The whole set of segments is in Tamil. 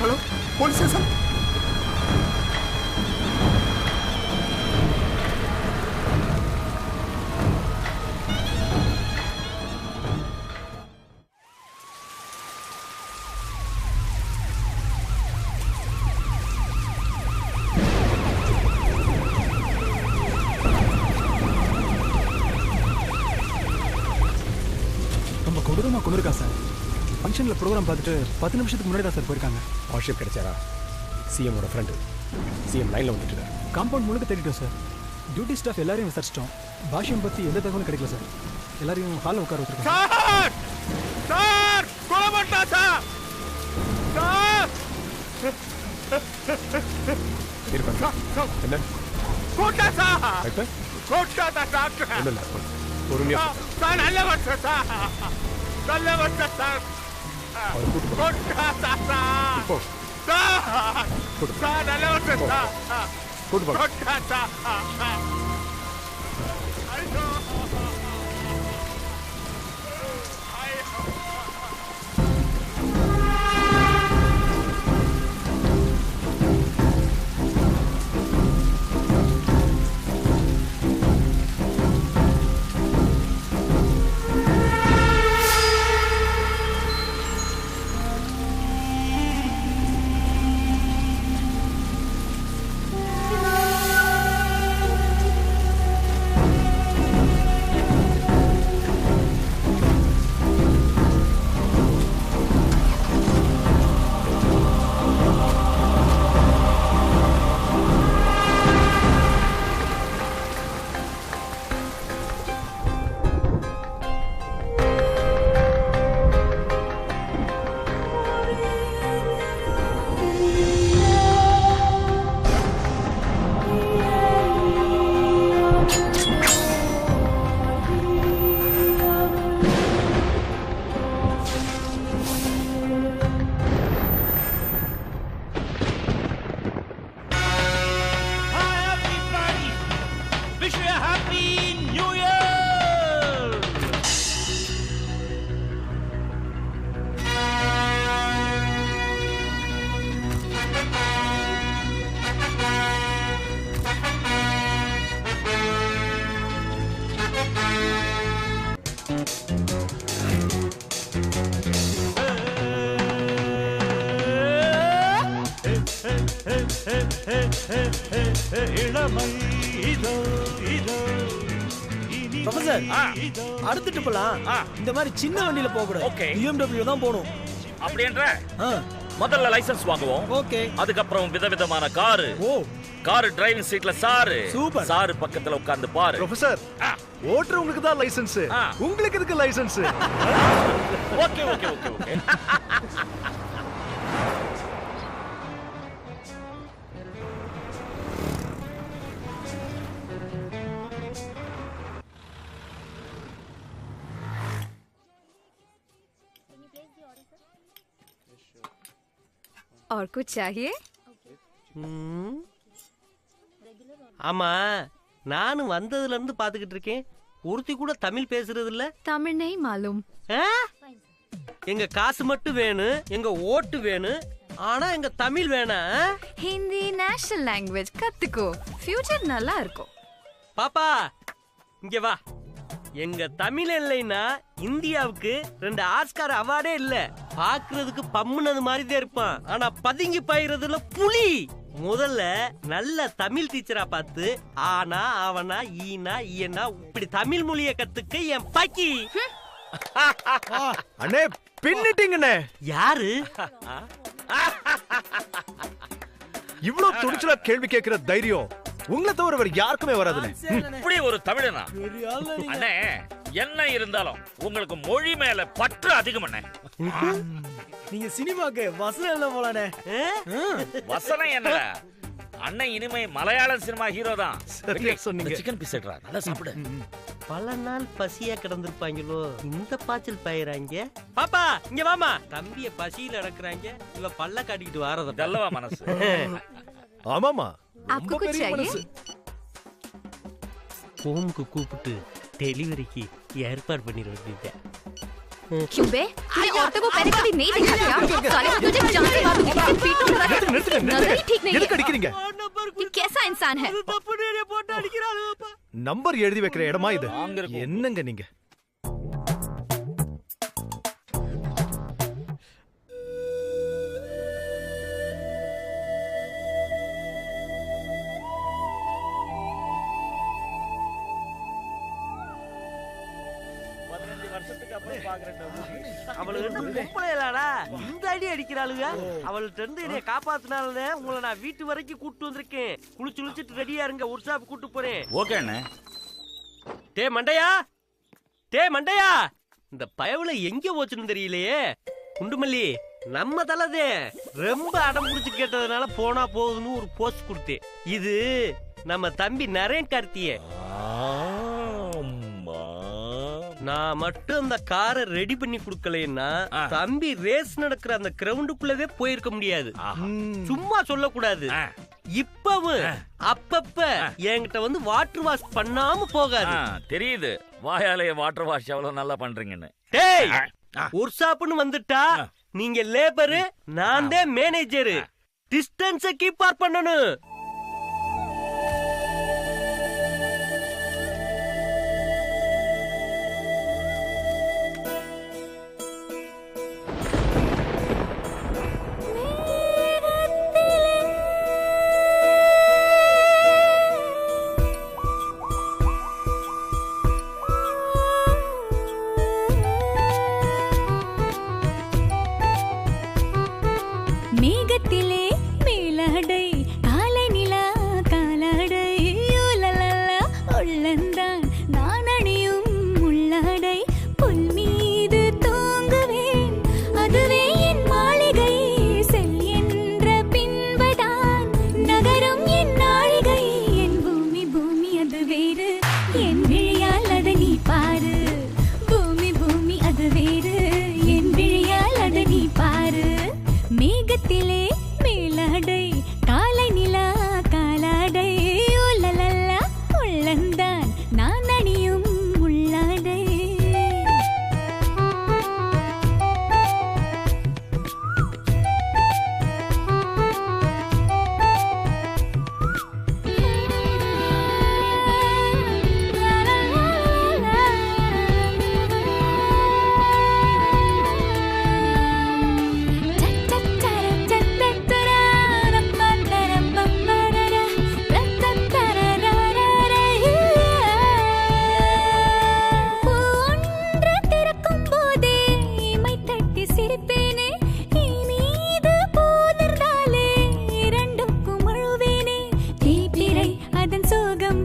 Hello police station. ரொம்ப கொடூரமாக கொண்டு இருக்கா சார். ஃபங்க்ஷனில் ப்ரோக்ராம் பார்த்துட்டு 10 நிமிஷத்துக்கு முன்னாடி தான் சார் போயிருக்காங்க. வாட்ஸ்அப் கிடைச்சாரா? சிஎம்மோட ஃப்ரெண்டு. சிஎம் லைனில் வந்துட்டு இருக்காரு. காம்பவுண்ட் முழுக்க தேடிட்டோம் சார். டியூட்டி ஸ்டாஃப் எல்லாரையும் விசாரிச்சிட்டோம். பாஷ்யம் பற்றி எந்த தகவலும் கிடைக்கல சார். எல்லாரையும் ஹாலில் உட்கார வச்சிருக்கோம். சார் சார் கோலமட்டா சார் சார் இருப்பா. என்ன quota sir doctor? Quota doctor ஒன்றும் இல்லை, பொறுமையா சார். நல்ல வருஷம் சார், நல்ல வருஷம் சார். அவர் கூட்டு போ. கோட்டா சார் போ. சார் சார் நல்ல வருஷம் சார். கூட்டு போ. Quota sir. ஐயோ ப்ரொஃபசர், அடுத்துட்டு போலாம். இந்த மாதிரி சின்ன வண்டியில போக கூடாது. ஓகே. BMW தான் போணும். அப்படின்ற முதல்ல லைசென்ஸ் வாங்குவோம். ஓகே. அதுக்கப்புறம் விதவிதமான காரு. ஓ, கார் டிரைவிங் சீட்ல சாரு. சூப்பர். சாரு பக்கத்துல உட்கார்ந்து பாரு. ப்ரொஃபசர், ஓட்டுறவங்களுக்கு தான் லைசென்ஸ். உங்களுக்கு எதுக்கு license? Okay okay okay okay. और कुछ चाहिए? ஆமா, நானும் வந்ததுல இருந்து பாத்துக்கிட்டு இருக்கேன். ஒருத்தி கூட தமிழ் பேசுறது இல்ல. तमिल नहीं मालूम. எங்க காசு மட்டும் வேணும், எங்க ஓட்டு வேணும், ஆனா எங்க தமிழ் வேணாம். हिंदी नेशनल लैंग्वेज கத்துக்கோ, ஃபியூச்சர் நல்லா இருக்கும். பாப்பா இங்க வா. எங்க தமிழ் இல்லைன்னா இந்தியாவுக்கு 2 ஆஸ்கார் அவார்டே இல்ல. பாக்குறதுக்கு பம்முனது மாதிரி தான் இருப்பான், ஆனா பதுங்கி பாயிறதுல புலி. முதல்ல நல்ல தமிழ் டீச்சரா பார்த்து ஆனா அவனா ஈனா ஈனா இப்படி தமிழ் மொழியை கத்துக்க என் பாக்கி. அண்ணே பின்னிட்டீங்கண்ணே. யாரு இவ்வளவு துணிச்சலா கேள்வி கேட்கிற தைரியம் உங்களை தவிர வேற யாருக்குமே வராதுண்ணே. இப்படி ஒரு தமிழனா அண்ணே? என்ன இருந்தாலும் உங்களுக்கு மொழி மேல பற்று அதிகம் அண்ணே. நீங்க சினிமாக்கு வசனம் இல்ல போலானே. வசனம் என்னடா அண்ணன், இனிமே மலையாள சினிமா ஹீரோ தான். சரியா சொன்னீங்க. சிக்கன் பீஸ் எடுறா, நல்லா சாப்பிடு. பல நாள் பசியா கிடந்திருப்பாங்களோ, இந்த பாய்ச்சல் பயிராங்க. பாப்பா இங்க வாமா. தம்பிய பசியில அடக்குறாங்க, இவ பல்ல காட்டிக்கிட்டு வாரத நல்லவா மனசு. ஆமாமா, आपको ரொம்ப कुछ பெரிய चाहिए? மனசு. ஹோமுக்கு கூப்பிட்டு டெலிவரிக்கு ஏற்பாடு பண்ணிட வேண்டியது. क्यों बे? तूने औरतों को पहले कभी नहीं देखा क्या? साले मैं तुझे जान से मारूंगी, तेरे पीठों पर रख। नजर ही ठीक नहीं எதுக்கு है। அடிக்கிறீங்க? ये कैसा इंसान है? போட்டு அடிக்கிறாரு. நம்பர் எழுதி வைக்கிற இடமா இது? என்னங்க நீங்க? இந்த அடி அடிக்கிறாளுங்க. அவள்கிட்ட இருந்து என்னைய காப்பாத்தினால உங்களை நான் வீட்டு வரைக்கும் கூட்டு வந்திருக்கேன். குளிச்சு குளிச்சுட்டு ரெடியா இருங்க, ஒரு ஷாப் கூட்டு போறேன். ஓகே அண்ணே. டே மண்டையா, டே மண்டையா, இந்த பயவுல எங்க போச்சுன்னு தெரியலையே. குண்டுமல்லி நம்ம தலதே ரொம்ப அடம் பிடிச்சு கேட்டதுனால போனா போகுதுன்னு ஒரு போஸ்ட் கொடுத்தேன். இது நம்ம தம்பி நரேன் கார்த்தியே. நான் மட்டும் அந்த காரை ரெடி பண்ணி கொடுக்கலன்னா தம்பி ரேஸ் நடக்கிற அந்த கிரவுண்டுக்குள்ளவே போயிருக்க முடியாது. சும்மா சொல்லக்கூடாது. இப்பவும் அப்பப்ப என்கிட்ட வந்து வாட்டர் வாஷ் பண்ணாம போகாது. தெரியுது, வாயாலேயே வாட்டர் வாஷ் எவ்வளவு நல்லா பண்றீங்கன்னு. டேய், ஒரு ஷாப்னு வந்துட்டா நீங்க லேபரு, நான் தான் மேனேஜரு. டிஸ்டன்ஸ கீப் ஆர் பண்ணணும். மேகத்திலே மேலாடை காலை நிலா காலாடை யூலலலா உள்ளந்தான் நான் அணியும் உள்ளாடை புல் மீது தூங்குவேன் அதுவே என் மாளிகை செல் என்ற பின்பதான் நகரும் என் நாழிகை என் பூமி பூமி அது வேறு என் விழியால் அதை நீ பாரு பூமி பூமி அது வேறு என் விழியால் அதை நீ பாரு மேகத்திலே மேலாடை காலை நிலா காலாடை உலலல்லா உள்ளந்தான் நான் அணியும் உள்ளாடை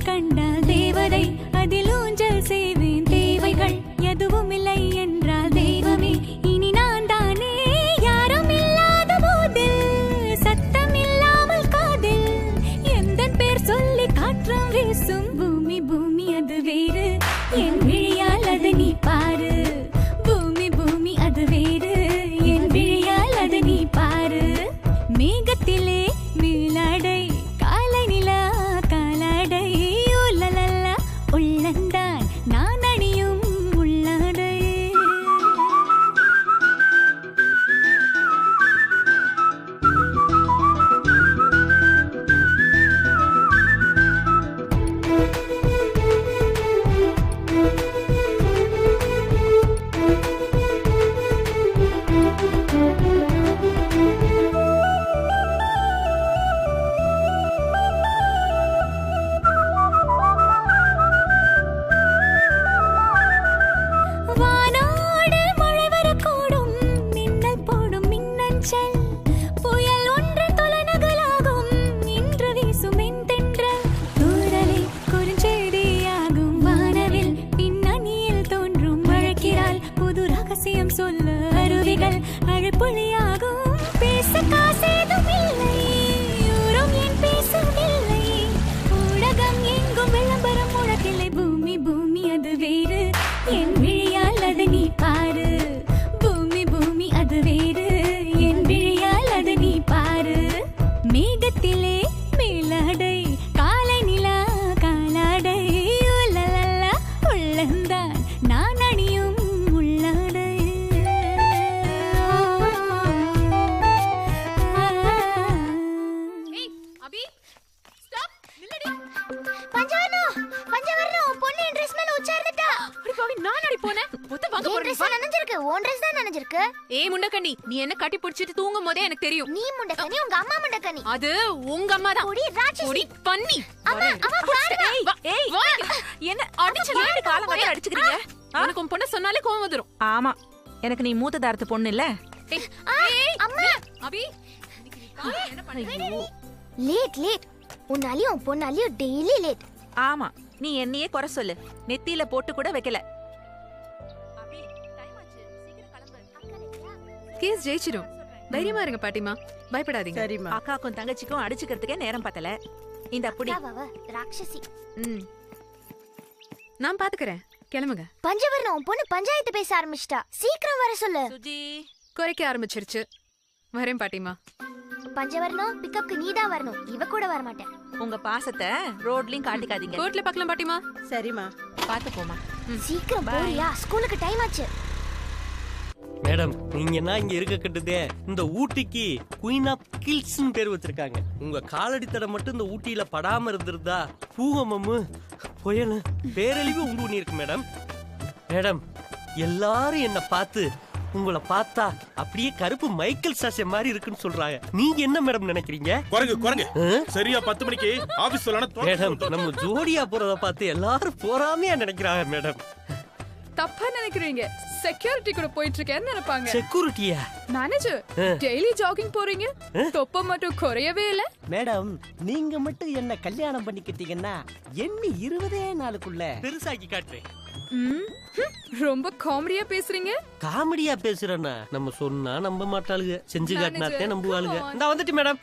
கண்டால் தேவதை அதில் ஊஞ்சல் செய்வேன் தேவைகள் எதுவும் இல்லை என்றால் தெய்வமே இனி நான் தானே யாரும் இல்லாத போதில் சத்தம் இல்லாமல் காதில் எந்த பேர் சொல்லி காற்றும் வீசும் பூமி பூமி அது வேறு என் விழியால் அதை நீ பாரு பூமி பூமி அது வேறு என் விழியால் அதை நீ பாரு மேகத்திலே மேலாடை காலை நிலா காலாடை உலலல்லா உள்ளந்தான் நான் அணியும் உள்ளாடை என் விழியால் அதை நீ பாரு பூமி பூமி அது வேறு என் விழியால் அதை நீ பாரு மேகத்திலே மேலாடை காலை நிலா காலாடை உலலலா உள்ளந்தான் நான் அணியும் உள்ளாடை அபி ஸ்டாப் நில்லடி பஞ்சவர்ணம் பொண்ணு ட்ரெஸ் மேல உச்சார்ந்துட்டா அப்படி போய் நான் அடி போனே புத்த வாங்க போறேன் ட்ரெஸ் நனஞ்சிருக்கு ஓன் ட்ரெஸ் தான் நனஞ்சிருக்கு ஏய் முண்டக்கண்ணி நீ என்ன கட்டி பிடிச்சிட்டு தூங்கும் போதே எனக்கு தெரியும் நீ முண்டக்கண்ணி உங்க அம்மா முண்டக்கண்ணி அது உங்க அம்மா தான் ஓடி ராட்சசி ஓடி பண்ணி அம்மா அம்மா பாருங்க ஏய் என்ன அடிச்சு நீங்க கால வரை அடிச்சுக்கிறீங்க எனக்கு உன் பொண்ணு சொன்னாலே கோவம் வந்துரும் ஆமா எனக்கு நீ மூத்த தாரத்து பொண்ணு இல்ல ஏய் அம்மா அபி என்ன பண்ணுறீங்க லேட் உன்னாலியும் பொண்ணாலியும் டெய்லி லேட் ஆமா நீ என்னையே குறை சொல்லு நெத்தியில போட்டு கூட வைக்கல கேஸ் ஜெயிச்சிடும் தைரியமா இருங்க பாட்டிமா பயப்படாதீங்க சரிம்மா அக்காக்கும் தங்கச்சிக்கும் அடிச்சுக்கிறதுக்கே நேரம் பத்தல இந்த புடி ராட்சசி நான் பாத்துக்கறேன் கிளம்புங்க பஞ்சவர்ணம் பொண்ணு பஞ்சாயத்து பேச ஆரம்பிச்சிட்டா சீக்கிரம் வர சொல்லு சுஜி குறைக்க ஆரம்பிச்சிருச்சு வரேன் பாட்டிமா பஞ்சவர்ணம் பிக்கப்க்கு நீதான் வரணும் இவ கூட வர மாட்டேன் உங்க பாசத்தை ரோட்லயும் காட்டிக்காதீங்க கோர்ட்ல பார்க்கலாம் பாட்டிமா சரிம்மா பாத்து போமா சீக்கிரம் போறியா ஸ்கூலுக்கு டைம் ஆச்சு மேடம் நீங்க என்ன இங்க இருக்க கட்டுதே இந்த ஊட்டிக்கு குயின் ஆஃப் கில்ஸ்னு பேர் வச்சிருக்காங்க உங்க காலடி தடம் மட்டும் இந்த ஊட்டியில படாம இருந்திருந்தா பூகமம்மு புயல் பேரழிவு உண்டு பண்ணிருக்கு மேடம் மேடம் எல்லாரும் என்ன பார்த்து உங்களை பார்த்தா அப்படியே கருப்பு மைக்கேல் சாஷே மாதிரி இருக்குன்னு சொல்றாங்க நீங்க என்ன மேடம் நினைக்கிறீங்க குரங்கு சரியா 10 மணிக்கு ஆபீஸ் சொல்லணும் மேடம் நம்ம ஜோடியா போறத பார்த்து எல்லாரும் போறாமையா நினைக்கிறாங்க மேடம் தப்பா நினைக்கிறீங்க செக்யூரிட்டி கூட போயிட்டு இருக்கேன்னு நினைப்பாங்க செக்யூரிட்டியா மேனேஜர் டெய்லி ஜாகிங் போறீங்க தொப்ப மட்டும் குறையவே இல்ல மேடம் நீங்க மட்டும் என்ன கல்யாணம் பண்ணிக்கிட்டீங்கன்னா எண்ணி 20 நாளுக்குள்ள பெருசாக்கி காட்டுறேன் ரொம்ப காமெடியா பேசுறீங்க காமெடியா பேசுறேன்னா நம்ம சொன்னா நம்ப மாட்டாளுங்க செஞ்சு காட்டினாத்தே நம்புவாளுங்க நான் வந்துட்டு மேடம்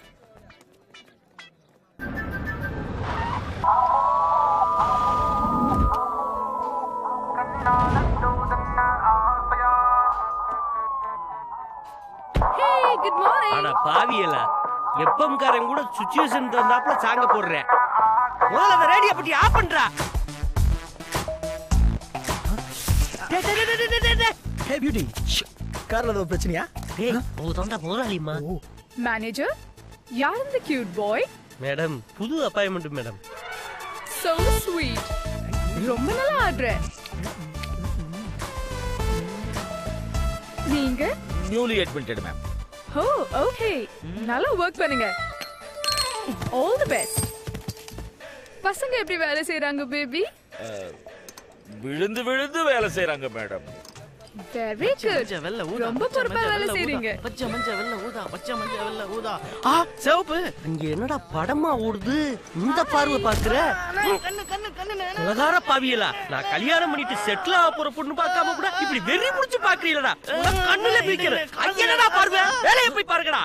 குட் மார்னிங் அட பாவியலா எப்பம்காரன் கூட சிச்சுவேஷன் தந்தாப்ல சாங்க போடுறேன் முதல்ல அந்த ரேடியோ பத்தி ஆஃப் பண்றா ஹே பியூட்டி கார்ல ஏதோ பிரச்சனையா டேய் ஓ தண்டா முதலாளிமா மேனேஜர் யார் இந்த கியூட் பாய் மேடம் புது அப்பாயின்மென்ட் மேடம் so sweet ரொம்ப நல்லா ஆடுற நீங்க நியூலி அட்மிட்டட் மேம் ஓ ஓகே நல்லா வர்க் பண்ணுங்க all the best பசங்க எப்படி வேலை செய்றாங்க பேபி விழுந்து விழுந்து வேலை செய்றாங்க மேடம் வெரி குட் ரொம்ப பொறுப்பா வேலை செய்றீங்க பச்சை மஞ்சள் வெள்ளை ஊதா பச்சை மஞ்சள் வெள்ளை ஊதா சிவப்பு இங்க என்னடா படமா ஓடுது இந்த பார்வை பாக்குற உலகார பாவியலா நான் கல்யாணம் பண்ணிட்டு செட்டில் ஆக போற பொண்ணு பார்க்காம கூட இப்படி வெறி புடிச்சு பாக்குறீங்களா கண்ணுல பிடிக்கிற என்னடா பார்வை வேலையை போய் பாருங்கடா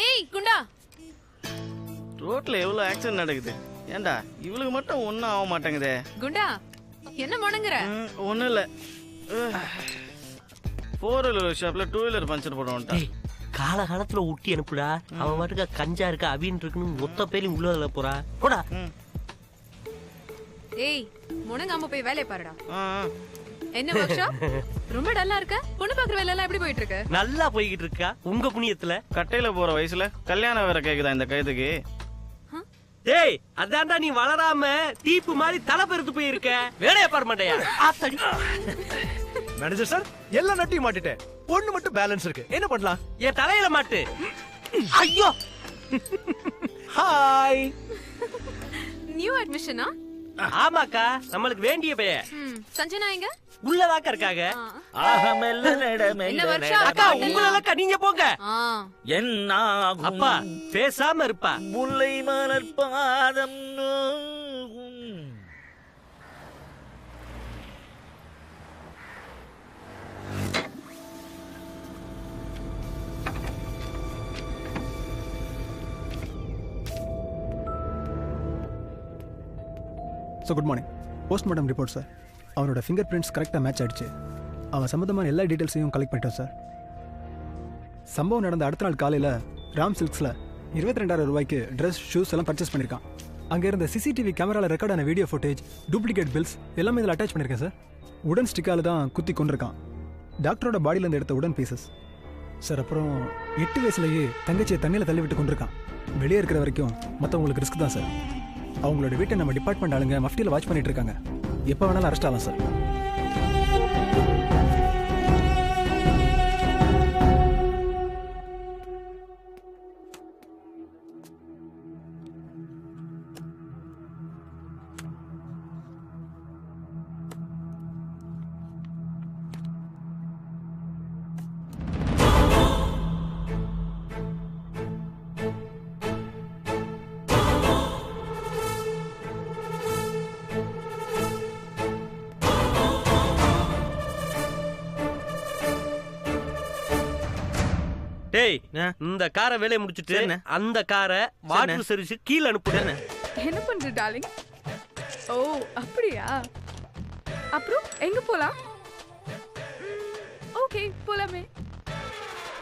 ஏய் குண்டா ரோட்ல எவ்வளவு ஆக்சிடென்ட் நடக்குது ஏண்டா இவளுக்கு மட்டும் ஒன்னும் ஆக மாட்டேங்குதே குண்டா என்ன முணங்குற ஒண்ணும் இல்ல 4 ஷாப்ல 2 வீலர் பஞ்சர் போட வந்துட்டான் காலகாலத்துல ஊட்டி அனுப்புடா அவன் மட்டும் கஞ்சா இருக்கா அபின்னு இருக்குன்னு மொத்த பேரையும் உள்ள போறா போடா ஏய் முணங்காம போய் வேலைய பாருடா என்ன வர்க்ஷாப் ரொம்ப டல்லா இருக்க பொண்ணு பாக்குற வேலை எல்லாம் எப்படி போயிட்டு இருக்கு நல்லா போய்கிட்டு இருக்கா உங்க புண்ணியத்துல கட்டையில போற வயசுல கல்யாணம் வேற கேக்குதா இந்த கைதுக்கு டேய் அதான்டா நீ வளராம தீப்பு மாதிரி தலை பெருத்து போயிருக்க வேலைய பாரு மாட்டேயா ஆத்தடி மேனேஜர் சார் எல்லா நட்டையும் மாட்டிட்டேன் பொண்ணு மட்டும் பேலன்ஸ் இருக்கு என்ன பண்ணலாம் என் தலையில மாட்டு ஐயோ ஹாய் நியூ அட்மிஷனா ஆமாக்கா நம்மளுக்கு வேண்டிய பைய சஞ்சனா எங்க உள்ளதாக்க இருக்காங்க என்ன வர்க்ஷாப் அக்கா உங்களக்கா நீங்க போங்க என்ன அப்பா பேசாம இருப்பா முல்லை மலர் பாதம் so good morning. Postmortem report sir. அவனோட ஃபிங்கர் பிரிண்ட்ஸ் கரெக்டாக மேட்ச் ஆகிடுச்சு. அவன் சம்மந்தமான எல்லா டீட்டெயில்ஸையும் கலெக்ட் பண்ணிட்டோம் சார். சம்பவம் நடந்த அடுத்த நாள் காலையில் ராம் சில்க்ஸில் 22,000 ரூபாய்க்கு ட்ரெஸ் ஷூஸ் எல்லாம் பர்ச்சேஸ் பண்ணியிருக்கான். அங்கே இருந்த சிசிடிவி கேமராவில் ரெக்கார்டான வீடியோ ஃபுட்டேஜ், டூப்ளிகேட் பில்ஸ் எல்லாமே இதில் அட்டாச் பண்ணியிருக்கேன் சார். உடன் ஸ்டிக்கால் தான் குத்தி கொண்டிருக்கான். டாக்டரோட பாடியிலேருந்து எடுத்த உடன் பீசஸ் சார். அப்புறம் 8 வயசுலேயே தங்கச்சியை தண்ணியில் தள்ளி விட்டு கொண்டிருக்கான். வெளியே இருக்கிற வரைக்கும் மற்றவங்களுக்கு ரிஸ்க் தான் சார். அவங்களோட வீட்டை நம்ம டிபார்ட்மெண்ட் ஆளுங்க மஃப்டியில் வாட்ச் பண்ணிட்டு இருக்காங்க. எப்போ வேணாலும் அரெஸ்ட் ஆகலாம் சார். டேய், இந்த காரை வேலையை முடிச்சிட்டு அந்த காரை வாட்டர் சர்வீஸ் கீழே அனுப்புறேன். என்ன பண்ற டார்லிங்? ஓ அப்படியா? அப்புறம் எங்க போலாம்? ஓகே போலாமே.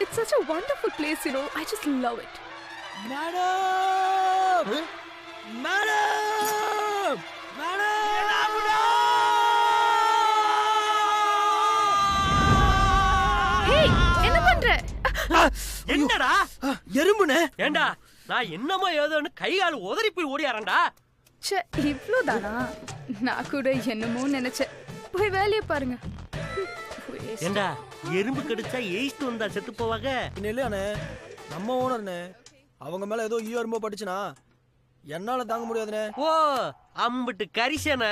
It's such a wonderful place, you know. I just love it. Madam madam Hey, என்ன பண்ற? என்னடா எறும்புனே? ஏண்டா நான் என்னமோ ஏதோன்னு கை கால் உதறி போய் ஓடியாரண்டா. ச்சே, இவ்ளோதானா? நான் கூட என்னமோ நினைச்சேன். போய் வேலையை பாருங்க. ஏண்டா எறும்பு கடிச்சா எயிஸ்ட் வந்தா செத்து போவாங்க. இல்லையானே, நம்ம ஓனர்னே. அவங்க மேல ஏதோ எறும்போ பட்டுச்சுனா என்னால தாங்க முடியாதுனே. ஓ அம்பிட்டு கரிசன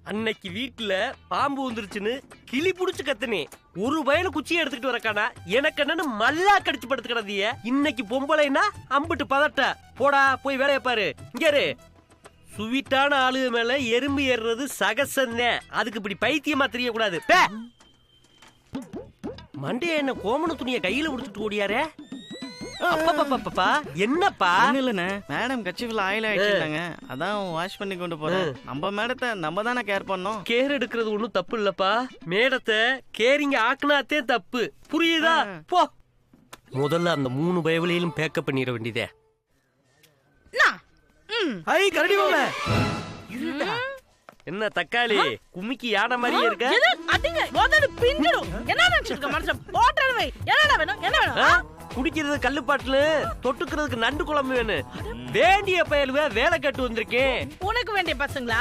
அன்னைக்கு வீட்டுல பாம்பு வந்துருச்சுன்னு கிளி புடிச்சு கத்துனே. ஒரு வயல குச்சியை எடுத்துக்கிட்டு வரக்கானா எனக்கு என்னன்னு மல்லா கடிச்சு படுத்து கிடந்திய. இன்னைக்கு பொம்பளைனா அம்பிட்டு பதட்ட. போடா போய் வேலையை பாரு. இங்க சுவீட்டான ஆளுக மேல எறும்பு ஏறுறது சகசன்னே. அதுக்கு இப்படி பைத்தியமா தெரியக்கூடாது. மண்டைய என்ன கோமண துணியை கையில முடிச்சுட்டு ஓடியாரே. என்னப்பா? இல்லண்ணே, மேடம் கட்சிஃபில் ஆயில் ஆயிடுச்சுட்டாங்க. அதான் வாஷ் பண்ணி கொண்டு போறேன். நம்ம மேடத்தை நம்ம தானே கேர் பண்ணோம். கேர் எடுக்கிறது ஒண்ணும் தப்பு இல்லப்பா. மேடத்தை கேரிங்க ஆக்குனாத்தே தப்பு. புரியுதா? போ முதல்ல அந்த 3 பயவலையிலும் பேக்கப் பண்ணிட வேண்டியதே. என்ன தக்காளி குமிக்கி யானை மாதிரியே இருக்க? குடிக்கிறது கல்லு பாட்டுல, தொட்டுக்கிறதுக்கு நண்டு குழம்பு வேணும். வேண்டிய பயலுவ வேலை கட்டு வந்திருக்கேன். உனக்கு வேண்டிய பசங்களா?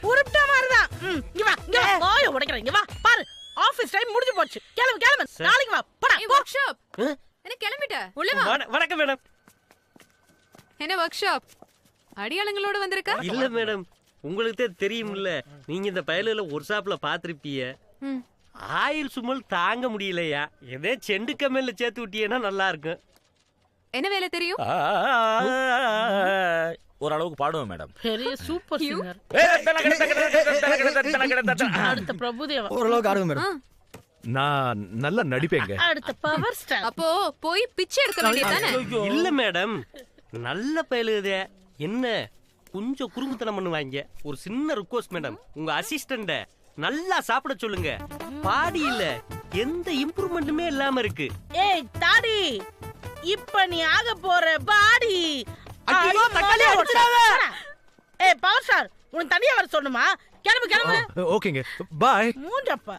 உருப்பிட்ட மாதிரிதான். இங்க வா, இங்க வா. ஓய உடைக்கிறேன். இங்க வா பாரு. ஆபீஸ் டைம் முடிஞ்சு போச்சு. கிளம்பு கிளம்பு. நாளைக்கு வா. போடா. Work shop. என்ன கிளம்பிட்ட? உள்ள வா. வணக்கம் மேடம். என்ன வொர்க் ஷாப்? அடியாளங்களோட வந்திருக்க? இல்ல மேடம், உங்களுக்கு தெரியும்ல, நீங்க இந்த பயலுல ஒரு ஷாப்ல பாத்திருப்பீங்க. ஆயில் சுமல் தாங்க முடியலையா, எதே செண்டு கம்மல்ல சேர்த்து விட்டியனா நல்லா இருக்கும். என்ன வேலை தெரியும்? ஓரளவுக்கு பாடுவேன் மேடம். பெரிய சூப்பர் சிங்கர். அடுத்த பிரபுதேவா. ஓரளவுக்கு ஆடுவேன் மேடம். நான் நல்லா நடிப்பேங்க. அடுத்த பவர் ஸ்டார். அப்போ போய் பிச்சை எடுக்க வேண்டியதானே? இல்ல மேடம், நல்ல பயலுதே. என்ன கொஞ்சம் குறும்புத்தனம் பண்ணுவாங்க. ஒரு சின்ன ரிக்வெஸ்ட் மேடம், உங்க அசிஸ்டண்ட நல்லா சாப்பிட சொல்லுங்க. பாடியில எந்த இம்ப்ரூவ்மெண்ட்டுமே இல்லாம இருக்கு. ஏய் தாடி, இப்ப நீ ஆக போற பாடி. ஐயோ தக்காளி அடிச்சாத. ஏய் பவர் ஸ்டார், உன் தனியா வர சொன்னுமா? கிளம்பு கிளம்பு. ஓகேங்க, பாய். மூஞ்சப்பா.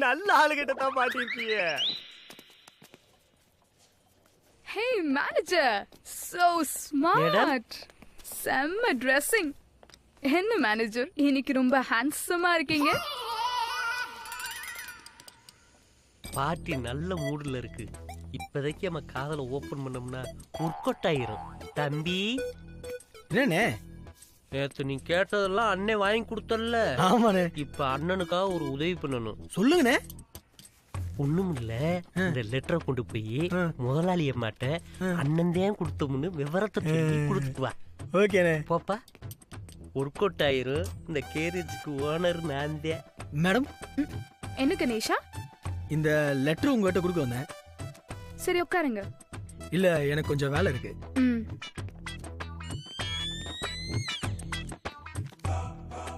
நல்ல ஆளுகிட்ட தான் மாட்டிருக்கீங்க. Hey manager, so smart. செம்ம dressing. என்ன மேனேஜர், இன்னைக்கு ரொம்ப ஹேண்ட்ஸமா இருக்கீங்க. பாட்டி நல்ல மூடுல இருக்கு. இப்போதைக்கு நம்ம காதல ஓபன் பண்ணோம்னா ஒர்க் ஆயிரும். தம்பி என்னண்ணே? நேத்து நீ கேட்டதெல்லாம் அண்ணே வாங்கி கொடுத்தல்ல? ஆமாண்ணே. இப்ப அண்ணனுக்காக ஒரு உதவி பண்ணணும். சொல்லுங்கண்ணே. ஒண்ணும் இல்ல, இந்த லெட்டரை கொண்டு போய் முதலாளி அம்மாட்ட அண்ணன் தான் கொடுத்தோம்னு விவரத்தை சொல்லி கொடுத்துட்டு வா. ஓகேண்ணே. போப்பா. ஒர்க் அவுட் ஆயிரும். இந்த கேரேஜுக்கு ஓனர் நான் தான். மேடம், என்ன கணேஷா? இந்த லெட்டர் உங்ககிட்ட கொடுக்க வந்தேன். சரி உட்காருங்க. இல்ல எனக்கு கொஞ்சம் வேலை இருக்கு.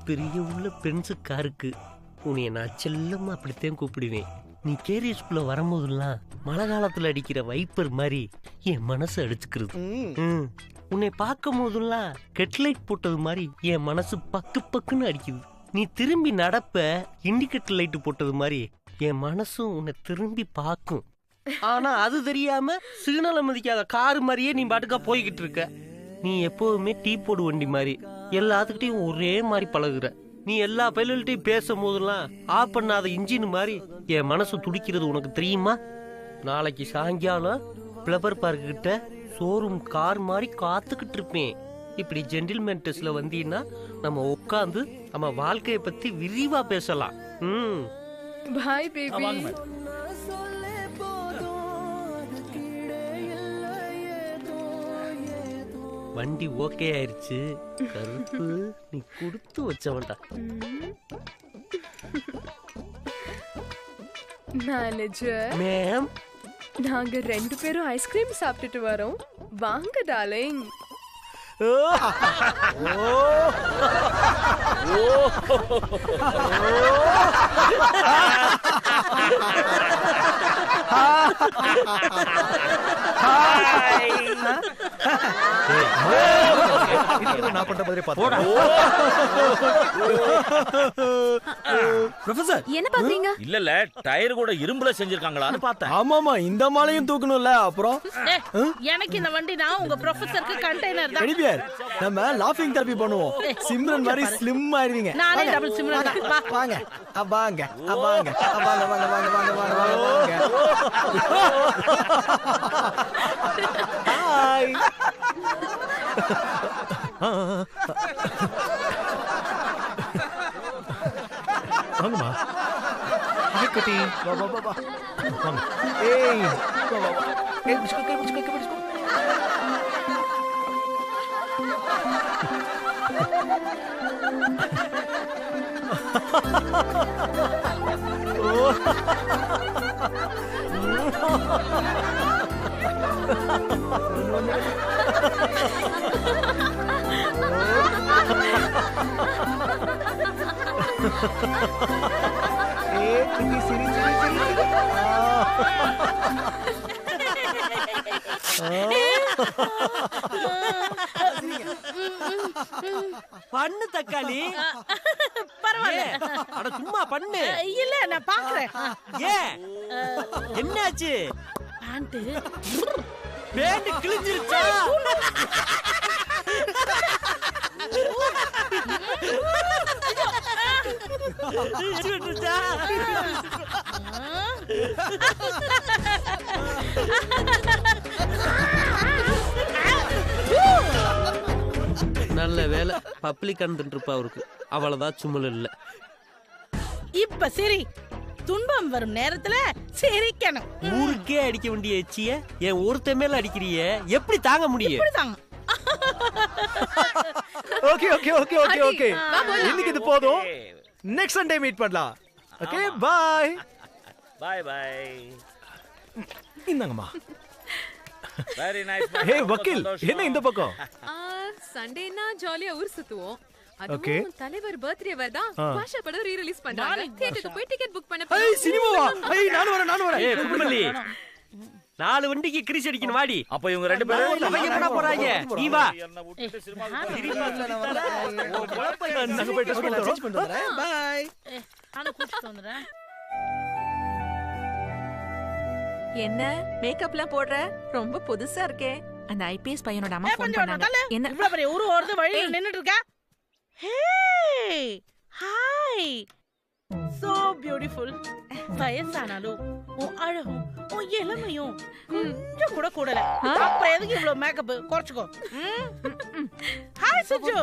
பெரிய உள்ள பென்ஸுக்காருக்கு உன்னைய நான் செல்லமா அப்படித்தான் கூப்பிடுவேன். நீ கேரியர் ஸ்கூல்ல வரும்போதெல்லாம் மழை காலத்துல அடிக்கிற வைப்பர் மாதிரி என் மனசு அடிச்சுக்கிறது. உன்னை பார்க்கும் போதெல்லாம் ஹெட்லைட் போட்டது மாதிரி என் மனசு பக்கு பக்குன்னு அடிக்குது. நீ திரும்பி நடப்ப இண்டிகேட்டர் லைட் போட்டது மாதிரி என் மனசும் உன்னை திரும்பி பார்க்கும். ஆனா அது தெரியாம சிக்னலை மதிக்காத காரு மாதிரியே நீ பாட்டுக்கா போய்கிட்டு இருக்க. நீ எப்போதுமே டீ போடு வண்டி மாதிரி எல்லாத்துக்கிட்டையும் ஒரே மாதிரி பழகுற. நீ எல்லா பைலட்டையும் பேசும் போதெல்லாம் ஆஃப் பண்ணாத இன்ஜின் மாதிரி என் மனசு துடிக்கிறது உனக்கு தெரியுமா? நாளைக்கு சாயங்காலம் பிளவர் பார்க் கிட்ட ஷோரூம் கார் மாதிரி காத்துக்கிட்டு இருப்பேன். இப்படி ஜென்டில்மேன் டெஸ்ட்ல வந்தீங்கன்னா நம்ம உட்காந்து நம்ம வாழ்க்கையை பத்தி விரிவா பேசலாம். Boy baby. வண்டி ஓகே ஆயிருச்சு. கருப்பு நீ கொடுத்து வச்சவன்டா. மேனேஜர் மேம், நாங்க 2 பேரும் ஐஸ்கிரீம் சாப்பிட்டுட்டு வரோம். வாங்க டார்லிங். நான் பண்ற மாதிரி பாத்து. ப்ரொஃபசர் என்ன பாக்குறீங்க? இல்ல டயர் கூட இரும்புல செஞ்சிருக்காங்களான்னு பார்த்தேன். ஆமாமா, இந்த மாலையும் தூக்கணும்ல. அப்புறம் எனக்கு இந்த வண்டி தான் உங்க ப்ரொஃபசருக்கு கண்டெய்னர் தான். எடிபியர், நம்ம லாஃபிங் தெரபி பண்ணுவோம். சிம்ரன் மாதிரி ஸ்லிம் ஆயிருவீங்க. நானே டபுள் சிம்ரன் தான். வா வாங்க வாங்க வாங்க வாங்க வாங்க வாங்க வாங்க வாங்க. ஹாய். வாங்கம்மா. ஹாய் குட்டி. வா வா வா வா. வாங்க. ஏய் வா வா வா. ஏய் பிஸ்கட் பிஸ்கட். பண்ணு தக்காளி. பரவாயில்ல. அட சும்மா பண்ணு. இல்ல நான் பாக்குறேன். ஏன் என்னாச்சு? பேண்ட் கிழிஞ்சிருச்சா? நல்ல வேலை பப்ளிக் இருப்பா அவருக்கு. அவ்வளவுதான் சும்மல் இல்ல. இப்ப சரி, துன்பம் வரும் நேரத்துல சிரிக்கணும். ஊருக்கே அடிக்க வேண்டிய எச்சிய என் ஒருத்த மேல அடிக்கிறிய, எப்படி தாங்க முடியும்? Okay okay okay okay okay. இன்னைக்கு இது போதும். நெக்ஸ்ட் சண்டே மீட் பண்ணலாம். Okay bye. Bye bye. இந்தாங்கம்மா. Very nice. ஹே வக்கீல், என்ன இந்த பக்கம்? சண்டேனா ஜாலியா ஊர் சுத்துவோம். அதுவும் தலைவர் பர்த்டே வருதா, பாஷா படம் ரீ ரிலீஸ் பண்றாங்க. தியேட்டருக்கு போய் டிக்கெட் புக் பண்ண போறோம். ஏய் சினிமாவா? ஏய் நானும் வரேன். ஏய் கும்மல்லி, 4 வண்டிக்கு கிரீஸ் அடிக்கணும் வாடி. அப்ப இவங்க 2 பேரும் அவங்க என்ன போறாங்க? நீ வா. நாங்க போய் டெஸ்ட் பண்ணிட்டு வரேன். பை. ஆனா கூட்டிட்டு வந்துறேன். என்ன மேக்கப்லாம் போடுற? ரொம்ப புதுசா இருக்கே. அந்த ஐபிஎஸ் பையனோட அம்மா ஃபோன் பண்ணாங்க. என்ன இவ்வளவு பெரிய ஊரு ஓடுது வழியில நின்னுட்டு இருக்க? Hey hi, so beautiful. வயசானாலும் உன் அழகும் உன் இளமையும் கொஞ்சம் கூட கூடல. அப்புறம் எதுக்கு இவ்வளவு மேக்கப்? குறைச்சுக்கோ. ஹாய் சுஜு.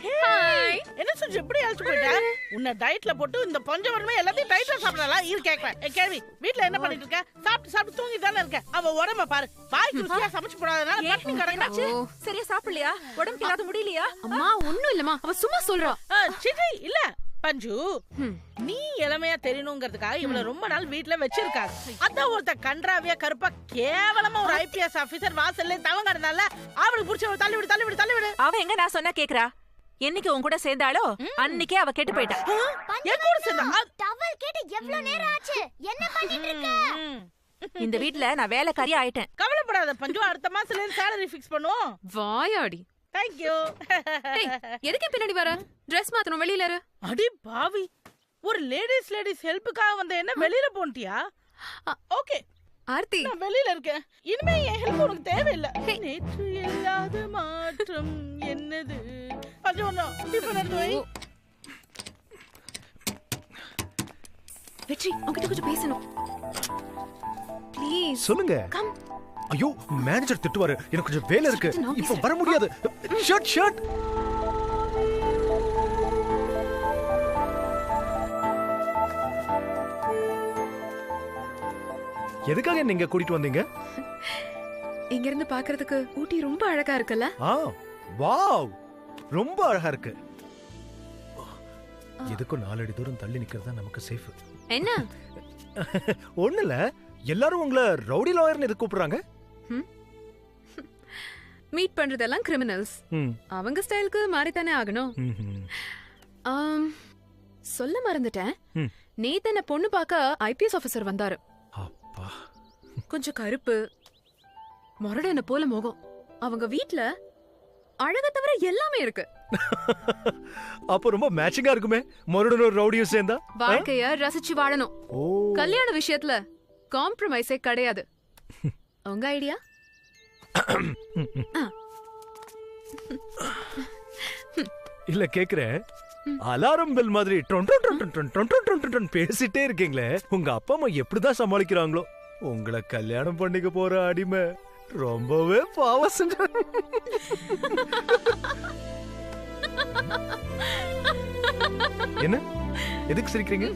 ஹாய். என்ன சுஜு இப்படி அழைச்சு போயிட்ட? உன்னை டயட்ல போட்டு இந்த பஞ்சவர்மே எல்லாத்தையும் டைட்டா சாப்பிடலாம். இரு கேக்குறேன். கேள்வி, வீட்ல என்ன பண்ணிட்டு இருக்க? சாப்பிட்டு தூங்கி தானே இருக்க? அவ உடம்ப பாரு. பாய் ருசியா சமைச்சு போடாதனால பட்டினி கிடக்குறாச்சு. சரியா சாப்பிடலையா? உடம்புக்கு இல்லாத முடியலையா? அம்மா ஒண்ணும் இல்லம்மா, அவ சும்மா சொல்றா. சிச்சி இல்ல, பஞ்சு நீ இளமையா தெரியணுங்கிறதுக்காக இவள ரொம்ப நாள் வீட்டுல வச்சிருக்காங்க. அதான் ஒருத்த கன்றாவியா கருப்பா கேவலமா ஒரு ஐபிஎஸ் ஆபீசர் வாசல்ல தவங்கறனால அவளுக்கு புடிச்ச தள்ளிவிடு. அவ எங்க நான் சொன்னா கேக்குறா? என்னைக்கு உன் கூட சேர்ந்தாளோ அன்னைக்கே அவ கெட்டு போயிட்டா. என் கூட சேர்ந்தா? டவல் கேட்டு எவ்வளவு நேரம் ஆச்சு? என்ன பண்ணிட்டு இருக்க? இந்த வீட்ல நான் வேலைக்காரி ஆயிட்டேன். கவலைப்படாத பஞ்சு, அடுத்த மாசத்துல salary fix பண்ணுவோம். வாயாடி. Thank you. எதுக்கு பின்னாடி வர? Dress மாத்தணும், வெளியில இரு. அடி பாவி, ஒரு லேடிஸ் ஹெல்ப்புக்காக வந்த என்ன வெளியில போன்ட்டியா? ஓகே ஆர்த்தி, நான் வெளியில இருக்கேன். இனிமே என் ஹெல்ப் உனக்கு தேவையில்லை. நேற்று இல்லாத மாற்றம் என்னது? பஞ்சு ஒண்ணு டிஃபன் எடுத்து வை. வெற்றி, உன்கிட்ட கொஞ்சம் பேசணும். ப்ளீஸ் சொல்லுங்க. கம். ஐயோ, மேனேஜர் திட்டுவாரு. எனக்கு கொஞ்சம் வேலை இருக்கு. இப்போ வர முடியாது. ஷர்ட். எதுக்காக நீங்க கூட்டிட்டு வந்தீங்க? இங்க இருந்து பாக்குறதுக்கு ஊட்டி ரொம்ப அழகா இருக்குல்ல? வாவ், ரொம்ப அழகா இருக்கு. எதுக்கும் 4 அடி தூரம் தள்ளி நிக்கிறது தான் நமக்கு சேஃப். என்ன? ஒண்ணுல, எல்லாரும் உங்களை ரவுடி லாயர்னு எதுக்கு கூப்பிடுறாங்க? மீட் பண்றதெல்லாம் கிரிமினல்ஸ். அவங்க ஸ்டைலுக்கு மாறித்தானே ஆகணும். சொல்ல மறந்துட்டேன். நேத்து என்ன பொண்ணு பார்க்க ஐபிஎஸ் ஆபீசர் வந்தாரு. கொஞ்சம் கருப்பு, மொரடன போல முகம். அவங்க வீட்ல அழக தவிர எல்லாமே இருக்கு. அப்ப ரொம்ப மேட்சிங்கா இருக்குமே, மொரடன ஒரு ரவுடியும் சேர்ந்தா. வாழ்க்கைய ரசிச்சு வாழணும். கல்யாண விஷயத்துல காம்ப்ரமைஸே கிடையாது. உங்க ஐடியா? இல்ல கேக்குறேன், அலாரம் பெல் மாதிரி பேசிட்டே இருக்கீங்களே, உங்க அப்பா அம்மா எப்படிதான் சமாளிக்கிறாங்களோ? உங்களை கல்யாணம் பண்ணிக்க போற அடிமை ரொம்பவே பாவம் செஞ்ச. என்ன எதுக்கு சிரிக்கிறீங்க?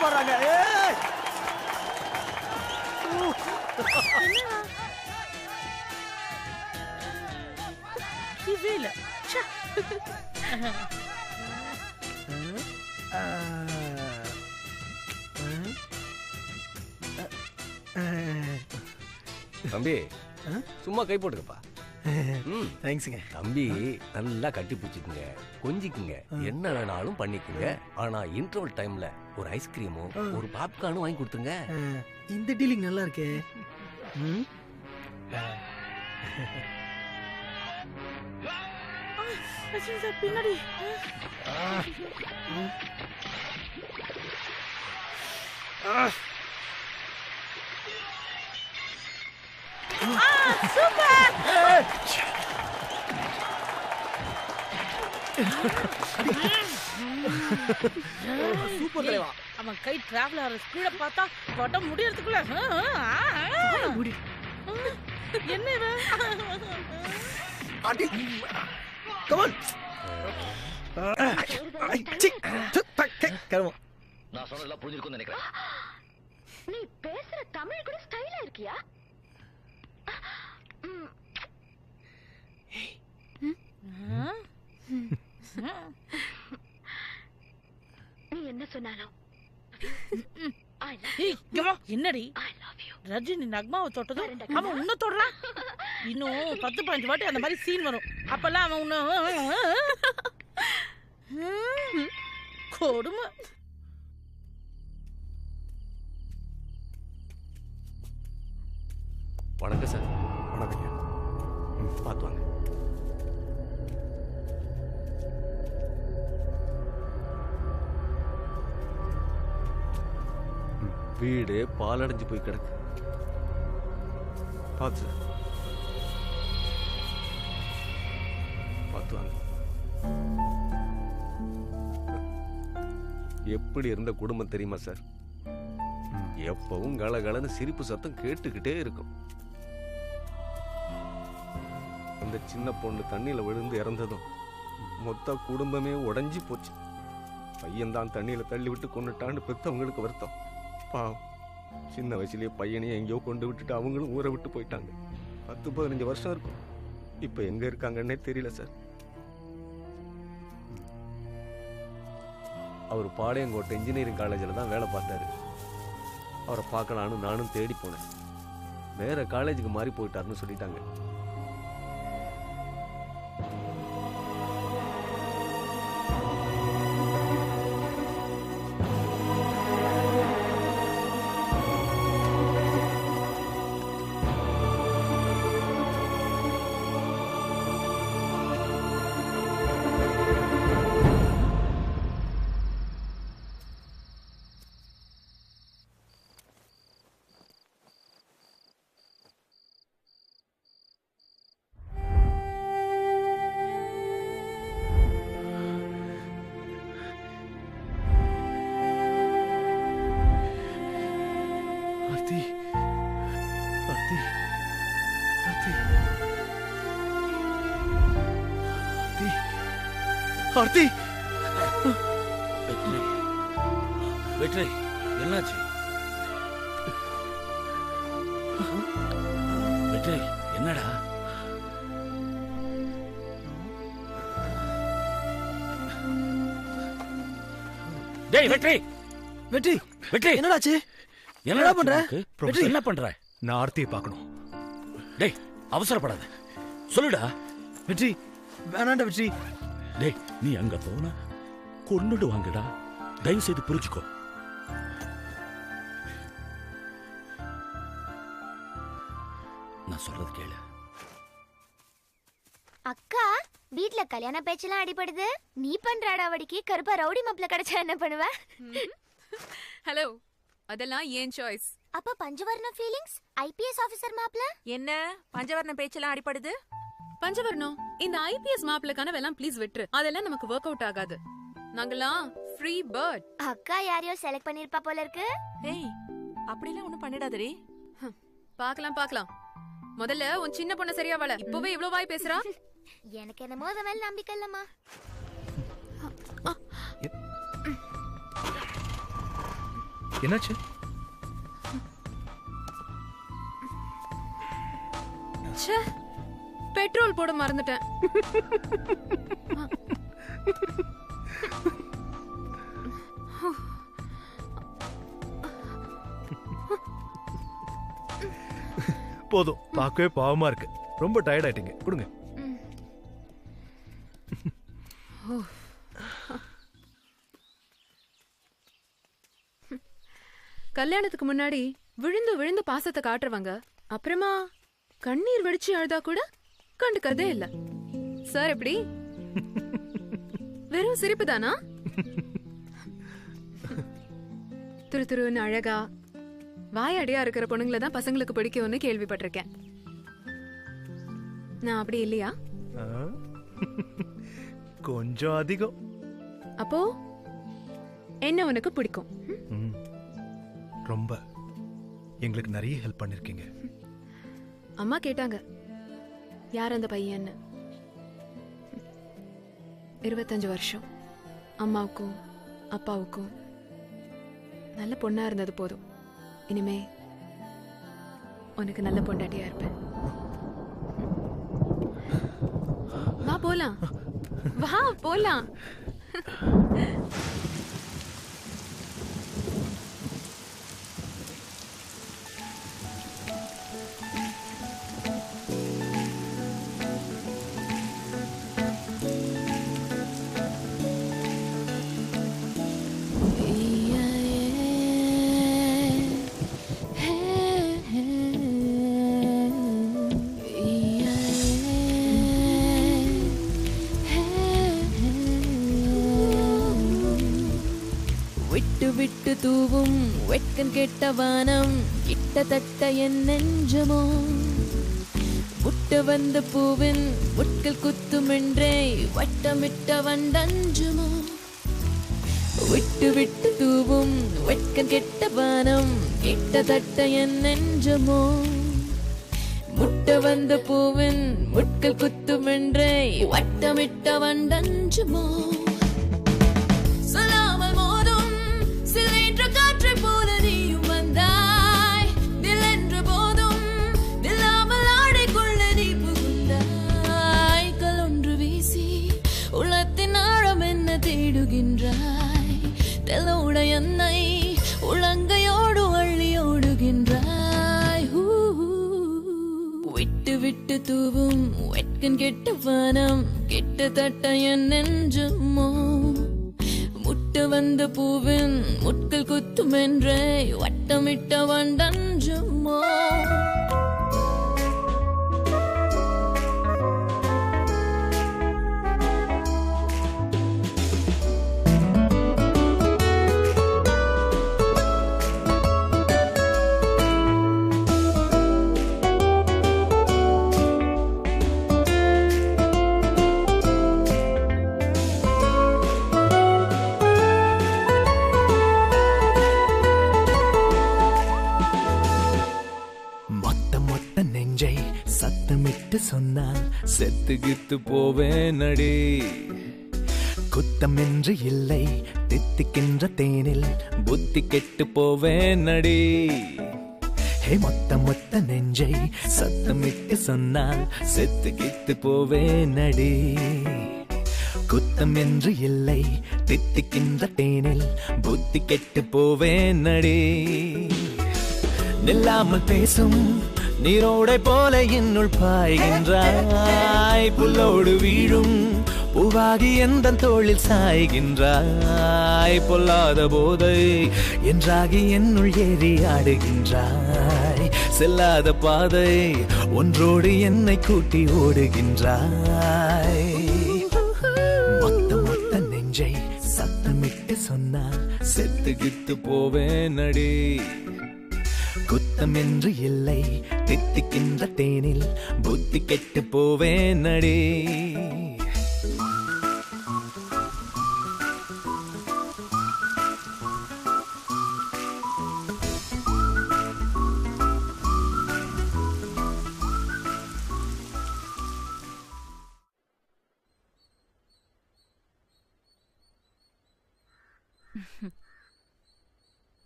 போறாங்க. தம்பி சும்மா கை போட்டுக்கப்பா. தேங்க்ஸுங்க. தம்பி நல்லா கட்டி பிடிச்சிக்குங்க, கொஞ்சிக்குங்க, என்ன வேணாலும் பண்ணிக்குங்க. ஆனா இன்டர்வல் டைம்ல ஒரு ஐஸ்கிரீமும் ஒரு பாப்கார்னும் வாங்கி கொடுத்துங்க. இந்த டீலிங் நல்லா இருக்கே. பின்னாடி சூப்பர் தலைவா. அவன் கை டிராவல் ஆற ஸ்பீட பார்த்தா படம் முடியறதுக்குள்ள என்ன இவன்? Come on. நான் சொன்னதெல்லாம் புரிஞ்சிருக்கும்னு நினைக்கிறேன். நீ பேசுற தமிழ் கூட ஸ்டைலா இருக்கியா? நீ என்ன சொன்னாலும் என்னடி ரஜினி நக்மாவை தொட்டதும் அவன் உன்ன தொடுறான். இன்னும் 10-15 வாட்டி அந்த மாதிரி சீன் வரும். அப்பெல்லாம் அவன் உன்ன கொடுமை. வணக்கம் சார். வணக்கம். பார்த்து வாங்க. வீடு பாலடைஞ்சு போய் கிடக்கு. பார்த்து சார், பார்த்து வாங்க. எப்படி இருந்த குடும்பம் தெரியுமா சார்? எப்பவும் கலகலன்னு சிரிப்பு சத்தம் கேட்டுக்கிட்டே இருக்கும். அந்த சின்ன பொண்ணு தண்ணியில விழுந்து இறந்ததும் மொத்த குடும்பமே உடைஞ்சு போச்சு. பையன் தான் தண்ணியில தள்ளி விட்டு கொண்டுட்டான்னு பெத்தவங்களுக்கு வருத்தம். பாவம், சின்ன வயசுலயே பையனையும் எங்கேயோ கொண்டு விட்டுட்டு அவங்களும் ஊரை விட்டு போயிட்டாங்க. 10-15 வருஷம் இருக்கும். இப்ப எங்க இருக்காங்கன்னே தெரியல சார். அவர் பாளையங்கோட்டை இன்ஜினியரிங் காலேஜில் தான் வேலை பார்த்தாரு. அவரை பார்க்கலான்னு நானும் தேடி போனேன். வேற காலேஜுக்கு மாறி போயிட்டாருன்னு சொல்லிட்டாங்க. ஆர்த்தி, வெற்றி, என்னாச்சு? வெற்றி, என்னடா? டேய் வெற்றி, வெற்றி, வெற்றி, என்னடாச்சு? என்னடா பண்ற? வெற்றி, என்ன பண்ற? நான் ஆர்த்தியை பார்க்கணும். டேய் அவசரப்படாத, சொல்லுடா. வெற்றி, வேணாண்டா வெற்றி. டேய் நீ அங்க போன கொன்னுடுவாங்கடா. தயவு செய்து புரிஞ்சுக்கோ. நான் சொல்றது கேளு. அக்கா, வீட்ல கல்யாண பேச்செல்லாம் அடிபடுது. நீ பண்ற அடாவடிக்கு கருப்பா ரவுடி மாப்ள கிடைச்சா என்ன பண்ணுவ? ஹலோ, அதெல்லாம் ஏன் சாய்ஸ். அப்ப பஞ்சவர்ண ஃபீலிங்ஸ், ஐபிஎஸ் ஆபீசர் மாப்ள என்ன பஞ்சவர்ண பேச்செல்லாம் அடிபடுது? பஞ்சவர்ணம், இந்த ஐபிஎஸ் மாப்ள கனவெல்லாம் ப்ளீஸ் விட்டுரு. அதெல்லாம் நமக்கு ஒர்க் அவுட் ஆகாது. நாங்கெல்லாம் ஃப்ரீ பர்ட். அக்கா யாரையோ செலக்ட் பண்ணிருப்பா போல இருக்கு. ஏய், அப்படிலாம் ஒண்ணும் பண்ணிடாதடி. பார்க்கலாம் பார்க்கலாம். முதல்ல உன் சின்ன பொண்ண சரியா வாழ. இப்பவே இவ்ளோ வாய் பேசுறா. எனக்கு என்னமோ அத மேல நம்பிக்கை இல்லம்மா. என்னாச்சு? ச்சே, பெட்ரோல் போட மறந்துட்டேன். போதும், பார்க்கவே பாவமா இருக்கு. ரொம்ப டயர்ட் ஆயிட்டீங்க, கொடுங்க. கல்யாணத்துக்கு முன்னாடி விழுந்து விழுந்து பாசத்தை காட்டுறவங்க அப்புறமா கண்ணீர் வடிச்சு அழுதா கூட கண்டுக்கிறதே இல்ல. சார் எப்படி? வெறும் சிரிப்பு தானா? துரு துருன்னு அழகா வாயடியா இருக்கிற பொண்ணுங்களை தான் பசங்களுக்கு பிடிக்கும்னு கேள்விப்பட்டிருக்கேன். நான் அப்படி இல்லையா? கொஞ்சம் அதிகம். அப்போ என்ன உனக்கு பிடிக்கும்? ரொம்ப. எங்களுக்கு நிறைய ஹெல்ப் பண்ணிருக்கீங்க. அம்மா கேட்டாங்க யார் அந்த பையன்னு. 25 வருஷம் அம்மாவுக்கும் அப்பாவுக்கும் நல்ல பொண்ணா இருந்தது போதும். இனிமே உனக்கு நல்ல பொண்டாட்டியா இருப்பேன். வா போலாம், வா போலாம். விட்டு தூவும் வெட்கம் கெட்ட வானம் கிட்டத்தட்ட என் நெஞ்சமோ முட்ட வந்த பூவின் முட்கள் குத்துமென்றே வட்டமிட்ட வண்டஞ்சுமோ விட்டு விட்டு தூவும் வெட்கம் கெட்ட வானம் கிட்டத்தட்ட என் நெஞ்சமோ முட்ட வந்த பூவின் முட்கள் குத்துமென்றே வட்டமிட்ட வண்டஞ்சுமோ சலாம் வானத்தின் கெட்ட வானம் கிட்டத்தட்ட என் நெஞ்சுமோ முட்ட வந்த பூவின் முட்கள் குத்தும் என்றே வட்டமிட்ட வண்டஞ்சுமோ சொன்னால் செத்துகித்து போவேன் அடி குத்தம் என்று இல்லை தித்திக்கின்ற தேனில் புத்தி கெட்டு போவேன் அடி ஹே மொத்த மொத்த நெஞ்சை சத்தமிட்டு சொன்னால் செத்துகித்து போவேன் அடி குத்தம் என்று இல்லை தித்திக்கின்ற தேனில் புத்தி கெட்டு போவேன் அடி நில்லாமல் பேசும் நீரோடை போல என்னுள் பாய்கின்றாய் புல்லோடு வீழும் பூவாகி எந்த தோளில் சாய்கின்றாய் பொல்லாத போதை என்றாகி என்னுள் ஏறி ஆடுகின்றாய் செல்லாத பாதை ஒன்றோடு என்னை கூட்டி ஓடுகின்றாய் மொத்த மொத்த நெஞ்சை சத்தமிட்டு சொன்னால் செத்துகித்து போவேன் அடி குத்தம் என்று இல்லை தித்திக்கின்ற தேனில் புத்தி கெட்டு போவேன் அடி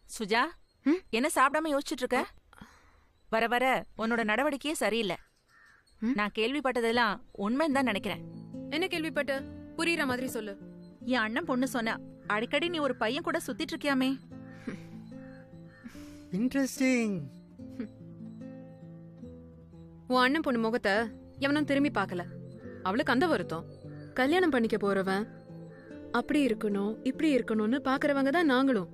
சுஜா என்ன சாப்பிடாம யோசிச்சுட்டு இருக்க? வர வர உன்னோட நடவடிக்கையே சரியில்லை. நான் கேள்விப்பட்டதெல்லாம் உண்மைன்னு தான் நினைக்கிறேன். என்ன கேள்விப்பட்ட? புரியுற மாதிரி சொல்லு. என் அண்ணன் பொண்ணு சொன்னா அடிக்கடி நீ ஒரு பையன் கூட சுத்திட்டு இருக்கியாமே. இன்ட்ரெஸ்டிங். உன் அண்ணன் பொண்ணு முகத்தை எவனும் திரும்பி பார்க்கல. அவளுக்கு அந்த வருத்தம். கல்யாணம் பண்ணிக்க போறவன் அப்படி இருக்கணும் இப்படி இருக்கணும்னு பாக்குறவங்க தான் நாங்களும்.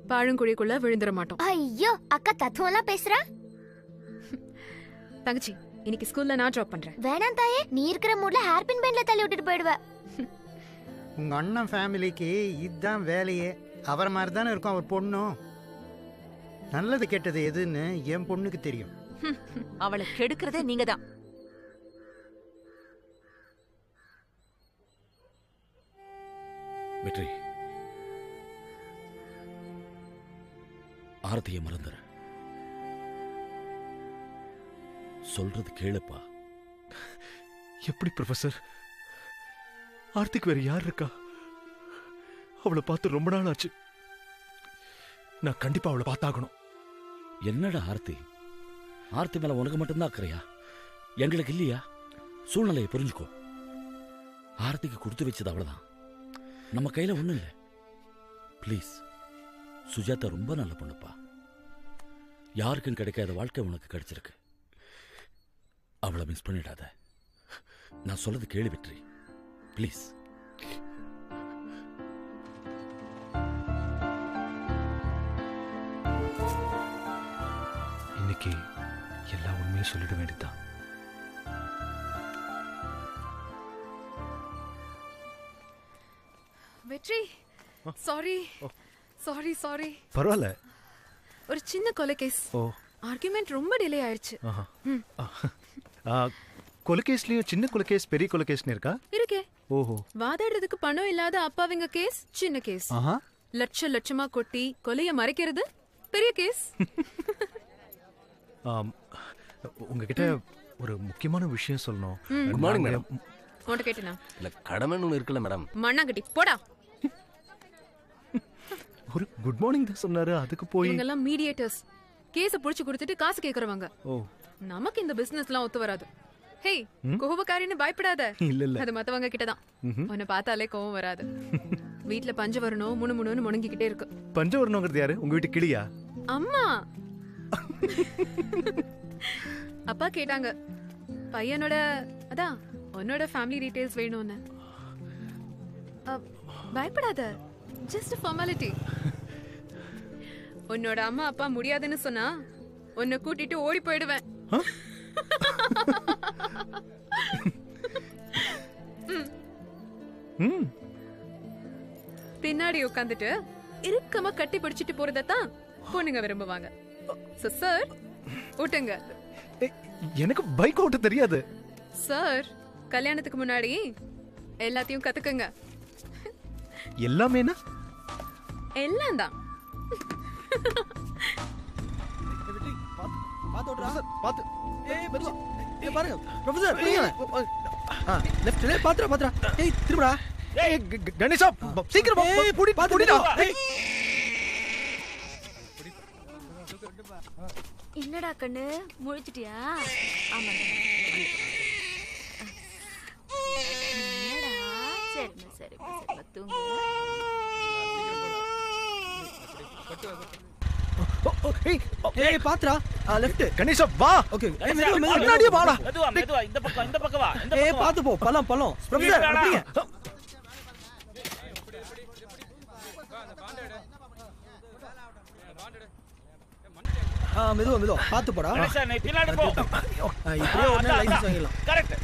பாழுங்குழிக்குள்ள விழுந்துட மாட்டோம். ஐயோ அக்கா தத்துவம்லாம் பேசுற. தங்கச்சி இன்னைக்கு ஸ்கூல்ல நான் டிராப் பண்றேன். வேணாம் தாயே, நீ இருக்கிற மூட்ல ஹேர்பின் பெயிண்ட்ல தள்ளி விட்டுட்டு போயிடுவ. உங்க அண்ணன் ஃபேமிலிக்கு இதுதான் வேலையே. அவரை மாதிரி தானே இருக்கும் அவர் பொண்ணும். நல்லது கெட்டது எதுன்னு என் பொண்ணுக்கு தெரியும். அவளை கெடுக்கிறதே நீங்க தான். வெற்றி, ஆர்த்தியை மறந்துற. சொல்றது கேளுப்பா. எப்படி ப்ரொஃபசர்? ஆர்த்திக்கு வேற யார் இருக்கா? அவளை பார்த்து ரொம்ப நாள் ஆச்சு. நான் கண்டிப்பா அவளை பார்த்தாகணும். என்னடா ஆர்த்தி? ஆர்த்தி மேல உனக்கு மட்டும்தான் அக்கறையா? எங்களுக்கு இல்லையா? சூழ்நிலையை புரிஞ்சுக்கோ. ஆர்த்திக்கு கொடுத்து வச்சது அவ்வளவுதான். நம்ம கையில ஒண்ணும் இல்லை. பிளீஸ், சுஜாதா ரொம்ப நல்ல பொண்ணுப்பா. யாருக்கும் கிடைக்காத வாழ்க்கை உனக்கு கிடைச்சிருக்கு. அவளை மிஸ் பண்ணிடாத. நான் சொல்லது கேளு வெற்றி, பிளீஸ். இன்னைக்கு எல்லா உண்மையும் சொல்லிட வேண்டியதுதான். வெற்றி, சாரி சாரி சாரி. பரவாயில்ல. ஒரு சின்ன கொலை கேஸ். ஆர்குமெண்ட் ரொம்ப டிலே ஆயிடுச்சு. கொலைகேஸ்லயும் சின்ன கொலைகேஸ் பெரிய கொலைகேஸ்னு இருக்கா? இருக்கே. ஓஹோ. வாதாடுறதுக்கு பணம் இல்லாத அப்பாவிங்க கேஸ் சின்ன கேஸ். லட்ச லட்சமா கொட்டி கொலைய மறைக்கிறது பெரிய கேஸ். உங்ககிட்ட ஒரு முக்கியமான விஷயம் சொல்லணும். Good morning madam. உன்கிட்ட கேட்டேனா? இல்ல கடமைன்னு ஒன்று இருக்குல்ல மேடம். மண்ணாங்கட்டி போடா. ஒரு குட் மார்னிங் தான் சொன்னாரு, அதுக்கு போய் இவங்க எல்லாம் மீடியேட்டர்ஸ். கேஸ புடிச்சு கொடுத்துட்டு காசு கேக்குறவங்க. நமக்கு இந்த பிசினஸ்லாம் ஒத்து வராது. ஹே, கோபக்காரின்னு பயப்படாத. இல்ல அது மத்தவங்க கிட்ட தான். உன்னை பார்த்தாலே கோவம் வராது. வீட்ல பஞ்சம் வரணும் முணுமுணுன்னு முணங்கிக்கிட்டே இருக்கு. பஞ்சம் வரணுங்கிறது யாரு? உங்க வீட்டு கிளியா? அம்மா. அப்பா கேட்டாங்க, பையனோட அதான் உன்னோட ஃபேமிலி டீடைல்ஸ் வேணும்னு. பயப்படாத, ஜஸ்ட் ஃபார்மாலிட்டி. உன்னோட அம்மா அப்பா முடியாதுன்னு சொன்னா உன்னை கூட்டிட்டு ஓடி போயிடுவேன். பின்னாடி உட்காந்துட்டு இறுக்கமா கட்டி பிடிச்சிட்டு போறதான் பொண்ணுங்க விரும்புவாங்க. சார் ஓட்டுங்க. எனக்கு பைக் ஓட்ட தெரியாது சார். கல்யாணத்துக்கு முன்னாடி எல்லாத்தையும் கத்துக்குங்க. எல்லாமேனா? எல்லாம் தான். பாத்து பாருங்க ப்ரொஃபசர். லெஃப்ட்ல பாத்துடா. ஏய் திரும்படா. ஏய் கணேஷா சீக்கிரம் புடிடா. என்னடா கண்ணு முழிச்சிட்டியா? ஆமா. என்னடா? சரி தூங்கு. ஏய் பாத்துடா. லெஃப்ட். கணேஷா வா. ஓகே. முன்னாடியே வாடா. மெதுவா இந்த பக்கம் வா. ஏய் பாத்து போ. பள்ளம் ப்ரொஃபசர் அப்படிங்க. மெதுவா பாத்து போடா. நீ பின்னாடி போ. இப்படியே உடனே லைசென்ஸ் வாங்கிடலாம். கரெக்ட்.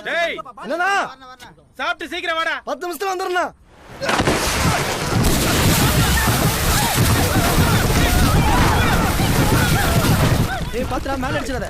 டேய் என்னடா சாப்பிட்டு சீக்கிரம் வாடா. 10 நிமிஷத்துல வந்துறேன்னா. ஏய் பாத்துடா மேல அடிச்சிராத.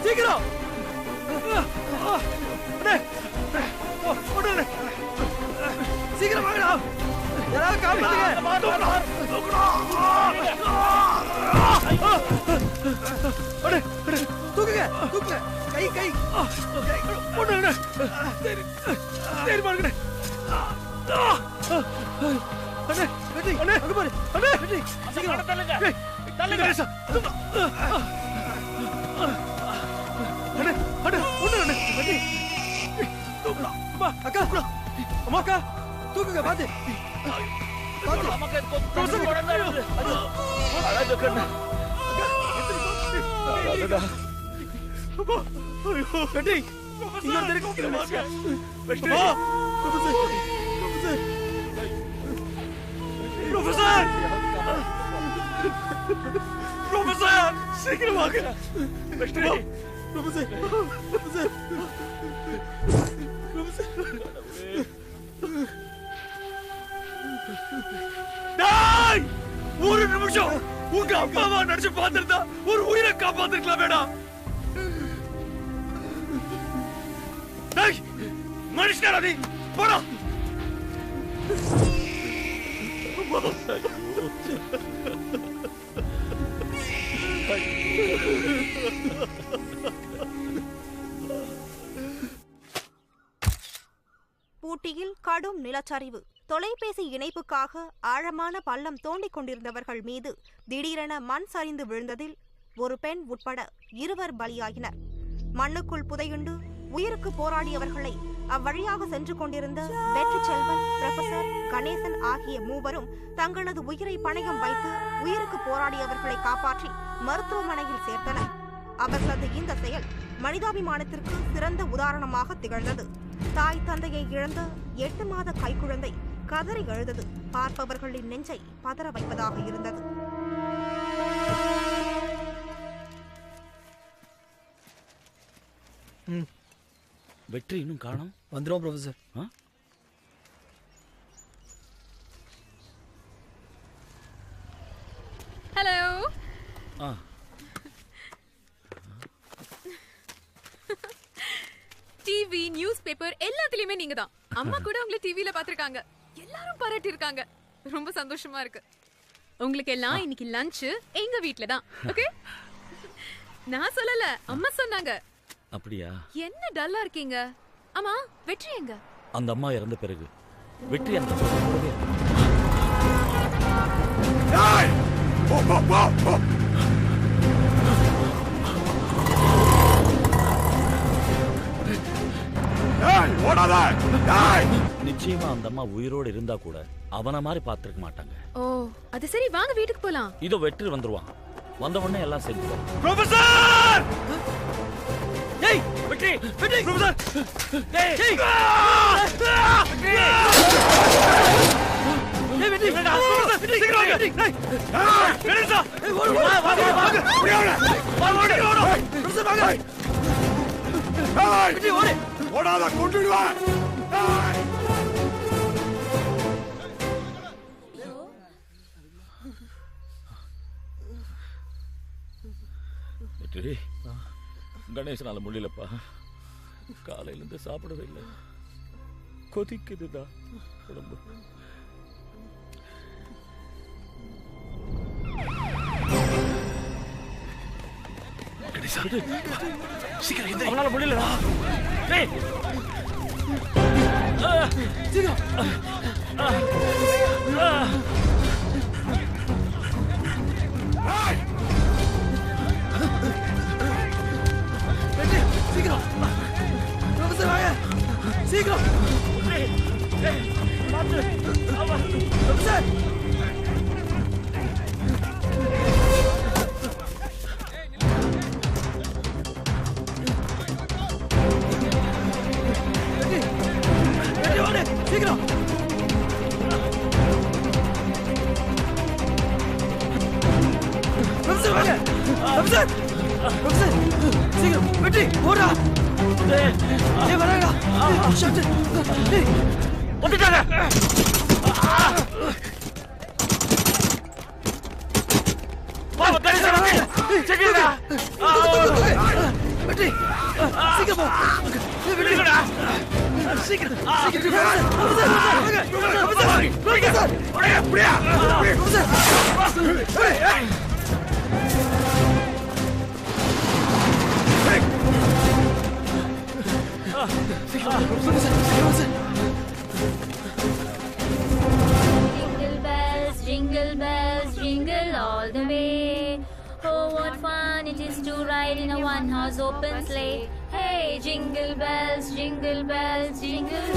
சீக்கிரம் சீக்கிரம் வாங்கடா. யாராவது காப்பாத்துங்க. தூக்குங்க. கை ஒண்ணு. சரி பாருங்க. அண்ணே அங்க பாரு. அண்ணே சீக்கிரம் தள்ளுங்க. கணேஷா. அண்ணே ஒண்ணு. அக்கா தூக்குங்க. பாத்து நமக்கு கொஞ்சம் உடனே இருக்கு. அழகு கண்ணு. வெட்டி இங்க தெரியுங்க. வெட்டி ப்ரொஃபசர் சீக்கிரம் வாங்க. வெட்டி ப்ரொஃபசர். டேய் ஒரு நிமிஷம். உங்க அப்பாவா நடிச்சு பார்த்திருந்தா ஒரு உயிரை காப்பாத்திருக்கலாம் வேண்டாம். டேய் மனுஷனா நீ போடா. ஊட்டியில் கடும் நிலச்சரிவு. தொலைபேசி இணைப்புக்காக ஆழமான பள்ளம் தோண்டிக் கொண்டிருந்தவர்கள் மீது திடீரென மண் சரிந்து விழுந்ததில் ஒரு பெண் உட்பட 2 பலியாகினர். மண்ணுக்குள் புதையுண்டு உயிருக்கு போராடியவர்களை அவ்வழியாக சென்று கொண்டிருந்த வெற்றி செல்வன், புரொஃபசர் கணேசன் ஆகிய மூவரும் தங்களது உயிரை பணயம் வைத்து உயிருக்கு போராடியவர்களை காப்பாற்றி மருத்துவமனையில் சேர்த்தனர். அவர்களது இந்த செயல் மனிதாபிமானத்திற்கு சிறந்த உதாரணமாக திகழ்ந்தது. தாய் தந்தையை இழந்த 8 மாத கைக்குழந்தை கதறி எழுந்தது பார்ப்பவர்களின் நெஞ்சை பதற வைப்பதாக இருந்தது. வெற்றி இன்னும் காணோம். வந்துடும் ப்ரொஃபசர். டிவி நியூஸ் பேப்பர் எல்லாத்துலயுமே நீங்க தான். அம்மா கூட உங்களை டிவில பாத்திருக்காங்க. எல்லாரும் பாராட்டி இருக்காங்க. ரொம்ப சந்தோஷமா இருக்கு. உங்களுக்கு எல்லாம் இன்னைக்கு லஞ்ச் எங்க வீட்ல தான். ஓகே? நான் சொல்லல, அம்மா சொன்னாங்க. அப்படியா? என்ன டல்லா இருக்கீங்க? அம்மா, வெற்றி எங்க? அந்த அம்மா இறந்த பிறகு வெற்றி அந்த கூடவே நிச்சயமா அந்த அம்மா உயிரோடு இருந்தா கூட அவன மாதிரி பாத்துருக்க மாட்டாங்க. ஓ, அது சரி, வாங்க வீட்டுக்கு போலாம். இதோ வெற்றி வந்துருவான். வந்த உடனே எல்லாம் செஞ்சுருவோம். ப்ரொஃபசர்! ஏய், வெற்றி! வெற்றி! ப்ரொஃபசர்! ஏய்! ஏய், வெற்றி! சீக்கிரம் வாங்க! ஏய்! கணேசா! வாங்க! ப்ரொஃபசர் வாங்க! வெற்றி ஓடு! ஓடாத கொண்டுடுவேன். வெற்றி, கணேசனால முடியலப்பா. காலையில இருந்து சாப்பிடவே இல்லை. கொதிக்குதுடா உடம்பு. கணேசா, சீக்கிரம் எந்திரி. அவனால முடியலடா. ஏய்! சீக்கிரம்! சீக்கிரம்! ப்ரொஃபசர் வாங்க! சீக்கிரம்! ப்ரொஃபசர்! சீக்கிரம்! ப்ரொஃபசர் வாங்க! ப்ரொஃபசர்! ப்ரொஃபசர்! சீக்கிரம்! வெற்றி! ஓடா! ஏய் வரடா! ஷாட்! ஏய்! வந்துட்டாங்க! வா கணேசா வாங்க! சீக்கிரம்டா! வெற்றி! சீக்கிரம் போ! வெற்றிடா! சீக்கிரம்! சீக்கிரம்! ப்ரொஃபசர்! வாங்க! ப்ரொஃபசர்! ப்ரொஃபசர்! அப்படியே! Professor! Jingle bells, jingle all the way. Oh, what fun it is to ride in a one-horse open sleigh. Hey, jingle bells, jingle bells, jingle.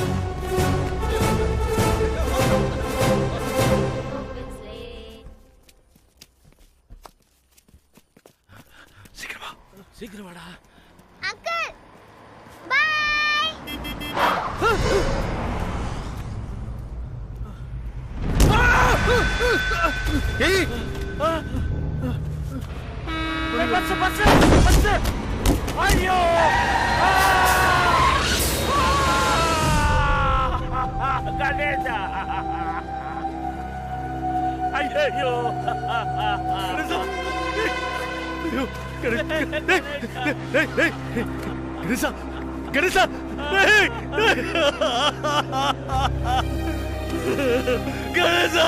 Open sleigh. சீக்கிரம் வாடா. Uncle bye. ஏய்! பஸ்! ஐயோ! கணேசா! ஐயோ! கணேசா! கணேசா! கணேசா!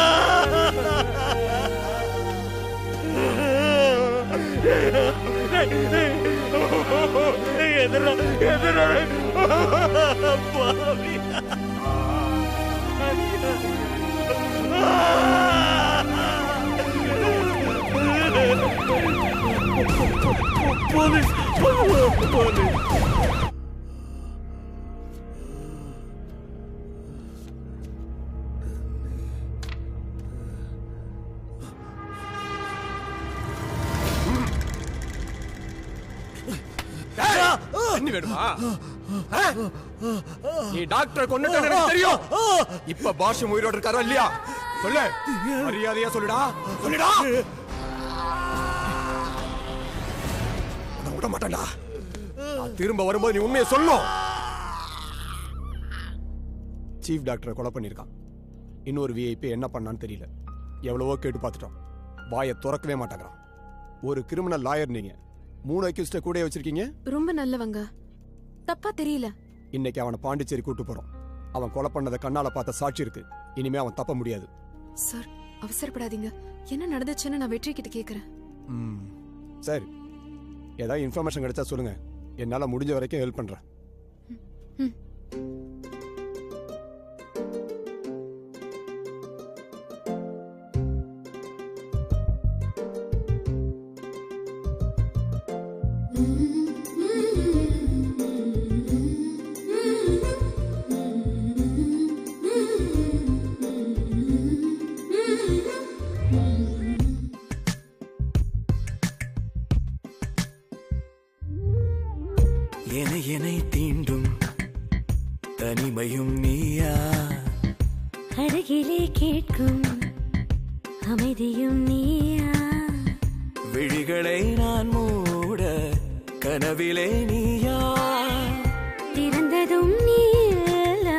போலீஸ்! என்ன வேணுமா? நீ டாக்டரை கொன்னுட்ட எனக்கு தெரியும். இப்ப பாஷம் உயிரோட இருக்காரா இல்லையா? சொல்லு, மரியாதையா சொல்லுடா. சொல்லுடா. நான் விட மாட்டேன்டா. திரும்ப வரும்போது நீ உண்மையை சொல்லணும். சீஃப் டாக்டரை கொலை பண்ணிருக்கான். இன்னொரு விஐபி என்ன பண்ணான்னு தெரியல. எவ்வளவோ கேட்டு பார்த்துட்டோம். வாயை திறக்கவே மாட்டேங்கிறான். ஒரு கிரிமினல் லாயர் நீங்க. 3 அக்யூஸ்ட கூட வச்சிருக்கீங்க. ரொம்ப நல்லவங்க. தப்பா தெரியல. இன்னைக்கு அவனை பாண்டிச்சேரி கூட்டு போறோம். அவன் கொலை பண்ணத கண்ணால பார்த்த சாட்சி இருக்கு. இனிமே அவன் தப்ப முடியாது. சார் அவசரப்படாதீங்க. என்ன நடந்துச்சுன்னு நான் வெற்றி கிட்ட கேக்குறேன். சரி, ஏதாவது இன்ஃபர்மேஷன் கிடைச்சா சொல்லுங்க. என்னால முடிஞ்ச வரைக்கும் ஹெல்ப் பண்றேன். என்னை தீண்டும் தனிமையும் நீயா, அருகிலே கேட்கும் அமைதியும் நீயா, விழிகளை நான் மூட கனவிலே நீயா, திறந்ததும் நீயா,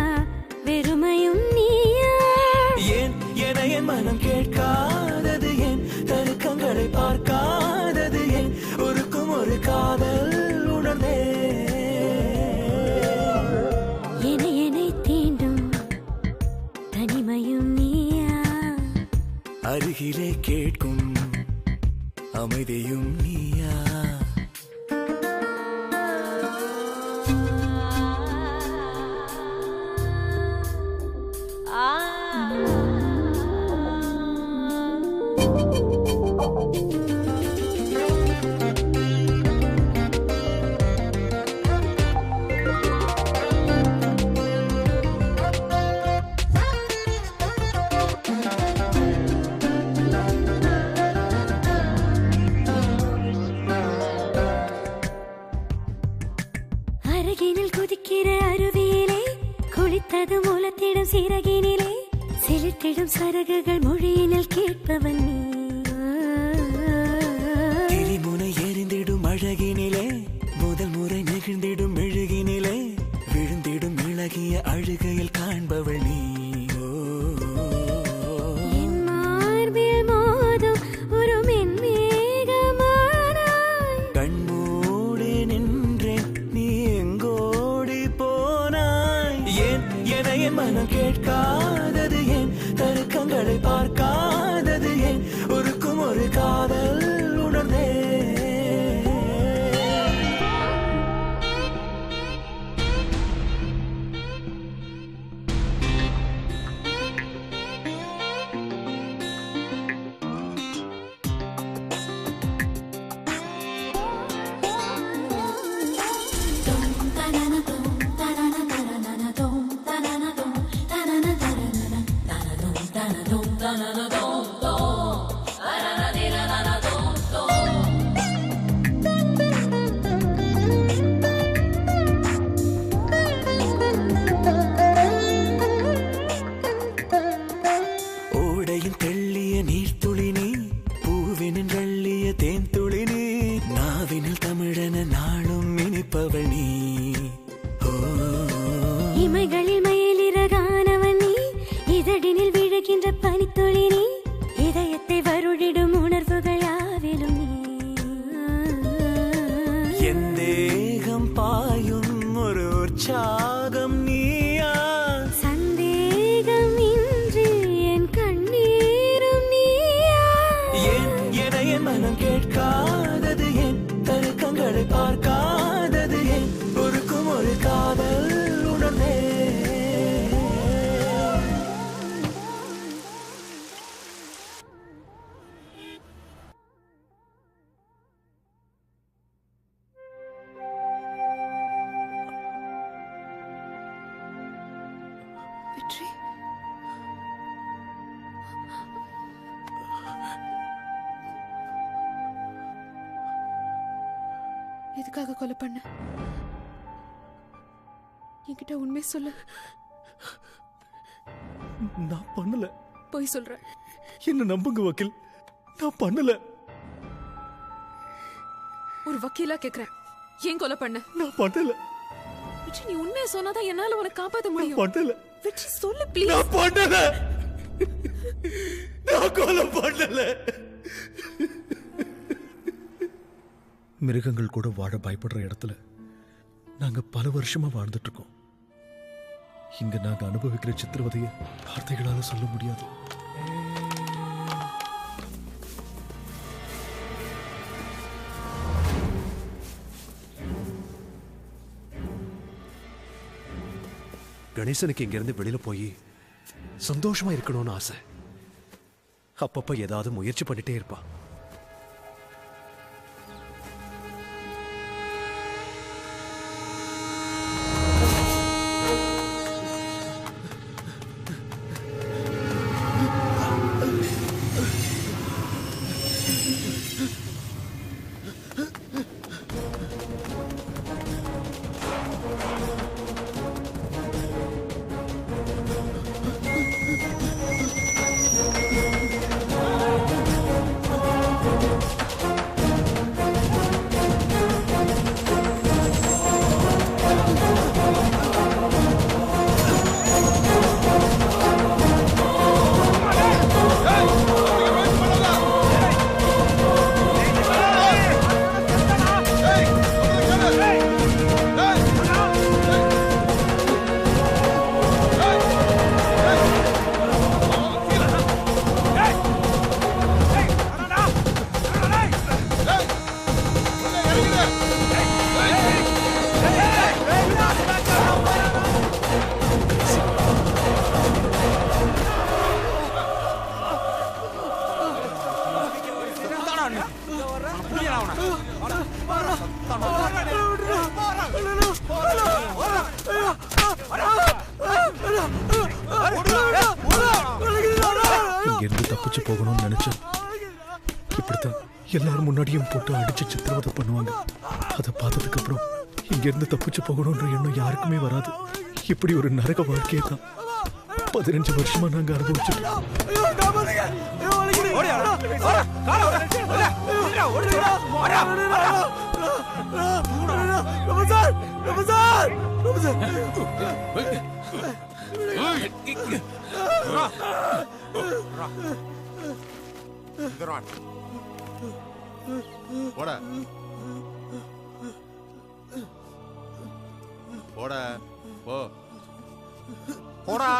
வெறுமையும் நீயா, ஏன் என என் மனம் கேட்காதது, ஏன் தருக்கங்களை பார்க்காதது, ஏன் ஒருக்கும் ஒரு காதல் உணர்ந்தே, என்னை தீண்டும் தனிமையும் நீயா, அருகிலே கேட்கும் அமைதியும் நீயா. அருகினில் குதிக்கிற அருவியிலே குளித்தது மூலத்திடம் சிறகினிலே செலுத்திடும் சரகுகள் மொழியினில் கேட்பவன் நீ, திரிமுனை எரிந்திடும் அழகினிலே முதல் முறை நெகிழ்ந்திடும் மெழுகினிலே விழுந்திடும் இழகிய அழுகையில் காண்பவள் நீ, என் மார்பில் மோதும் ஒரு மென்மேகமானாய், கண்மூடி நின்றேன் நீ எங்கோடி போனாய், ஏன் என என் மனம் கேட்காதது, ஏன் தருக்கங்களை பார்க்காதது, ஏன் ஒருக்கும் ஒரு காதல் உணர்ந்தே, ஓடையின் தெள்ளிய நீர்த்துளி நீ, பூவினின் வெள்ளிய தேன் துளி நீ, நாவினில் தமிழன நாளும் இனிப்பவள் நீ, இமைகளில் மயிலிறகானவன் நீ, இதழினில் விழுகின்ற பனித்துளி நீ, இதயத்தை வருடிடும் உணர்வுகள் யாவிலும் நீ, என் தேகம் பாயும் ஒரு உற்சாகம் நீயா, சந்தேகம் இன்றி என் கண்ணீரும் நீயா, ஏன் என என் மனம் கேட்காதது, ஏன் தருக்கங்களை பார்க்காதது, ஏன் ஒருக்கும் ஒரு காதல் உணர்ந்தே, வெற்றி எதுக்காக கொலை பண்ண? என்கிட்ட உண்மை சொல்லு. நான் பண்ணல. போய் சொல்ற. என்ன நம்புங்க வக்கீல், நான் பண்ணல. ஒரு வக்கீலா கேக்குறேன், ஏன் கொலை பண்ண? நான் பண்ணல. வெற்றி, நீ உண்மையை சொன்னாதான் என்னால உனக்கு காப்பாத்த முடியும். பண்ணல. வெற்றி சொல்லு ப்ளீஸ். நான் பண்ணல. நான் கொலை பண்ணல. மிருகங்கள் கூட வாழ பயப்படுற இடத்துல நாங்க பல வருஷமா வாழ்ந்துட்டு இருக்கோம். இங்க நாங்க அனுபவிக்கிற சித்திரவதையை வார்த்தைகளால சொல்ல முடியாது. கணேசனுக்கு இங்கிருந்து வெளியில போய் சந்தோஷமா இருக்கணும்னு ஆசை. அப்பப்ப ஏதாவது முயற்சி பண்ணிட்டே இருப்பான். இங்கிருந்து தப்பிச்சு போகணும்னு நினைச்சேன். இப்படித்தான் எல்லாரும் முன்னாடியும் போட்டு அடிச்சு சித்திரவதை பண்ணுவாங்க. அதை பார்த்ததுக்கு அப்புறம் இங்கிருந்து தப்பிச்சு போகணும்ன்ற எண்ணம் யாருக்குமே வராது. இப்படி ஒரு நரக வாழ்க்கையை தான் 15 வருஷமா நாங்க அனுபவிச்சிருக்கோம். போடா போடா போ போடா.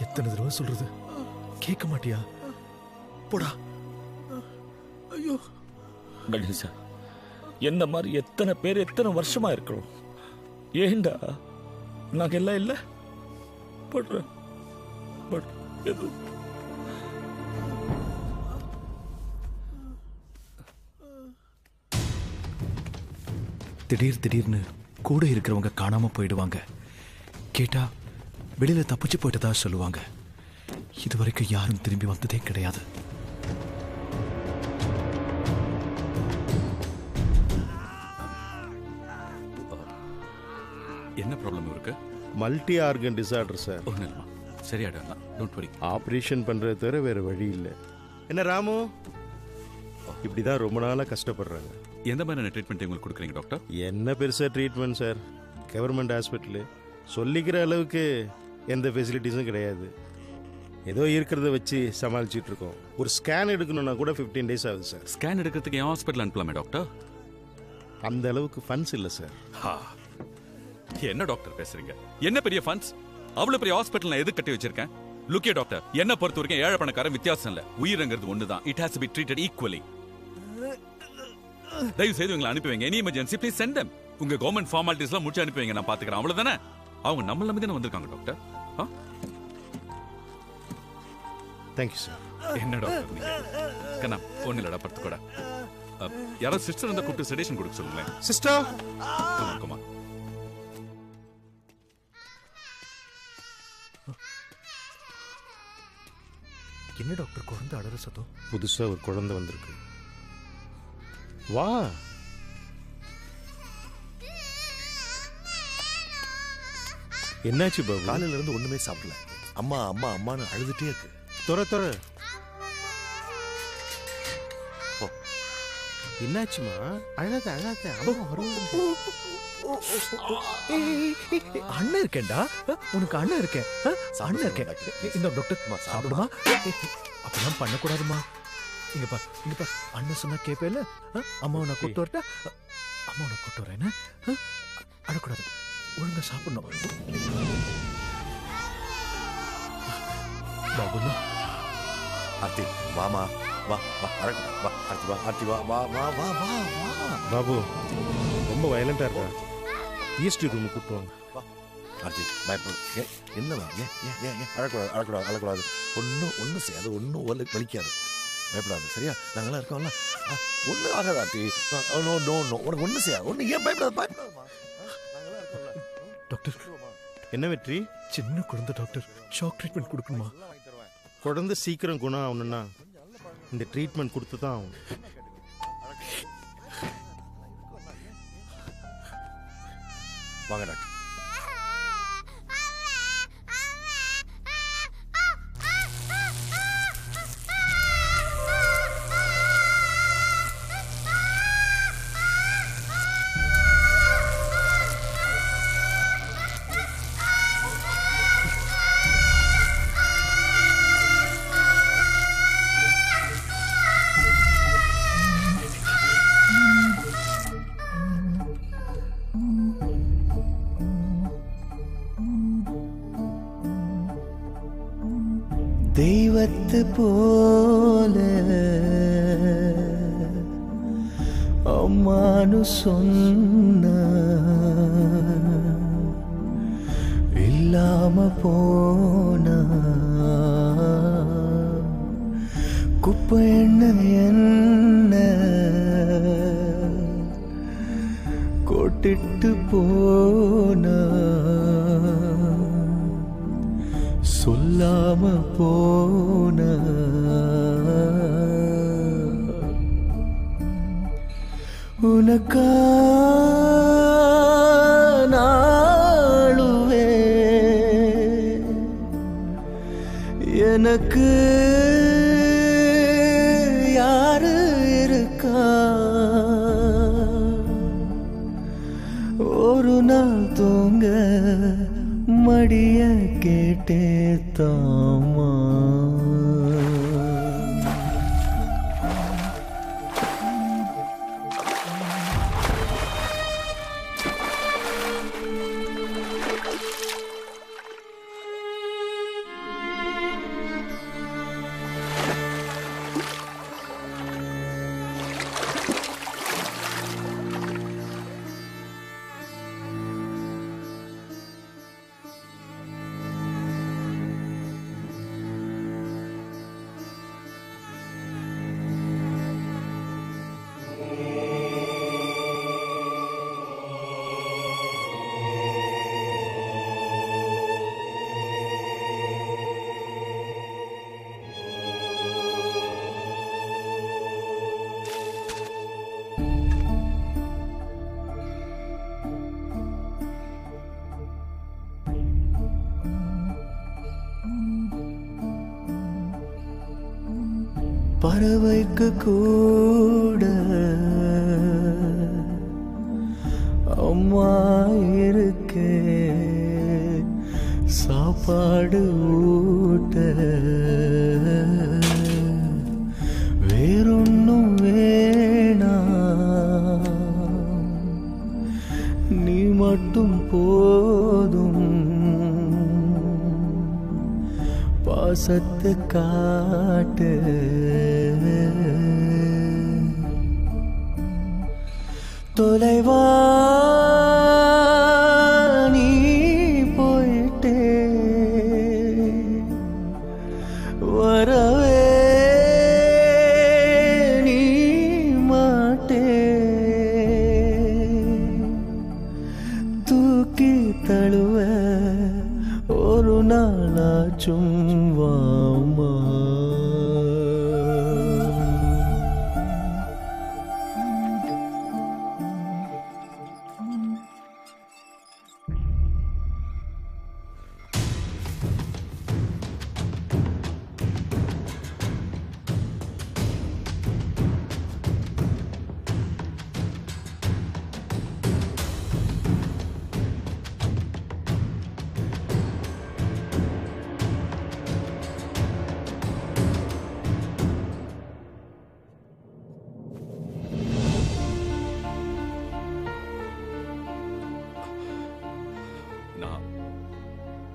எத்தனை தடவை சொல்றது, கேட்க மாட்டியா? போடா. ஐயோ கணேசா, என்ன மாதிரி எத்தனை பேர் எத்தனை வருஷமா இருக்கிறோம். ஏண்டா நாங்க எல்லாம் இல்ல படுறேன். திடீர்னு கூட இருக்கிறவங்க காணாம போயிடுவாங்க. கேட்டா வெளியில தப்பிச்சு போயிட்டதா சொல்லுவாங்க. இதுவரைக்கும் யாரும் திரும்பி வந்ததே கிடையாது. என்ன ப்ராப்ளம் இருக்கு? Multi organ disorder sir. ஒன்றும் இல்லைம்மா, சரியாடலாம். Don't worry. ஆப்ரேஷன் பண்ணுறது தவிர வேறு வழி இல்லை. என்ன ராமு, இப்படி தான் ரொம்ப நாளாக கஷ்டப்படுறாங்க. எந்த மாதிரியான ட்ரீட்மெண்ட் உங்களுக்கு கொடுக்குறீங்க டாக்டர்? என்ன பெருசாக ட்ரீட்மெண்ட் சார், கவர்மெண்ட் ஹாஸ்பிட்டலு சொல்லிக்கிற அளவுக்கு எந்த ஃபெசிலிட்டிஸும் கிடையாது. ஏதோ இருக்கிறத வச்சு சமாளிச்சுட்டு இருக்கோம். ஒரு ஸ்கேன் எடுக்கணும்னா கூட 15 days ஆகுது சார். ஸ்கேன் எடுக்கிறதுக்கு என் ஹாஸ்பிட்டல் அனுப்பலாமே டாக்டர்? அந்த அளவுக்கு ஃபண்ட்ஸ் இல்லை சார். என்ன டாக்டர் பேசுறீங்க? என்ன பெரிய ஃபண்ட்ஸ்? அவ்வளவு பெரிய ஹாஸ்பிட்டல் நான் எது கட்டி வச்சிருக்கேன்? லுக்கே டாக்டர், என்ன பொறுத்த வரைக்கும் ஏழை பணக்காரன் வித்தியாசம் இல்ல. உயிரங்கிறது ஒண்ணுதான். It has to be treated equally. தயவு செய்து உங்களை அனுப்பி வைங்க. Any emergency please send them. உங்க கவர்மெண்ட் ஃபார்மாலிட்டிஸ்லாம் முடிச்சு அனுப்பி வைங்க, நான் பாத்துக்கிறேன். அவ்வளவுதானே? அவங்க நம்மள நம்பி தானே வந்திருக்காங்க டாக்டர். Thank you sir. என்ன டாக்டர் நீங்க? கண்ணா ஒண்ணு இல்லடா, படுத்து கூட. யாரோ சிஸ்டர் இருந்தா கூப்பிட்டு செடேஷன் கொடுக்க சொல்லுங்களேன். Sister comma. என்ன டாக்டர் குழந்தை அழற சத்தம்? புதுசாக ஒரு குழந்தை வந்திருக்கு. வா. என்னாச்சு பாபு? காலையில இருந்து ஒண்ணுமே சாப்பிடல. அம்மா அம்மா அம்மான்னு அழுதுட்டே இருக்கு. தொற என்னாச்சுமா? அழாத அம்மா வருவாங்க. அண்ணன் இருக்கேன்டா, உனக்கு அண்ணன் இருக்கேன். அண்ணன் இருக்கேன். இந்த டாக்டர் சாப்பிடுமா? அப்படிலாம் பண்ணக்கூடாதுமா. இங்க பார் அண்ணன் சொன்னா கேப்பேல. அம்மாவை நான் கூட்டு வரட்டா? அம்மாவை நான் கூட்டு வரேன். அழக்கூடாது, ஒழுங்கா சாப்பிடணும். பாபுண்ணா. ஆர்த்தி வாமா, வா வா அழக்கூடாது. வா ஆர்த்தி, வா ஆர்த்தி, வா வா வா வா வா வா. பாபு ரொம்ப வயலண்டா இருக்கா, ஈஸ்ட் ரூம் கூப்பிட்டு வாங்க. ஆர்த்தி பயப்படு. என்னவா? ஏன் அழக்கூடாது. ஒன்றும் செய்யாது, ஒன்றும் வலிக்காது. பயப்படாது, சரியா? நாங்களாம் இருக்கோம்ல, ஒன்றும் ஆகாது ஆர்த்தி. நோ உனக்கு ஒன்றும் செய்யாது. ஒன்றும் ஏன் பயப்படாதுமா. டாக்டர் என்ன வெற்றி? சின்ன குழந்தை டாக்டர், ஷாக் ட்ரீட்மெண்ட் கொடுக்கணுமா? குழந்தை சீக்கிரம் குணம் ஆகணும்னா இந்த ட்ரீட்மெண்ட் கொடுத்து தான் ஆகும். வாங்க டாக்டர். தெய்வத்து போல அம்மானு சொன்ன இல்லாம போன குப்பை என்ன கொட்டிட்டு போன சொல்லாம போன உனக்கா நாளுவே எனக்கு யாரு இருக்கா? ஒரு நாள் தூங்க மடிய கேட்டே தாமா. பறவைக்கு கூட அம்மா இருக்கே, சாப்பாடு ஊட்ட வேறொன்னும் வேணாம், நீ மட்டும் போதும். பாசத்தை காட்டு, தொலைவா நீ போயிட்டே வரவே நீ மாட்டே, தூக்கி தழுவ ஒரு நாளாச்சும் வாமா.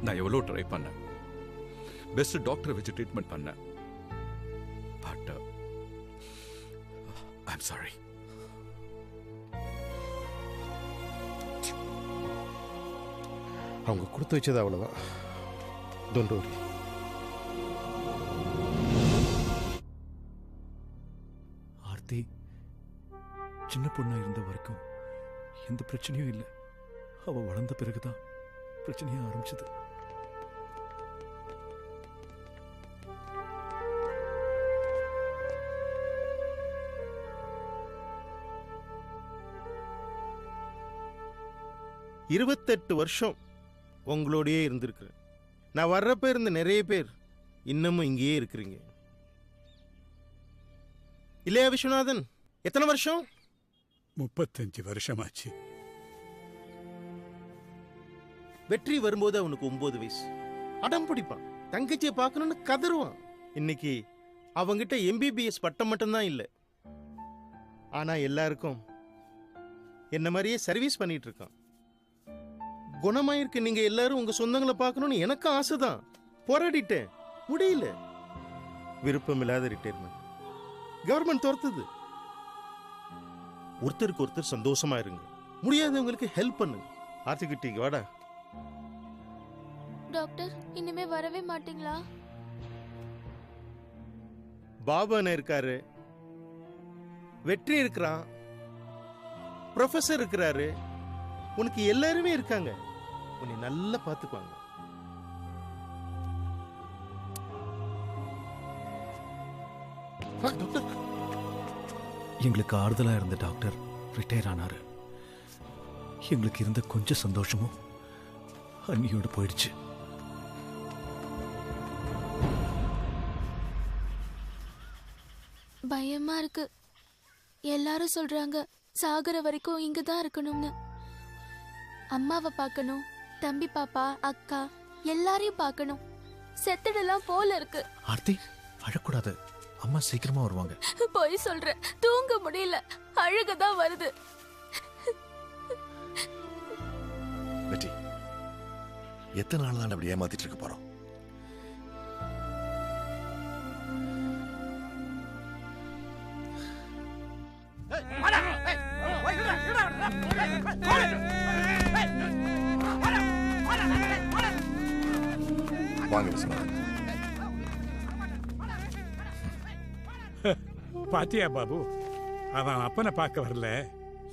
நான் எவ்வளோ ட்ரை பண்ணேன், பெஸ்ட் டாக்டரை வச்சு ட்ரீட்மெண்ட் பண்ணேன். But I'm sorry. அவங்க கொடுத்து வச்சது அவ்வளோதான். Don't worry. ஆர்த்தி சின்ன பொண்ணா இருந்த வரைக்கும் எந்த பிரச்சனையும் இல்லை. அவ வளர்ந்த பிறகுதான் பிரச்சனையா ஆரம்பிச்சது. இருபத்தெட்டு வருஷம் உங்களோடயே இருந்திருக்கிறேன். நான் வர்றப்ப இருந்த நிறைய பேர் இன்னமும் இங்கேயே இருக்கிறீங்க இல்லையா விஸ்வநாதன்? எத்தனை வருஷம்? 35 வருஷமாச்சு. வெற்றி வரும்போது அவனுக்கு 9 வயசு. அடம் பிடிப்பான், தங்கச்சியை பார்க்கணும்னு கதறுவான். இன்னைக்கு அவங்கிட்ட எம்பிபிஎஸ் பட்டம் மட்டும்தான் இல்லை, ஆனா எல்லாருக்கும் என்ன மாதிரியே சர்வீஸ் பண்ணிட்டு இருக்கான். குணமாயிருக்கு. நீங்க எல்லாரும் உங்க சொந்தங்களை பார்க்கணும்னு எனக்கும் ஆசைதான். போராடிட்டேன், முடியல. விருப்பம் இல்லாத ரிட்டையர்மெண்ட் கவர்மெண்ட் துரத்துது. ஒருத்தருக்கு ஒருத்தர் சந்தோஷமா இருங்க. முடியாதவங்களுக்கு ஹெல்ப் பண்ணுங்க. ஆர்த்திக்கிட்டீங்க வாடா. டாக்டர் இனிமே வரவே மாட்டீங்களா? பாபா இருக்காரு, வெற்றி இருக்கிறான், ப்ரொஃபசர் இருக்கிறாரு, உனக்கு எல்லாருமே இருக்காங்க. உன்னை நல்லா பார்த்துக்குவாங்க. எங்களுக்கு ஆறுதலா இருந்த டாக்டர் ரிட்டையர் ஆனாரு. எங்களுக்கு இருந்த கொஞ்சம் சந்தோஷமும் அன்னியோடு போயிடுச்சு. பயமா இருக்கு. எல்லாரும் சொல்றாங்க சாகுற வரைக்கும் இங்கதான் இருக்கணும்னு. அம்மாவை பார்க்கணும், தம்பி பாப்பா அக்கா எல்லாரையும் பார்க்கணும். செத்துடலாம் போல இருக்கு. ஆர்த்தி அழக்கூடாது, அம்மா சீக்கிரமா வருவாங்க. போய் சொல்ற, தூங்க முடியல, அழுகதான் வருது. வெற்றி, எத்தனை நாள் தான் அப்படி ஏமாத்திட்டு இருக்க போறோம்? வாங்க விஸ்வநாதன். பாத்தியா பாபு, அவன் அப்பனை பார்க்க வரல,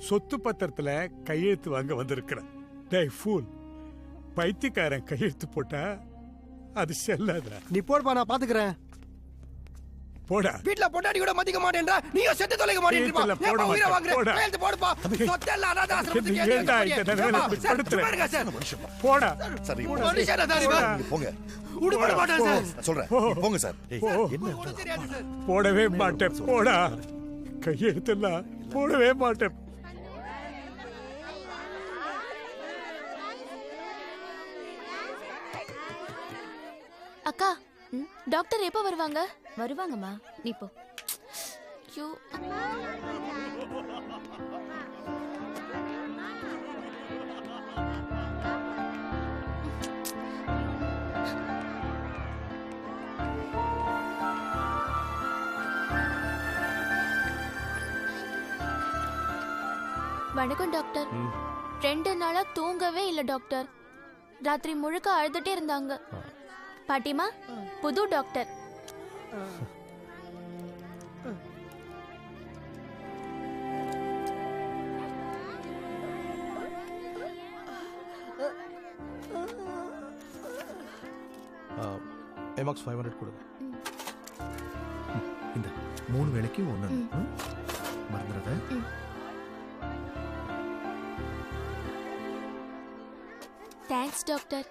சொத்து பத்திரத்துல கையெழுத்து வாங்க வந்திருக்கிறான். டேய் ஃபூல், பைத்தியக்காரன் கையெழுத்து போட்டா அது செல்லாதா. நீ போடுப்பா, நான் பாத்துக்கிறேன். போடா. வீட்ல பொண்டாடி கூட மதிக்க மாட்டேன்றா, நீயோ செத்து தொலைக்க மாட்டேன்றா. போட உயிரை வாங்குற, போடா. கையெழுத்து போடுப்பா. சொத்தெல்லாம் அனாதை ஆசிரமத்துக்கு ஏத்தி ஏண்டா வைக்க இந்த போறியா? நிலைமையில சார், படுத்துற? சும்மா இருங்க சார். போடா. சரி, போடா. மனுஷனா தான் இவன். நீங்க போங்க. விட மாட்டேன் சார். சொல்றேன், நீங்க போங்க சார். ஏய், போ. என்ன போடவே மாட்டேன். போடா. கையெழுத்தெல்லாம் போடவே மாட்டேன். அக்கா, டாக்டர் எப்ப வருவாங்க? வருவாங்கம்மா, நீ போ. ஐயோ, வணக்கம் டாக்டர். 2 நாளா தூங்கவே இல்ல டாக்டர். ராத்திரி முழுக்க அழுதுட்டே இருந்தாங்க. பாட்டிமா, புது டாக்டர். எமாக்ஸ் 500 கொடுங்க. இந்த 3 வேளைக்கு ஒன்று மறந்துடாத. Thanks doctor.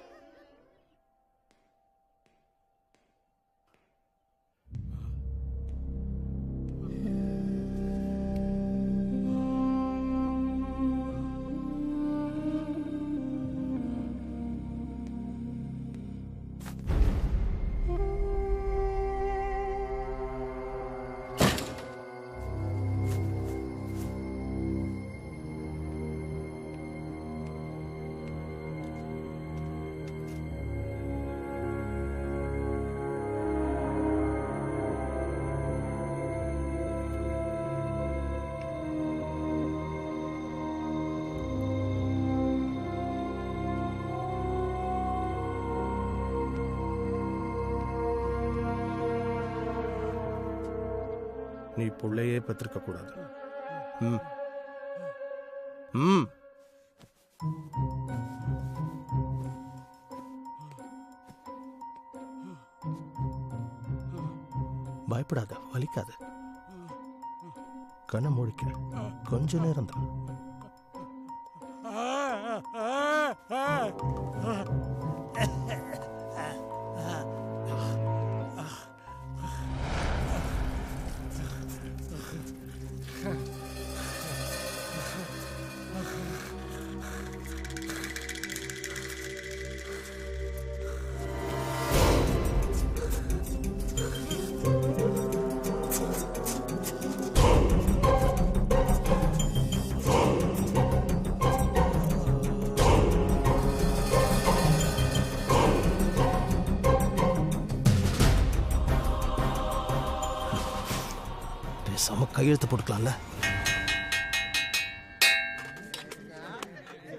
நீ புள்ளையே பெற்றிருக்க கூடாது. ம் ம் பயப்படாத, வலிக்காத. கண்ணை மூடிக்க, கொஞ்ச நேரம் தான். பேசாம கையெழுத்து போட்டுக்கலாம்ல.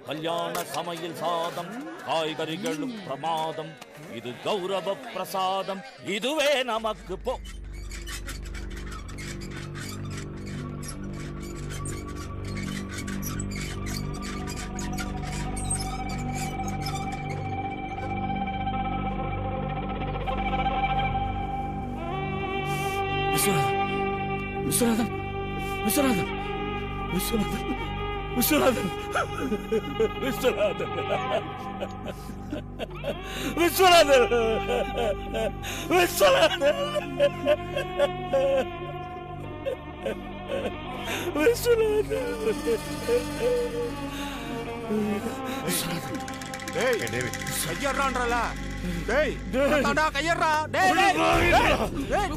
கல்யாண சமையல் சாதம், காய்கறிகளும் பிரமாதம், இது கௌரவ பிரசாதம், இதுவே நமக்கு போ. விஸ்வநாதன், விஸ்வநாதன், விஸ்வநாதன், விஸ்வநாதன், விஸ்வநாதன், விஸ்வநாதன், விஸ்வநாதன், விஸ்வநாதன். டேய் டேவிட் கையறான்றல. டேய் தாடா கையறா. டேய் டேய் டேய்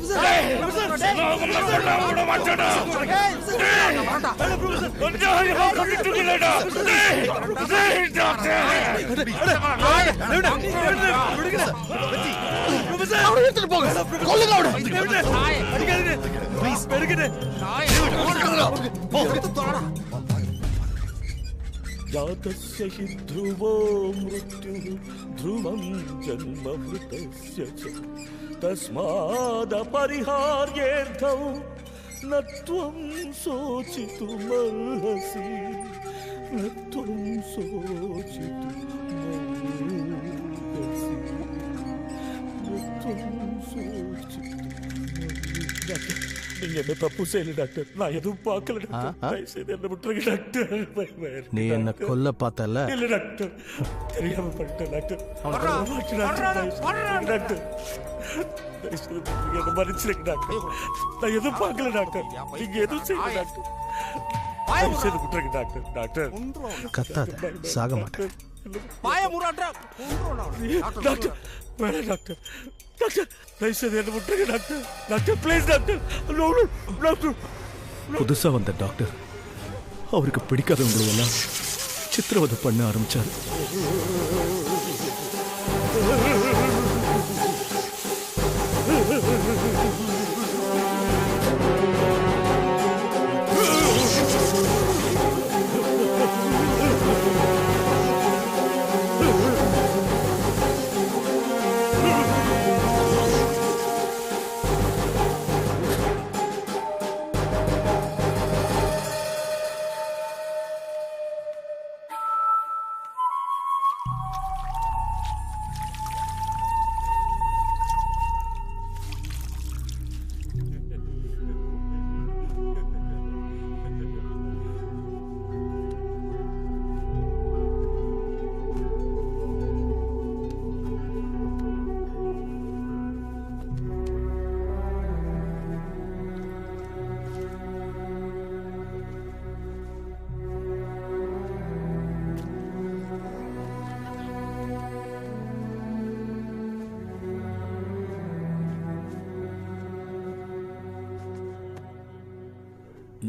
விட மாட்டடா. டேய் வாடா. கொஞ்சம் கட்டிட்டுடா. டேய் டேய் டாக்டர். விடுங்க. அவரை எடுத்துட்டு போங்க. கொல்லுங்க அவரை. அடிக்காதீங்க. ப்ளீஸ் பெருகுங்க. போ எடுத்து தோடா. जातस्य हि ध्रुवो मृत्युः ध्रुवं जन्ममृतस्य च तस्मादपरिहार्येऽर्थौ न त्वं शोचितुमर्हसि, न त्वं शोचितुमर्हसि, न त्वं शोचितुमर्हसि. நீங்க என்ன தப்பு செய்யல டாக்டர், நான் எதுவும் பார்க்கல டாக்டர், தயவு செய்து என்ன விட்டுருங்க டாக்டர். நீ என்ன கொல்ல பார்த்தல? இல்ல டாக்டர், தெரியாம பண்ணிட்டேன் டாக்டர். டாக்டர் தயவு செய்து என்ன மன்னிச்சிருங்க டாக்டர், நான் எதுவும் பார்க்கல டாக்டர், நீங்க எதுவும் செய்யல டாக்டர், தயவு செய்து விட்டுருங்க டாக்டர். டாக்டர் கத்தாத, சாக மாட்டேன். டாக்டர் வேணாம் டாக்டர், டாக்டர் தயவு செய்து என்ன விட்டுருங்க doctor. Doctor please doctor. Doctor புதுசா வந்த டாக்டர் அவருக்கு பிடிக்காதவங்களை எல்லாம் சித்திரவதை பண்ண ஆரம்பிச்சாரு.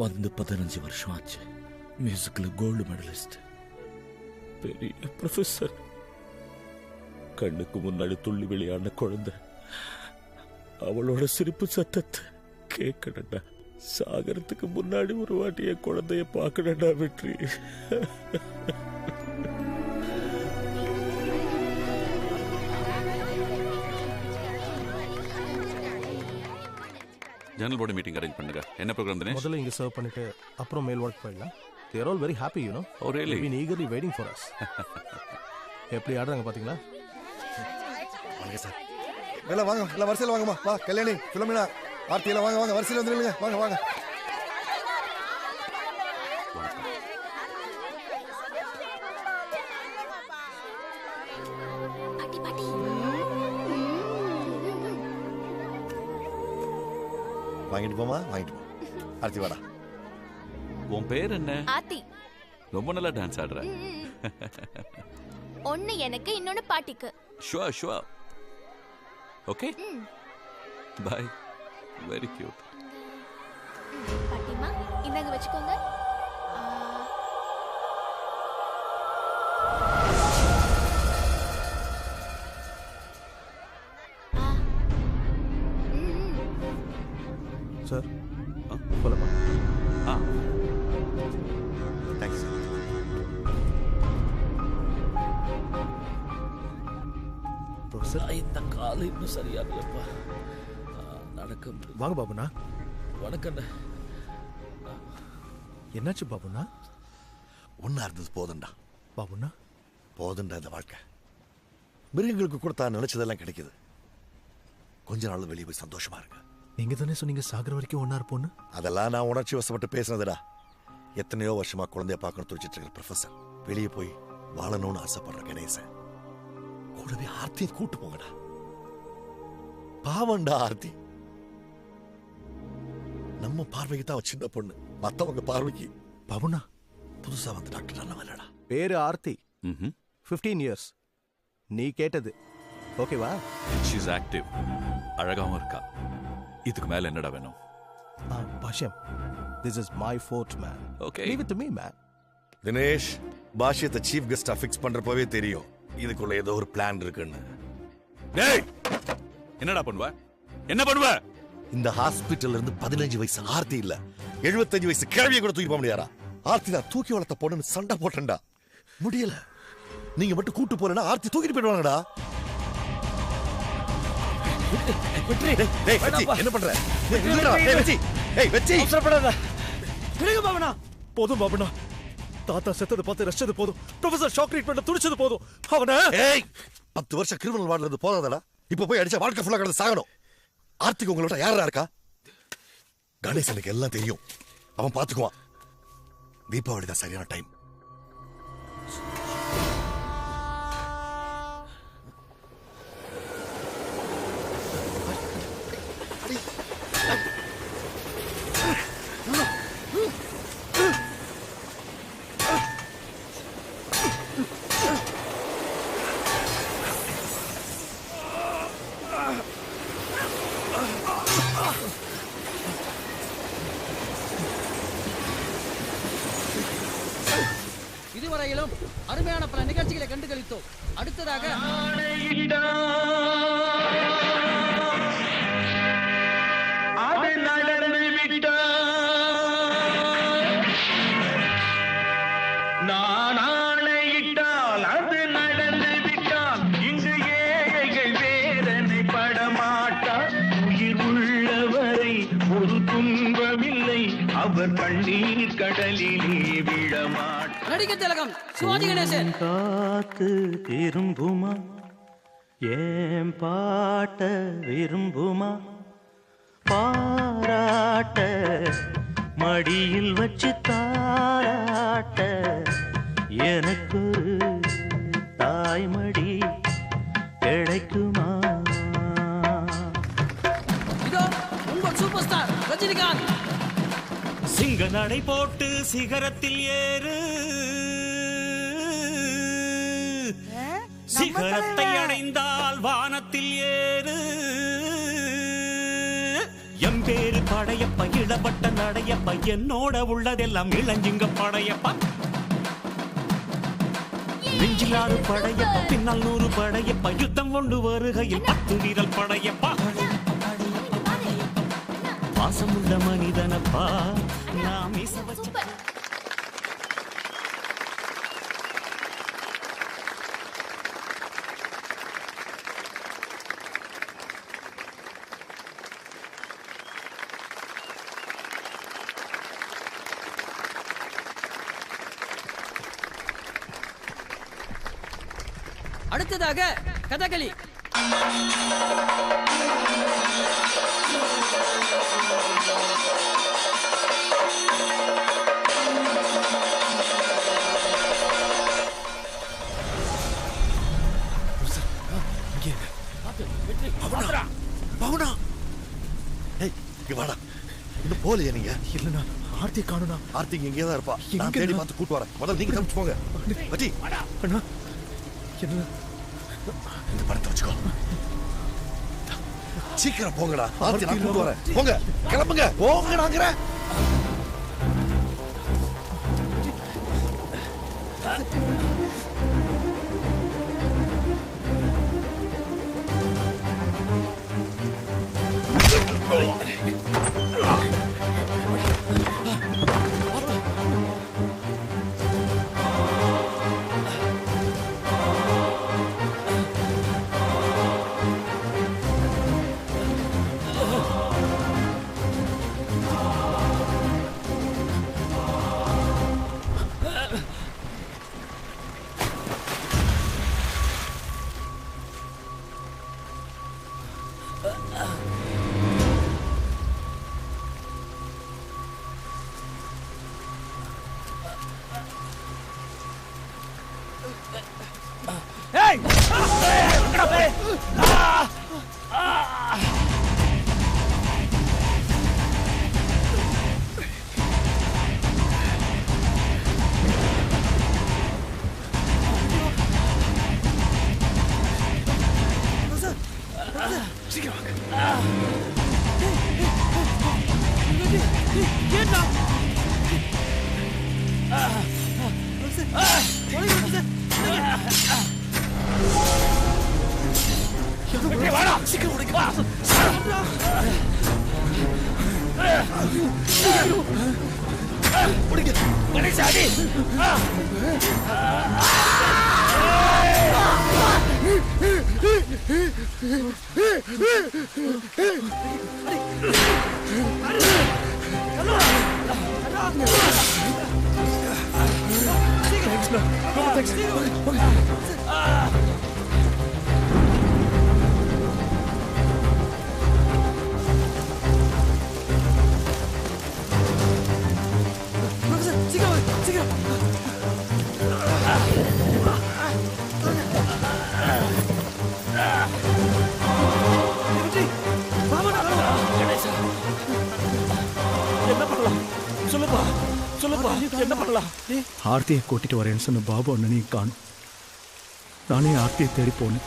வந்து 15 வருஷம் ஆச்சு. மியூசிக்ல கோல்டு மெடலிஸ்ட், பெரிய ப்ரொஃபஸர், கண்ணுக்கு முன்னாடி துள்ளி விளையாடின குழந்தை. அவளோட சிரிப்பு சத்தத்தை கேட்கணும்டா. சாகரத்துக்கு முன்னாடி ஒரு வாட்டி என் குழந்தைய பார்க்கணும்டா வெற்றி. ஜனரல் பாடி மீட்டிங் அரேஞ்ச் பண்ணுங்க. என்ன ப்ரோக்ராம் தினேஷ்? முதல்ல இங்க சர்வ் பண்ணிட்டு அப்புறம் மேல் வார்ட் போயிடலாம். They are all very happy, you know. Oh, really? They've been eagerly waiting for us. எப்படி ஆடுறாங்க பாத்தீங்களா? வாங்க சார். எல்லாம் வாங்க, எல்லாம் வரிசையில் வாங்கம்மா. வா கல்யாணி, பிலோமினா, ஆர்த்தி எல்லாம் வாங்க வாங்க வரிசையில் வந்துருங்க. வாங்க வாங்க. வாங்கிட்டு போமா, வாங்கிட்டு போ. ஆர்த்தி வாடா. உன் பேர் என்ன? ஆத்தி. ரொம்ப நல்லா டான்ஸ் ஆடுற. ஒன்னு எனக்கு, இன்னொன்னு பாட்டிக்கு. Sure sure. Okay bye. Very cute. பாட்டிமா இந்தாங்க வச்சுக்கோங்க. சார் போலாமா? தேங்க்ஸ். ப்ரொஃபசர் இந்த கால் இன்னும் சரியாகலப்பா. நடக்க வாங்க பாபுண்ணா. வணக்கம். என்னாச்சு பாபுண்ணா? ஒன்றா இருந்தது போதுண்டா. பாபுண்ணா போதுண்டா இந்த வாழ்க்கை. மிருகங்களுக்கு கூட தான் நினைச்சதெல்லாம் கிடைக்குது. கொஞ்ச நாள் வெளியே போய் சந்தோஷமா இருங்க. நீங்க தானே சொன்னீங்க சாகர வரைக்கும் ஒன்னா இருப்போன்னு. அதெல்லாம் நான் உணர்ச்சி வசப்பட்டு பேசினதுடா. எத்தனையோ வருஷமா குழந்தைய பார்க்கணும் துடிச்சிட்டு இருக்கிற ப்ரொஃபசர் வெளியே போய் வாழணும்னு ஆசைப்படுற கணேசன் கூடவே ஆர்த்தியை கூட்டு போங்கடா. பாவண்டா ஆர்த்தி. நம்ம பார்வைக்கு தான் சின்ன பொண்ணு, மத்தவங்க பார்வைக்கு பாபுண்ணா புதுசா வந்து டாக்டர் நல்ல வரலடா. பேரு ஆர்த்தி. 15 years. நீ கேட்டது ஓகேவா? She is active. அழகாவும் இருக்கா. இதுக்கு மேல என்னடா வேணும்? பாஷ்யம், this is my fort man. Okay. Leave it to me man. Dinesh, பாஷ்யத்தை சீஃப் கெஸ்டா ஃபிக்ஸ் பண்றப்பவே தெரியும் இதுக்குள்ள ஏதோ ஒரு பிளான் இருக்குன்னு. டேய் என்னடா பண்ணுவ? என்ன பண்ணுவ? இந்த ஹாஸ்பிடல்ல இருந்து 15 வயசு ஆர்த்தி இல்ல 75 வயசு கிழவியை கூட தூக்கி போக முடியாரா? ஆர்த்தி தான் தூக்கி வளர்த்த பொண்ணுன்னு சண்டை போட்டேன்டா. முடியல. நீங்க மட்டும் கூட்டு போறேன்னா ஆர்த்தி தூக்கிட்டு போயிடுவாங்கடா. என்ன பண்ற? போதும் பாபுண்ணா. தாத்தா செத்தது பார்த்து ரசிச்சது போதும். ப்ரொஃபசர் ஷாக் ட்ரீட்மெண்ட் துடிச்சது போதும். அவன 10 வருஷம் கிரிமினல் வார்டுல இருந்து போதாதடா. இப்ப போய் அடிச்சா வாழ்க்கை ஃபுல்லா கடந்து சாகணும். ஆர்த்திக்கு உங்களோட யாரா இருக்கா? கணேசனுக்கு எல்லாம் தெரியும். அவன் பாத்துக்குவான். தீபாவளி தான் சரியான டைம். இதுவரையிலும் அருமையான பல நிகழ்ச்சிகளை கண்டுகளித்தோம். அடுத்ததாக நான் ஆணையிட்டால் அது நடந்து விட்டால் இங்கு ஏழைகள் வேதனை படமாட்டார். உயிர் உள்ளவரை ஒரு துன்பமில்லை, அவர் கண்ணீர் கடலிலே விழமாட்டார். நடிக திலகம் சிவாஜி கணேசன். காத்து திரும்புமா, ஏன் பாட்ட விரும்புமா, பாராட்ட மடியில் வச்சு தாராட்ட எனக்கு தாய்மடி கிடைக்குமா? இதோ உங்கள் சூப்பர் ஸ்டார் ரஜினிகாந்த். சிங்க நடை போட்டு சிகரத்தில் ஏறு, சிகரத்தை அடைந்தால் வானத்தில் ஏறு. எம்பேரு படையப்ப, இளப்பட்ட நடையப்ப, என்னோட உள்ளதெல்லாம் இளஞ்சிங்க படையப்பா. நெஞ்சிலாறு படையப்ப, பின்னால் 100 படையப்ப, யுத்தம் கொண்டு வருகையில் 10 வீரல் படையப்பா. பாசமுள்ள மனிதனப்பா நாம் இசவச்ச. அடுத்ததாக கதகளி. பவுனா, ஏய் இங்க வாடா. இன்னும் போலையா நீங்க? இல்லண்ணா, ஆர்த்தி காணும்ண்ணா. ஆர்த்தி இங்கே தான் இருப்பா. நான் தேடி பார்த்து கூட்டு வரேன். முதல்ல நீங்க தப்பிச்சு போங்க. பட்டி அண்ணா, என்ன இந்த படத்தை வச்சுக்கோ. சீக்கிரம் போங்கடா. ஆர்த்தி நான் கூட்டு வரேன். போங்க, கிளம்புங்க, போங்கடாங்கிற. ஆர்த்தியை கூட்டிட்டு வரேன்னு சொன்ன பாபு அண்ணனையும் காணும். நானே ஆர்த்தியை தேடி போனேன்.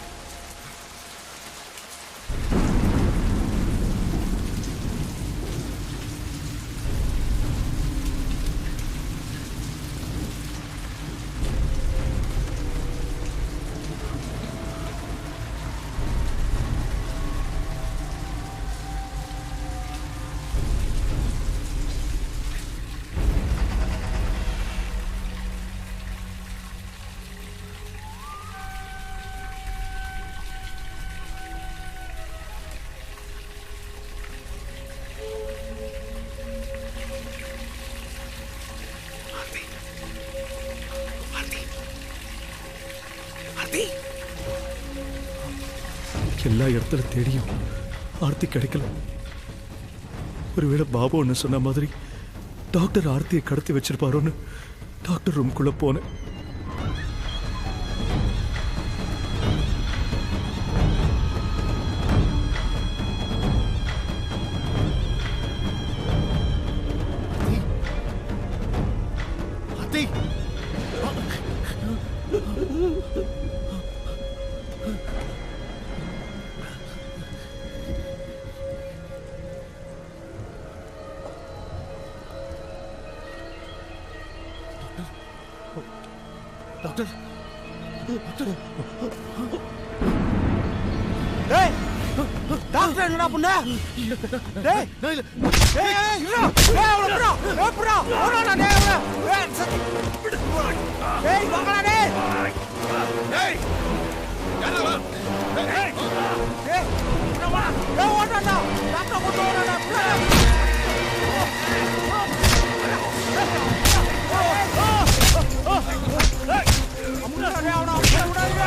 எல்லா இடத்துல தேடியும் ஆர்த்தி கிடைக்கல. ஒருவேளை பாபு ஒன்று சொன்ன மாதிரி டாக்டர் ஆர்த்தியை கடத்தி வச்சிருப்பாரோன்னு டாக்டர் ரூம்குள்ள போனேன். டாக்டர், டாக்டர் என்னடா பண்ண? டேய் டேய் இருடா. டேய் அவள புறா. புறா. ஓடடா டேய் அவள. டேய் வாங்கடா டேய். டேய் யாரா? டேய் டேய் புறா வா. டேய் ஓடடா. டாக்டர் கொண்டு ஓடடா. புறா. அம்மா டேய் அவன விடாதீங்க.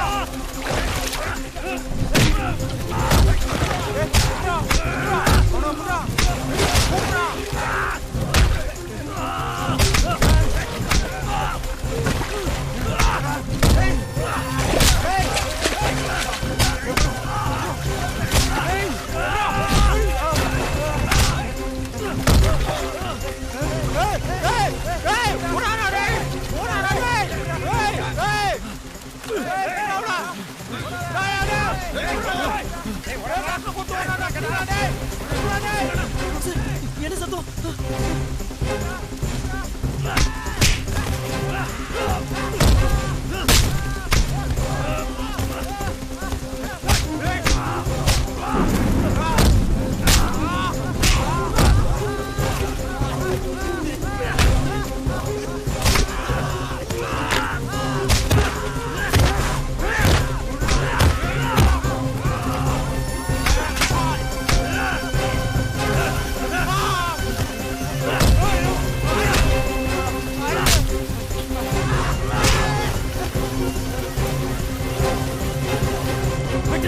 என்ன சத்தம்?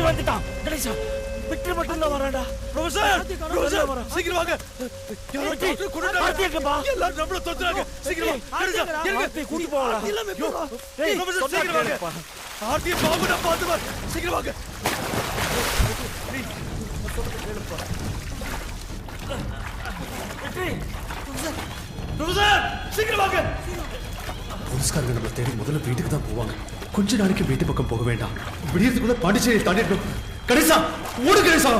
வந்துட்டான் கணேசா. விட்டு மட்டும் தான் வரான்டா. ப்ரொஃபசர் சீக்கிரம் வாங்க. எல்லாரும் நம்மள தொத்துறாங்க. சீக்கிரம் வாங்க. கூட்டி போடா. ப்ரொஃபசர் சீக்கிரம் வாங்க. ஆர்த்தி பாபுடா பாத்து வா. சீக்கிரம் வாங்க. ப்ரொஃபசர் சீக்கிரம் வாங்க. போலீஸ்காரங்க நம்மளை தேடி முதல்ல வீட்டுக்கு தான் போவாங்க. கொஞ்ச நாளைக்கு வீட்டு பக்கம் போக வேண்டாம். விடியறதுக்குள்ள பாண்டிச்சேரியை தாண்டிடணும். கணேசா ஓடு கணேசா.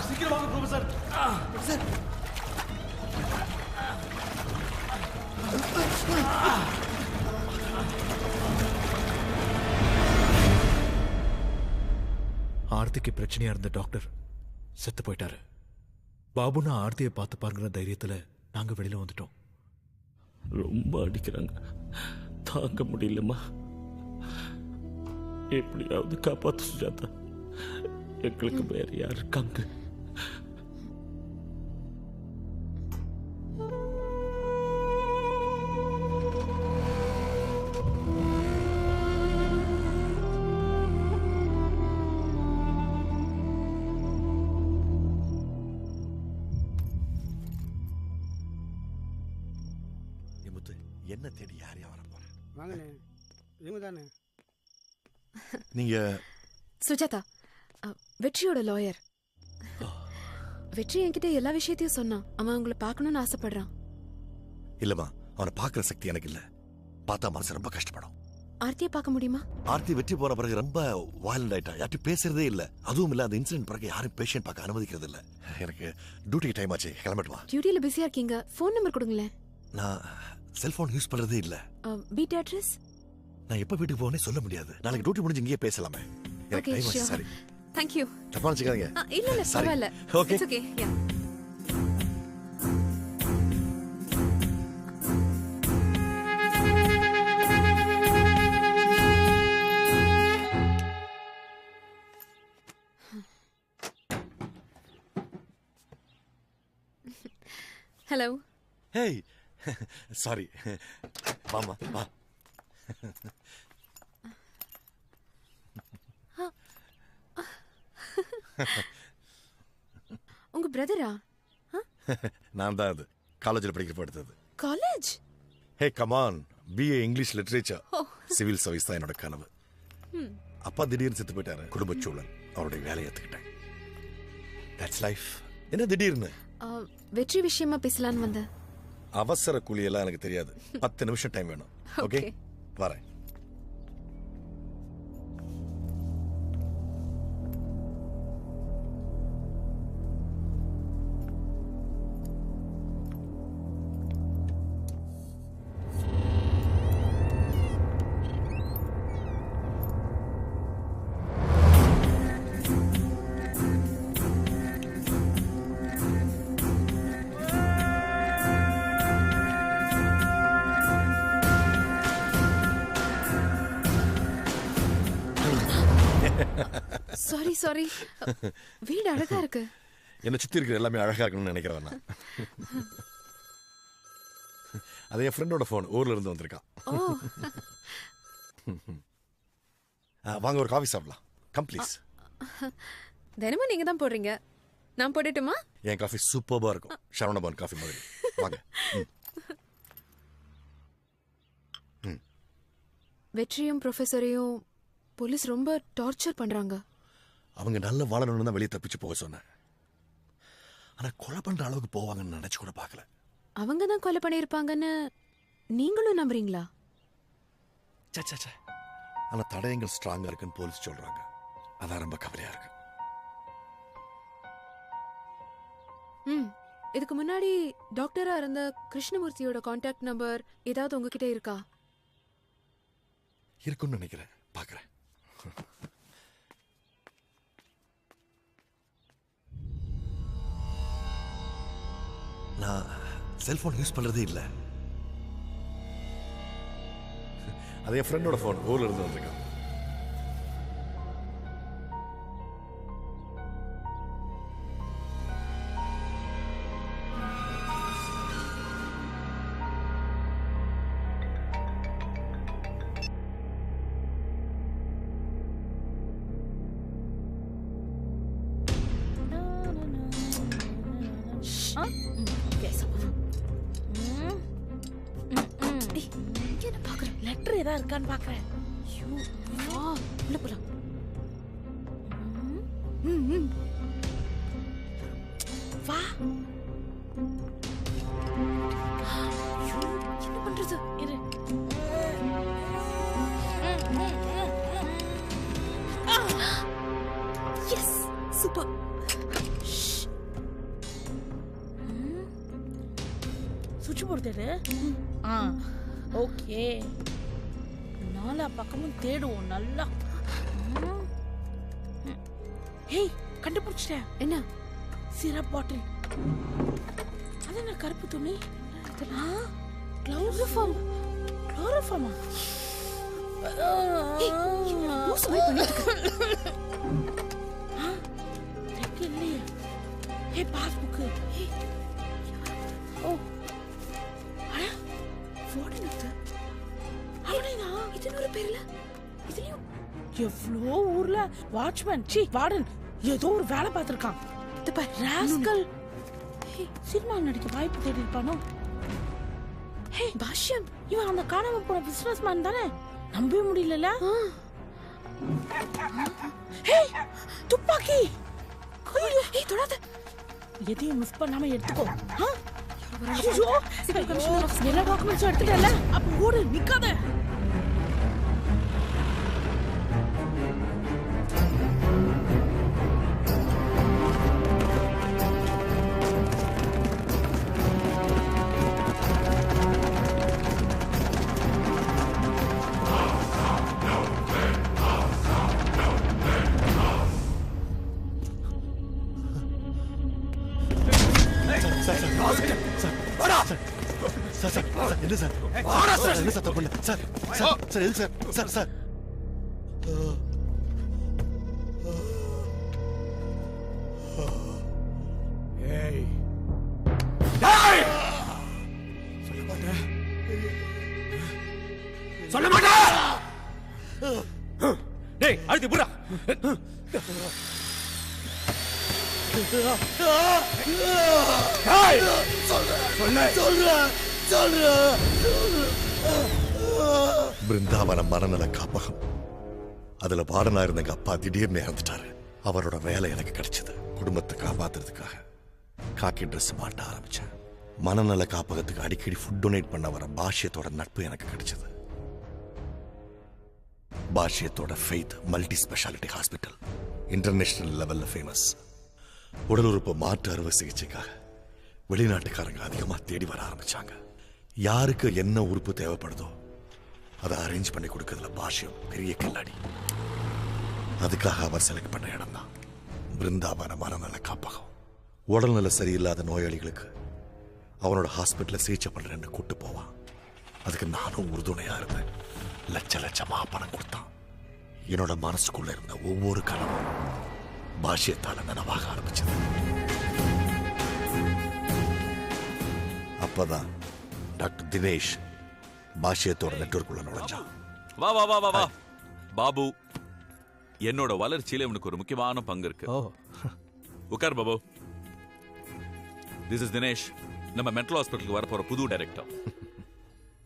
சீக்கிரம் வாங்க ப்ரொஃபசர். ஆர்த்திக்கு பிரச்சனையா இருந்த டாக்டர் செத்து போயிட்டாரு. பாபுனா ஆர்த்தியை பார்த்து பாருங்கிற தைரியத்துல நாங்க வெளியில வந்துட்டோம். ரொம்ப அடிக்கிறாங்க, தாங்க முடியலம்மா. எப்படியாவது காப்பாத்து சுஜாதா. எங்களுக்கு வேற யார் இருக்காங்க? என்ன தேடி யாரையா வர போறேன்? வாங்கண்ணே, இவங்க தானே. நீங்க சுஜாதா, வெற்றியோட லாயர். வெற்றி என்கிட்ட எல்லா விஷயத்தையும் சொன்னான். அவன் உங்களை பார்க்கணும்னு ஆசைப்படுறான். இல்லம்மா, அவனை பார்க்குற சக்தி எனக்கு இல்ல. பார்த்தா மனசு ரொம்ப கஷ்டப்படும். ஆர்த்தியை பார்க்க முடியுமா? ஆர்த்தி வெற்றி போன பிறகு ரொம்ப வயலண்ட் ஆயிட்டா. யார்ட்டும் பேசுறதே இல்ல. அதுவும் இல்ல, அந்த இன்சிடென்ட் பிறகு யாரும் பேஷண்ட் பார்க்க அனுமதிக்கிறது இல்ல. எனக்கு டியூட்டிக்கு டைம் ஆச்சு, கிளம்பட்டுமா? டியூட்டியில பிஸியா இருக்கீங்க. ஃபோன் நம்பர் கொடுங்களேன். நான் செல்போன் யூஸ் பண்றதே இல்ல. Beat address? நான் எப்ப வீட்டுக்கு போகனே சொல்ல முடியாது. நாளைக்கு டியூட்டி முடிஞ்சு இங்கேயே பேசலாமே. எனக்கு டைம் ஆச்சு. சாரி. Thank you. தப்பா நினைச்சுக்காதீங்க. இல்ல இல்ல, பரவாயில்ல. Okay. It's okay. Yeah. Hello. Hey. Sorry. Mama, வா. உங்க பிரதரா? நான் தான் அது. காலேஜில் படிக்கிறப்ப எடுத்தது. காலேஜ்? ஹே come on, BA English literature. Civil service தான் என்னோட கனவு. அப்பா திடீர்னு செத்து போயிட்டாரு. குடும்ப சூழல், அவருடைய வேலையை ஏத்துக்கிட்டேன். That's life. என்ன திடீர்னு? வெற்றி விஷயமா பேசலான்னு வந்த. அவசர கூலியெல்லாம் எனக்கு தெரியாது. 10 நிமிஷம் டைம் வேணும். ஓகே, வரேன். சாரி. வீடு அழகா இருக்கு. என்ன சுத்தி இருக்கிற எல்லாமே அழகா இருக்கணும்னு நினைக்கிறேன் நான். அது என் ஃப்ரெண்டோட போன், ஊர்ல இருந்து வந்திருக்கான். வாங்க ஒரு காஃபி சாப்பிடலாம். Come please. தினமும் நீங்க தான் போடுறீங்க, நான் போடட்டுமா? என் காஃபி சூப்பர்பா இருக்கும். சரவணபவன் காஃபி மாதிரி. வாங்க. வெற்றியும் ப்ரொஃபஸரையும் போலீஸ் ரொம்ப டார்ச்சர் பண்றாங்க. அவங்க நல்ல வாழணும்னு தான் வெளியே தப்பிச்சு போக சொன்னேன். ஆனா கொலை பண்ற அளவுக்கு போவாங்கன்னு நினைச்சு கூட பார்க்கல. அவங்க தான் கொலை பண்ணியிருப்பாங்கன்னு நீங்களும் நம்புறீங்களா? ஆனா தடயங்கள் ஸ்ட்ராங்கா இருக்குன்னு போலீஸ் சொல்றாங்க. அதான் ரொம்ப கவலையா இருக்கு. இதுக்கு முன்னாடி டாக்டரா இருந்த கிருஷ்ணமூர்த்தியோட கான்டாக்ட் நம்பர் ஏதாவது உங்ககிட்ட இருக்கா? இருக்குன்னு நினைக்கிறேன், பாக்குறேன். நான் செல்போன் யூஸ் பண்றதே இல்லை. அது என் ஃப்ரெண்டோட போன், ஊர்ல இருந்து வந்திருக்கான். லெட்டர் ஏதா இருக்கான்னு பாக்குறேன். உள்ள போலாம். வா. என்ன பண்றது? இரு. Yes, super. சுவிட்ச் போர்டு தேடு. ஓகே, நாலா பக்கமும் தேடுவோம் நல்லா. ஹேய், கண்டுபிடிச்சிட்டேன். என்ன? Syrup bottle. அது என்ன கருப்பு துணி? குளோரோஃபார்ம். குளோரோஃபார்மா? இல்லையே. Hey, passbook. ஓ, எவ்வளோ ஊர்ல வாட்ச்மேன் வார்டன் ஏதோ ஒரு வேலை பார்த்திருக்கான். ராஸ்கல் சினிமா நடிக்க வாய்ப்பு தேடி இருப்பானோ? ஹே பாஷ்யம், இவன் அந்த காணாம போன பிசினஸ் மேன் தானே? நம்பவே முடியல. ஹே, துப்பாக்கி. தொடாத. எதையும் மிஸ் பண்ணாம எடுத்துக்கோ. எல்லா டாக்குமெண்ட்ஸும் எடுத்துட்டல, அப்ப ஓடு, நிக்காத. என்ன சார்? என்ன சார் தப்பு இல்ல சார்? சார் எது சார்? சார் சார் ஏய், சொல்ல மாட்டேன். டேய், அழுத்தி புறா. பிருந்தாவனம் மனநல காப்பகம். அதுல வார்டனா இருந்த எங்க அப்பா திடீர்னு இறந்துட்டாரு. அவரோட வேலை எனக்கு கிடைச்சது. குடும்பத்தை காப்பாத்துறதுக்காக காக்கி ட்ரெஸ் மாட்ட ஆரம்பிச்சேன். மனநல காப்பகத்துக்கு அடிக்கடி ஃபுட் டொனேட் பண்ண வர பாஷ்யத்தோட நட்பு எனக்கு கிடைச்சது. பாஷ்யத்தோட Faith multi speciality hospital international லெவல்ல ஃபேமஸ். உடல் உறுப்பு மாற்று அறுவை சிகிச்சைக்காக வெளிநாட்டுக்காரங்க அதிகமா தேடி வர ஆரம்பிச்சாங்க. யாருக்கு என்ன உறுப்பு தேவைப்படுதோ அதை அரேஞ்ச் பண்ணி கொடுக்கறதுல பாஷ்யம் பெரிய கில்லாடி. அதுக்காக அவர் செலக்ட் பண்ண இடம் தான் பிருந்தாவன மனநல காப்பகம். உடல்நல சரியில்லாத நோயாளிகளுக்கு அவனோட ஹாஸ்பிட்டல சிகிச்சை பண்றேன்னு கூட்டு போவான். அதுக்கு நானும் உறுதுணையா இருந்தேன். லட்ச லட்சமா பணம் கொடுத்தான். என்னோட மனசுக்குள்ள இருந்த ஒவ்வொரு கனவும் பாஷ்யத்தால நனவாக ஆரம்பிச்சது. அப்பதான் டாக்டர் தினேஷ் பாஷ்யத்தோட நெட்வொர்க்குள்ள நுழைஞ்சான். வா வா வா வா வா பாபு, என்னோட வளர்ச்சியில இவனுக்கு ஒரு முக்கியமான பங்கு இருக்கு. உட்கார் பாபு. திஸ் இஸ் தினேஷ், நம்ம மென்டல் ஹாஸ்பிட்டலுக்கு வரப்போற புது டைரக்டர்.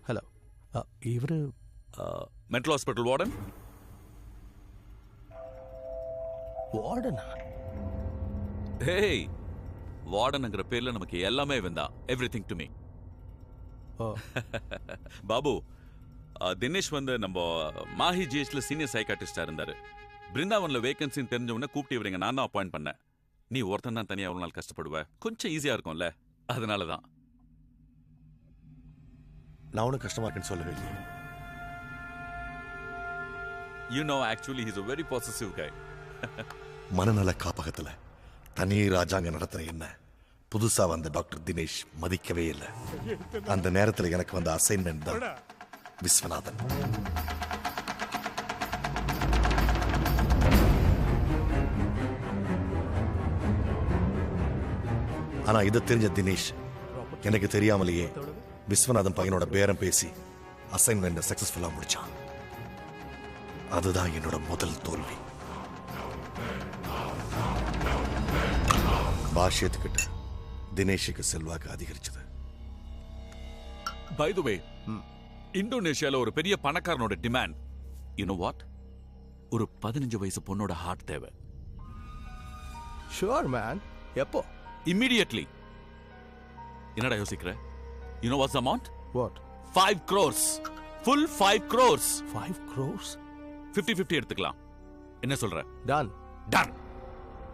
ஹலோ, இவரு மென்டல் ஹாஸ்பிட்டல் வார்டன். வார்டனா? ஹேய், வார்டன்ங்கிற பேர்ல நமக்கு எல்லாமே வேண்டாம். Everything to me. Babu, Dinesh வந்து நம்ம மாஹி ஜிஎஸ்ல சீனியர் சைக்காட்ரிஸ்டா இருந்தாரு. பிருந்தாவன்ல வேகன்சின்னு தெரிஞ்ச உடனே கூப்பிட்டு இவங்க நான் தான் அப்பாயிண்ட் பண்ணேன். நீ ஒருத்தன் தான் தனியா எவ்வளவு நாள் கஷ்டப்படுவ? கொஞ்சம் ஈஸியா இருக்கும்ல, அதனாலதான். நான் ஒன்றும் கஷ்டமா இருக்குன்னு சொல்லவே இல்லையே. You know, actually, he's a very possessive guy. மனநல காப்பகத்துல தனி ராஜாங்க நடத்துற என்ன புதுசா வந்த டாக்டர் தினேஷ் மதிக்கவே இல்லை. அந்த நேரத்துல எனக்கு வந்த அசைன்மெண்ட் தான் விஸ்வநாதன். ஆனா இதை தெரிஞ்ச தினேஷ் எனக்கு தெரியாமலேயே விஸ்வநாதன் பையனோட பேரம் பேசி அசைன்மெண்ட் சக்சஸ்ஃபுல்லா முடிச்சான். அதுதான் என்னோட முதல் தோல்வி. பாஷ்யத்துக்கிட்ட தினேஷுக்கு செல்வாக்கு அதிகரிச்சது. By the way, இந்தோனேஷியால ஒரு பெரிய பணக்காரனோட டிமாண்ட், you know what? ஒரு 15 வயசு பொண்ணோட ஹார்ட் தேவை. Sure man. எப்போ? Immediately. என்னடா யோசிக்கிற? You know what's the amount? What? 5 crores. Full 5 crores. 5 crores? 50-50 எடுத்துக்கலாம். என்ன சொல்ற? Done. Done.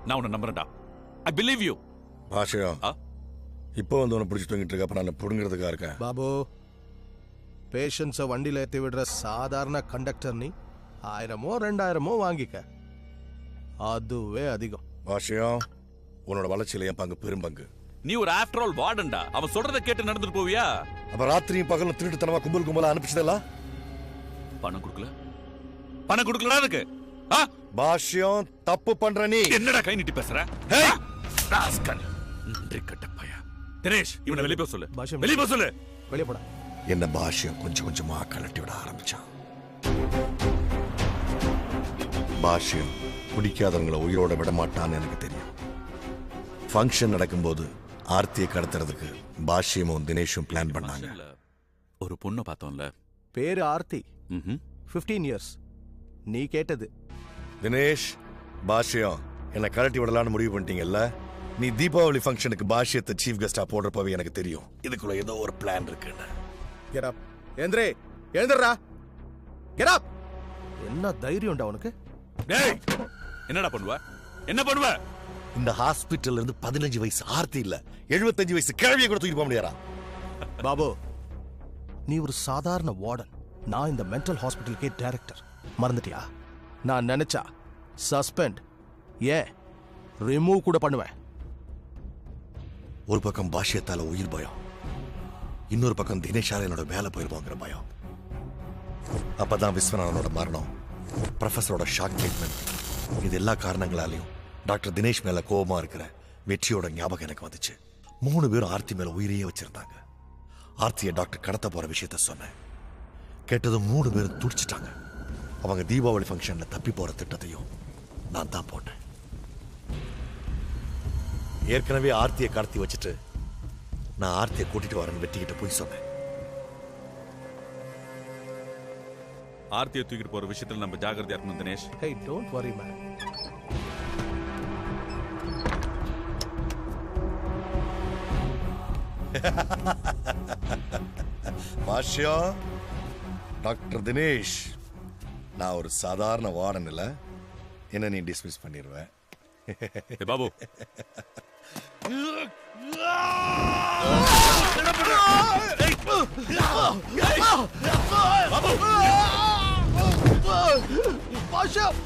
நான் உன்னை நம்புறேன்டா. I believe you. பாஷயம் இப்போ வந்து உன்னை பிடிச்சி தூங்கிட்டு இருக்க, அப்ப நான் புடுங்கிறதுக்கா இருக்கேன். பாபு, பேஷன்ஸை வண்டியில் ஏற்றி விடுற சாதாரண கண்டக்டர் நீ 1000மோ 2000மோ வாங்கிக்க, அதுவே அதிகம். பாஷயம், உன்னோட வளர்ச்சியில என் பங்கு பெரும் பங்கு. நீ ஒரு ஆஃப்டர் ஆல் வார்டன்டா. அவன் சொல்றதை கேட்டு நடந்துட்டு போவியா? அப்ப ராத்திரியும் பகலும் திருட்டுத்தனமா கும்பலா அனுப்பிச்சதெல்லாம் பணம் கொடுக்கல அதுக்கு. பாஷ்யம், தப்பு பண்ற நீ. என்னடா கை நீட்டி பேசுற? ராஸ்கல், நன்றி கட்ட பையா. தினேஷ், இவனை வெளியே போக சொல்லு. வெளியே போக சொல்லு. வெளியே போடா. என்ன பாஷ்யம் கொஞ்சம் கொஞ்சமா கலட்டி விட ஆரம்பிச்சான். பாஷ்யம் பிடிக்காதவங்களை உயிரோட விட மாட்டான்னு எனக்கு தெரியும். ஃபங்க்ஷன் நடக்கும்போது ஆர்த்தியை கடத்துறதுக்கு பாஷ்யமும் தினேஷும் பிளான் பண்ணாங்க. ஒரு பொண்ணை பார்த்தோம்ல, பேரு ஆர்த்தி. 15 இயர்ஸ். நீ கேட்டது. தினேஷ், பாஷ்யம் என்னை கலட்டி விடலான்னு முடிவு பண்ணிட்டீங்கல்ல. நீ தீபாவளி ஃபங்க்ஷனுக்கு பாஷ்யத்தை சீஃப் கெஸ்டா போடுறப்பவே எனக்கு தெரியும் இதுக்குள்ள ஏதோ ஒரு பிளான் இருக்குன்னு. Get up. ஏந்திரே, எழுந்திரா. Get up. என்ன தைரியம்டா உனக்கு? டேய், என்னடா பண்ணுவ? என்ன பண்ணுவ? இந்த ஹாஸ்பிட்டல்ல இருந்து 15 வயசு ஆர்த்தி இல்ல 75 வயசு கிழவியை கூட தூக்கிட்டு போக முடியாதா? பாபு, நீ ஒரு சாதாரண வார்டன். நான் இந்த மென்டல் ஹாஸ்பிட்டலுக்கே டைரக்டர். மறந்துட்டியா? நான் நினைச்சா சஸ்பெண்ட், ஏன் ரிமூவ் கூட பண்ணுவேன். ஒரு பக்கம் பாஷ்யத்தால உயிர் பயம், இன்னொரு பக்கம் தினேஷால என்னோட வேலை போயிருவாங்கிற பயம். அப்பதான் விஸ்வநாதனோட மரணம், ப்ரொஃபஸரோட ஷாக் ட்ரீட்மெண்ட், இது எல்லா காரணங்களாலையும் டாக்டர் தினேஷ் மேல கோபமா இருக்கிற வெற்றியோட ஞாபகம் எனக்கு வந்துச்சு. 3 பேரும் ஆர்த்தி மேல உயிரையே வச்சிருந்தாங்க. ஆர்த்தியை டாக்டர் கடத்த போற விஷயத்த சொன்னேன். கேட்டதும் 3 பேரும் துடிச்சிட்டாங்க. அவங்க தீபாவளி ஃபங்க்ஷன்ல தப்பி போற திட்டத்தையும் நான் தான் போட்டேன். ஏற்கனவே ஆர்த்தியை கடத்தி வச்சுட்டு நான் ஆர்த்தியை கூட்டிட்டு வரேன்னு வெட்டிக்கிட்ட போய் சொன்னேன். ஆர்த்தியை தூக்கிட்டு போற விஷயத்துல நம்ம ஜாகிரதையா இருக்கணும் Dinesh. Hey, don't worry man. Bashyam, doctor Dinesh, நான் ஒரு சாதாரண வார்டன் இல்ல, என்ன நீ டிஸ்மிஸ் பண்ணிடுவேன். பாபு, பாஷ்யம்,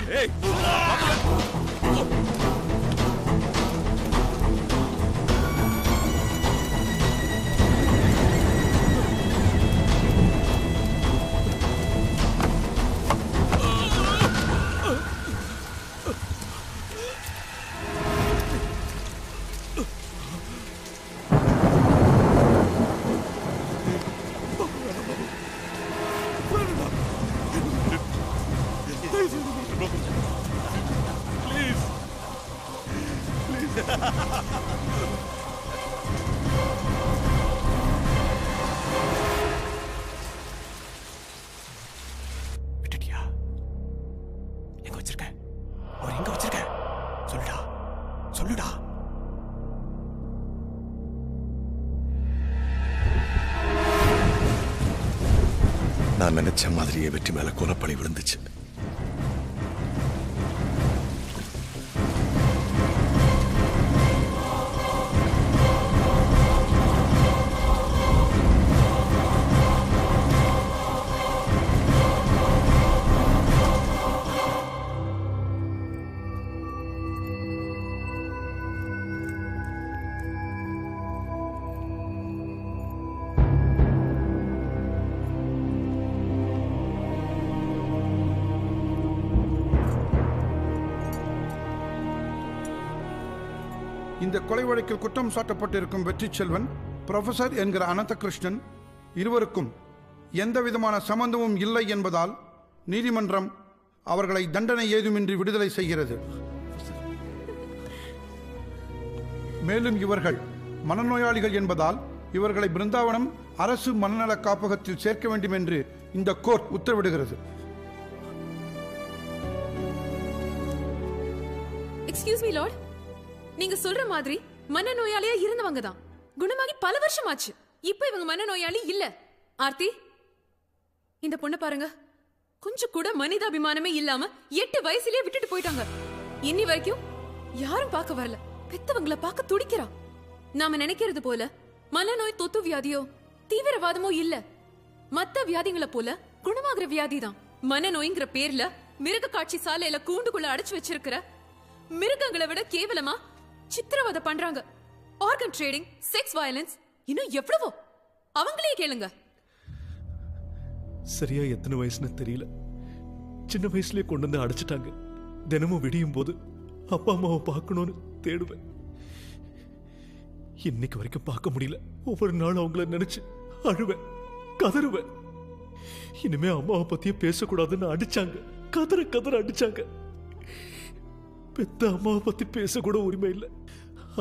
விட்டுட்டியா? எங்க வச்சிருக்க? அவர் எங்க வச்சிருக்க? சொல்லுடா, சொல்லுடா. நான் நினைச்ச மாதிரியே வெற்றி மேல கொலப்பழி விழுந்துச்சு. இந்த கொலை வழக்கில் குற்றம் சாட்டப்பட்டிருக்கும் வெற்றி செல்வன், ப்ரொஃபசர் என்கிற அனந்தகிருஷ்ணன் இருவருக்கும் எந்த விதமான சம்பந்தமும் இல்லை என்பதால் நீதிமன்றம் அவர்களை தண்டனை ஏதுமின்றி விடுதலை செய்கிறது. மேலும் இவர்கள் மனநோயாளிகள் என்பதால் இவர்களை பிருந்தாவனம் அரசு மனநல காப்பகத்தில் சேர்க்க வேண்டும் என்று இந்த கோர்ட் உத்தரவிடுகிறது. எக்ஸ்கியூஸ் மீ லார்ட், நீங்க சொல்ற மாதிரி மனநோயாளியா இருந்தவங்க தான் குணமாகி பல வருஷம் ஆச்சு. இப்ப இவங்க மனநோயாளி இல்ல. ஆர்த்தி, இந்த பொண்ணை பாருங்க. கொஞ்சம் கூட மனிதாபிமானமே இல்லாம 8 வயசுலயே விட்டுட்டு போயிட்டாங்க. இன்னி வரைக்கும் யாரும் பார்க்க வரல. பெத்தவங்களை பார்க்க துடிக்கிறா. நாம நினைக்கிறது போல மனநோய் தொத்து வியாதியோ தீவிரவாதமோ இல்ல. மத்த வியாதிகளை போல குணமாகிற வியாதி தான். மனநோய்ங்கிற பேர்ல மிருக காட்சி சாலையில கூண்டுக்குள்ள அடைச்சு வச்சிருக்கிற மிருகங்களை விட கேவலமா சித்திரவதை பண்றாங்க. ஆர்கன் ட்ரேடிங், செக்ஸ் வயலன்ஸ், இன்னும் எவ்வளவோ. அவங்களே கேளுங்க. சரியா எத்தனை வயசுன்னு தெரியல. சின்ன வயசுலயே கொண்டு வந்து அடைச்சிட்டாங்க. தினமும் விடியும் போது அப்பா அம்மாவை பார்க்கணும்னு தேடுவேன். இன்னைக்கு வரைக்கும் பார்க்க முடியல. ஒவ்வொரு நாள் அவங்கள நினைச்சு அழுவேன், கதறுவேன். இனிமே அம்மாவை பத்தியே பேசக்கூடாதுன்னு அடிச்சாங்க. கதற கதற அடிச்சாங்க. பெத்த அம்மாவை பத்தி பேசக்கூட உரிமை இல்லை.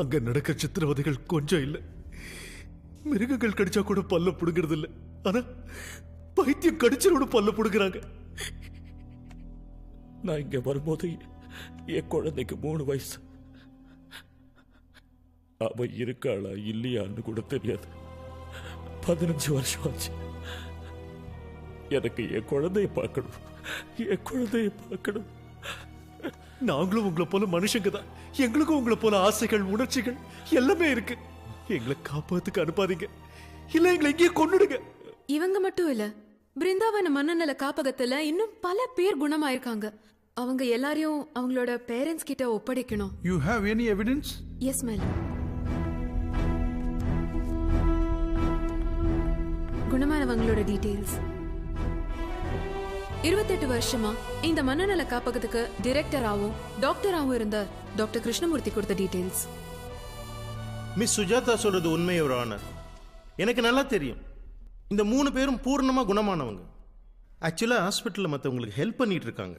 அங்க நடக்கிற சித்திரவதைகள் கொஞ்சம் இல்லை. மிருகங்கள் கடிச்சா கூட பல்ல புடுங்கிறது இல்லை. ஆனா பைத்தியம் கடிச்சரோட பல்ல புடுங்கிறாங்க. நான் இங்க வரும்போது என் குழந்தைக்கு 3 வயசு. அவ இருக்காளா இல்லையான்னு கூட தெரியாது. 15 வருஷம் ஆச்சு. எனக்கு என் குழந்தைய பார்க்கணும், என் குழந்தைய பார்க்கணும். நாங்களும் உங்களை போல மனுஷங்க தான். எங்களுக்கும் உங்களை போல ஆசைகள், உணர்ச்சிகள் எல்லாமே இருக்கு. எங்களை காப்பாத்துக்கு அனுப்பாதீங்க, இல்ல எங்களை இங்கேயே கொன்னுடுங்க. இவங்க மட்டும் இல்ல, பிருந்தாவன மனநல காப்பகத்துல இன்னும் பல பேர் குணமாயிருக்காங்க. அவங்க எல்லாரையும் அவங்களோட பேரண்ட்ஸ் கிட்ட ஒப்படைக்கணும். You have any evidence? Yes, madam. குணமானவங்களோட டீடைல்ஸ். 28 வருஷமா இந்த மனநல காப்பகத்துக்கு டைரக்டராகவும் டாக்டராகவும் இருந்த டாக்டர் கிருஷ்ணமூர்த்தி கொடுத்த டீடைல்ஸ். மிஸ் சுஜாதா சொல்றது உண்மை யுவர் ஆனர். எனக்கு நல்லா தெரியும் இந்த 3 பேரும் பூர்ணமா குணமானவங்க. ஆக்சுவலா ஹாஸ்பிட்டலில் மற்றவங்களுக்கு ஹெல்ப் பண்ணிட்டு இருக்காங்க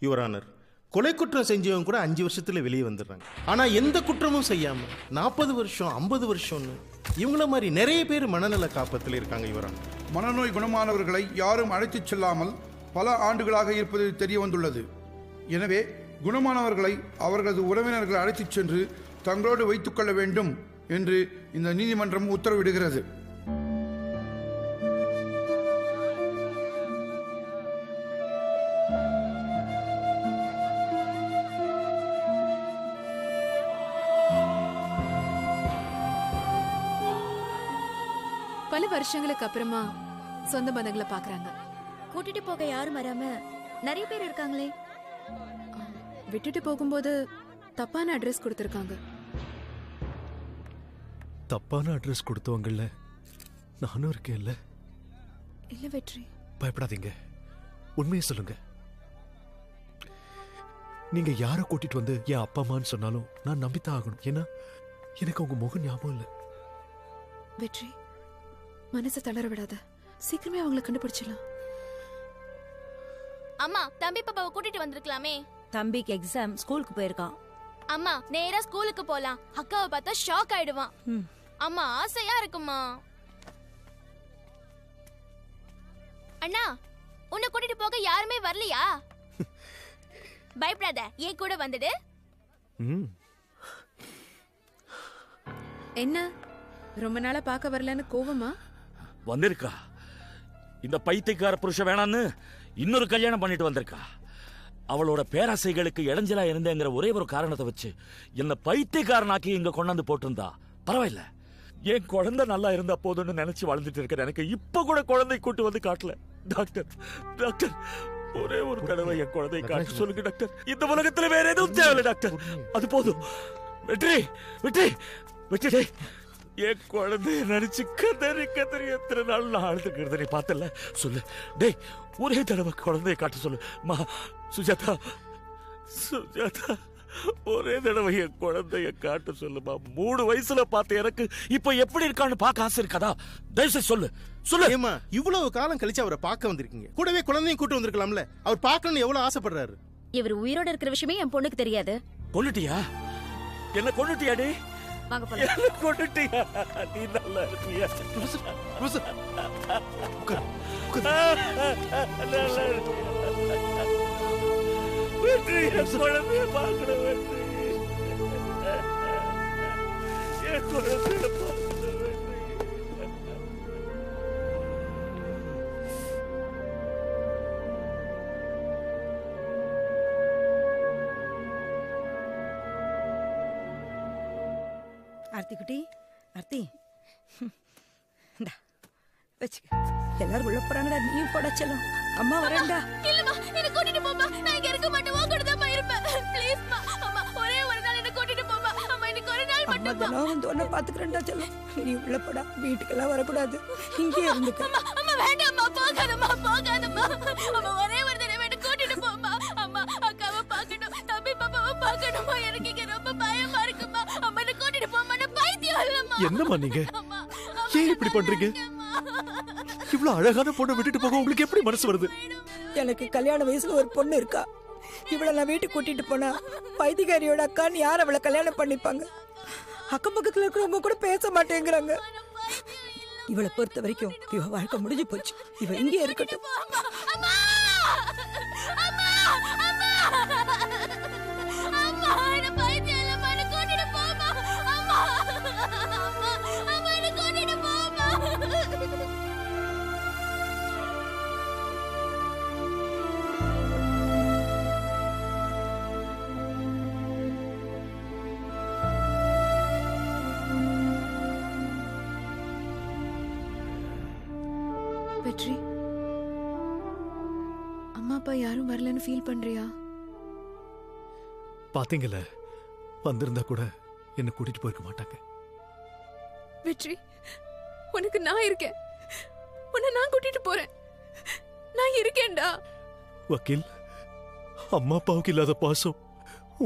யுவர் ஆனர். கொலை குற்றம் செஞ்சவங்க கூட 5 வருஷத்துல வெளியே வந்துடுறாங்க. ஆனா எந்த குற்றமும் செய்யாம 40 வருஷம் 50 வருஷம்னு இவங்கள மாதிரி நிறைய பேர் மனநல காப்பத்தில் இருக்காங்க யுவர் ஆனர். மனநோய் குணமானவர்களை யாரும் அழைத்துச் செல்லாமல் பல ஆண்டுகளாக இருப்பது தெரிய வந்துள்ளது. எனவே குணமானவர்களை அவர்களது உறவினர்கள் அழைத்துச் சென்று தங்களோடு வைத்துக் கொள்ள வேண்டும் என்று இந்த நீதிமன்றம் உத்தரவிடுகிறது. பல வருஷங்களுக்கு அப்புறமா சொந்த பந்தங்களை பாக்குறாங்க. கூட்டிட்டு போக யாரும் வராம நிறைய பேர் இருக்காங்களே. விட்டுட்டு போகும்போது தப்பான அட்ரஸ் கொடுத்திருக்காங்க. தப்பான அட்ரஸ் கொடுத்தவங்கல்ல நானும் இருக்கேன்ல. இல்ல வெற்றி, பயப்படாதீங்க, உண்மையை சொல்லுங்க. நீங்க யார கூட்டிட்டு வந்து என் அப்பா அம்மான்னு சொன்னாலும் நான் நம்பித்தான் ஆகணும். ஏன்னா எனக்கு உங்க முகம் ஞாபகம் இல்லை. வெற்றி, மனசை தளர விடாத. சீக்கிரமே அவங்களை கண்டுபிடிச்சிடலாம். அம்மா, தம்பி பாப்பாவை கூட்டிட்டு வந்திருக்கலாமே. தம்பிக்கு எக்ஸாம், ஸ்கூலுக்கு போயிருக்கான். அம்மா, நேரா ஸ்கூலுக்கு போலாம். அக்காவை பார்த்தா ஷாக் ஆயிடுவான். அம்மா, ஆசையா இருக்குமா. அண்ணா, உன்னை கூட்டிட்டு போக யாருமே வரலையா? பயப்படாத, ஏன் கூட வந்துடு. என்ன ரொம்ப நாளா பார்க்க வரலன்னு கோவமா? வந்திருக்கா. இந்த பைத்தியக்கார புருஷன் வேணான்னு இன்னொரு கல்யாணம் பண்ணிட்டு வந்திருக்கா. அவளோட பேராசைகளுக்கு இடைஞ்சலா இருந்தேங்கிற ஒரே ஒரு காரணத்தை வச்சு என்ன பைத்தியக்காரனாக்கி இங்க கொண்டாந்து போட்டிருந்தா பரவாயில்ல. என் குழந்தை நல்லா இருந்தா போதும்னு நினைச்சு வாழ்ந்துட்டு இருக்கிற எனக்கு இப்ப கூட குழந்தை கூட்டு வந்து காட்டல. டாக்டர், டாக்டர், ஒரே ஒரு தடவை என் குழந்தை காட்ட சொல்லுங்க டாக்டர். இந்த உலகத்துல வேற எதுவும் தேவையில்லை டாக்டர், அது போதும். வெற்றி, வெற்றி, வெற்றி, என் குழந்தைய நினைச்சு கதறி கதறி எத்தனை நாள் நான் அழுதுக்கிறது நீ பார்த்தல. சொல்லு டேய், ஒரே தடவை குழந்தைய காட்ட சொல்லு. மா சுஜாதா, சுஜாதா, ஒரே தடவை என் குழந்தைய காட்ட சொல்லுமா. 3 வயசுல பார்த்த எனக்கு இப்ப எப்படி இருக்கான்னு பார்க்க ஆசை இருக்காதா? தயவுசெய்து சொல்லு சொல்லு. ஏமா இவ்வளவு காலம் கழிச்சு அவரை பார்க்க வந்திருக்கீங்க, கூடவே குழந்தையும் கூட்டு வந்திருக்கலாம்ல. அவர் பார்க்கணும்னு எவ்வளவு ஆசைப்படுறாரு. இவர் உயிரோட இருக்கிற விஷயமே என் பொண்ணுக்கு தெரியாது. கொன்னுட்டியா? என்ன கொன்னுட்டியாடி? வாங்க போலாம். என்ன கொன்னுட்டியா? நீ நல்லா இருப்பியா? நல்லா இருப்பியா? வெற்றி, என் குழந்தைய பார்க்கணும். வெற்றி, என் குழந்தைய பார்க்கணும். வெற்றி. ஆர்த்தி குட்டி, ஆர்த்தி வச்சுக்க. எல்லாரும் உள்ள போறாங்கடா, நீ போட செல்லும். அம்மா வரேன்டா. இல்லம்மா, என்ன கூட்டிட்டு போமா. நான் இங்க இருக்க மாட்டேன். உன் கூட தான் இருப்பேன். ப்ளீஸ்மா அம்மா, ஒரே ஒரு நாள் என்ன கூட்டிட்டு போமா. அம்மா இன்னைக்கு ஒரு நாள் அம்மா மட்டும். தினம் வந்து உன்னை பாத்துக்கிறேன்டா செல்லும். நீ உள்ள போடா, வீட்டுக்கெல்லாம் வரக்கூடாது, இங்கே இருந்துக்க. அம்மா வேண்டாம்மா, போகாதம்மா, போகாதம்மா. அம்மா ஒரே ஒரு தடவை என்ன கூட்டிட்டு போமா. அம்மா அக்காவை பார்க்கணும், தம்பி பாப்பாவை பார்க்கணுமா. எனக்கு இங்க ரொம்ப பயமா இருக்குமா. அம்மா என்ன கூட்டிட்டு போமா. நான் பைத்தியம் இல்லம்மா. என்னம்மா நீங்க ஏன் இப்படி பண்றீங்க? இவ்வளவு அழகான பொண்ணை விட்டுட்டு போக உங்களுக்கு எப்படி மனசு வருது? எனக்கு கல்யாண வயசுல ஒரு பொண்ணு இருக்கா. இவளை நான் வீட்டுக்கு கூட்டிட்டு போனா பைத்தியக்காரியோட அக்கான்னு யார் அவளை கல்யாணம் பண்ணிப்பாங்க? அக்கம் பக்கத்துல இருக்கிறவங்க கூட பேச மாட்டேங்கிறாங்க. இவளை பொறுத்த வரைக்கும் இவ வாழ்க்கை முடிஞ்சு போச்சு. இவ இங்கே இருக்கட்டும். வெற்றி, அம்மா அப்பா யாரும் வரலன்னு ஃபீல் பண்றியா? பாத்தீங்கல்ல, வந்திருந்தா கூட என்ன கூட்டிட்டு போயிருக்க மாட்டாங்க. வெற்றி, உனக்கு நான் இருக்கேன். உன்னை நான் கூட்டிட்டு போறேன். நான் இருக்கேன்டா. வக்கீல், அம்மா அப்பாவுக்கு இல்லாத பாசம்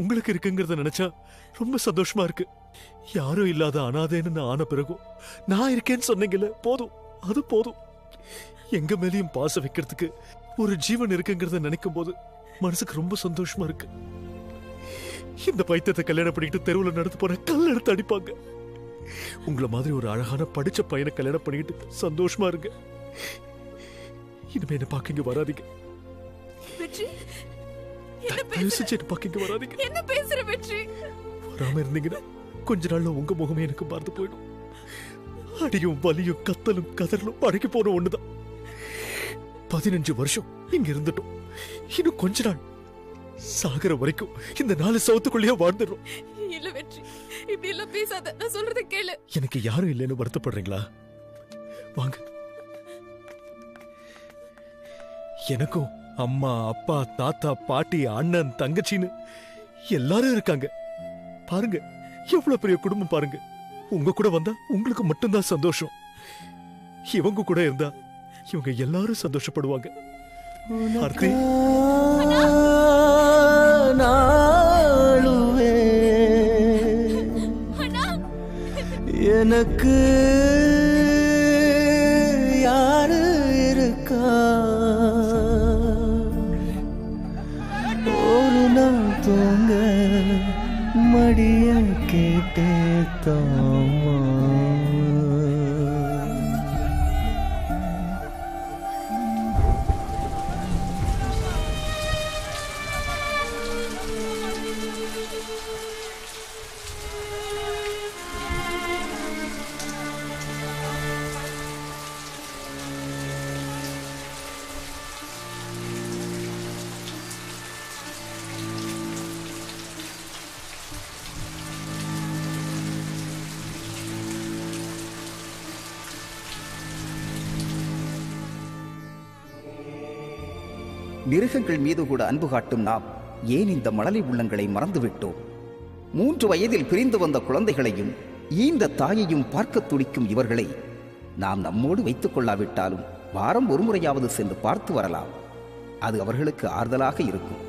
உங்களுக்கு இருக்குங்கிறத நினைச்சா ரொம்ப சந்தோஷமா இருக்கு. யாரும் இல்லாத அனாதைன்னு நான் ஆன பிறகும் நான் இருக்கேன்னு சொன்னீங்கல்ல, போதும், அது போதும். எங்க மேலேயும் பாசம் வைக்கிறதுக்கு ஒரு ஜீவன் இருக்குங்கிறத நினைக்கும் போது மனசுக்கு ரொம்ப சந்தோஷமா இருக்கு. இந்த பைத்தியத்தை கல்யாணம் பண்ணிக்கிட்டு தெருவில் நடந்து போன கல் எடுத்து அடிப்பாங்க. உங்களை மாதிரி ஒரு அழகான படிச்ச பையனை கல்யாணம் பண்ணிக்கிட்டு சந்தோஷமா இருங்க. இனிமே என்ன பாக்கிங்க வராதீங்க. வெற்றி, பாக்கிங்க வராதீங்க. என்ன பேசுற வெற்றி? வராம இருந்தீங்கன்னா கொஞ்ச நாள்ல உங்க முகமே எனக்கு மறந்து போயிடும். அடியும் வலியும் கத்தலும் கதறலும் பழகி போன ஒண்ணுதான். 15 வருஷம் இங்க இருந்துட்டோம். இன்னும் கொஞ்ச நாள் சாகர வரைக்கும் இந்த 4 சவுத்துக்குள்ளேயே வாழ்ந்துடும். இல்ல வெற்றி, இப்படி எல்லாம் பேசாத. நான் சொல்றதை கேளு. எனக்கு யாரும் இல்லைன்னு வருத்தப்படுறீங்களா? வாங்க. எனக்கும் அம்மா அப்பா தாத்தா பாட்டி அண்ணன் தங்கச்சின்னு எல்லாரும் இருக்காங்க. பாருங்க எவ்வளவு பெரிய குடும்பம் பாருங்க. உங்க கூட வந்தா உங்களுக்கு மட்டும்தான் சந்தோஷம். இவங்க கூட இருந்தா இவங்க எல்லாரும் சந்தோஷப்படுவாங்க. ஆர்த்தி, நாளுவே எனக்கு யாரு இருக்கா? ஒரு நாள் தூங்க மடிய கேட்டே தாமா. மிருகங்கள் மீது கூட அன்பு காட்டும் நாம் ஏன் இந்த மழலை உள்ளங்களை மறந்துவிட்டோம்? 3 வயதில் பிரிந்து வந்த குழந்தைகளையும் ஈந்த தாயையும் பார்க்க துடிக்கும் இவர்களை நாம் நம்மோடு வைத்துக் கொள்ளாவிட்டாலும் வாரம் ஒரு முறையாவது சென்று பார்த்து வரலாம். அது அவர்களுக்கு ஆறுதலாக இருக்கும்.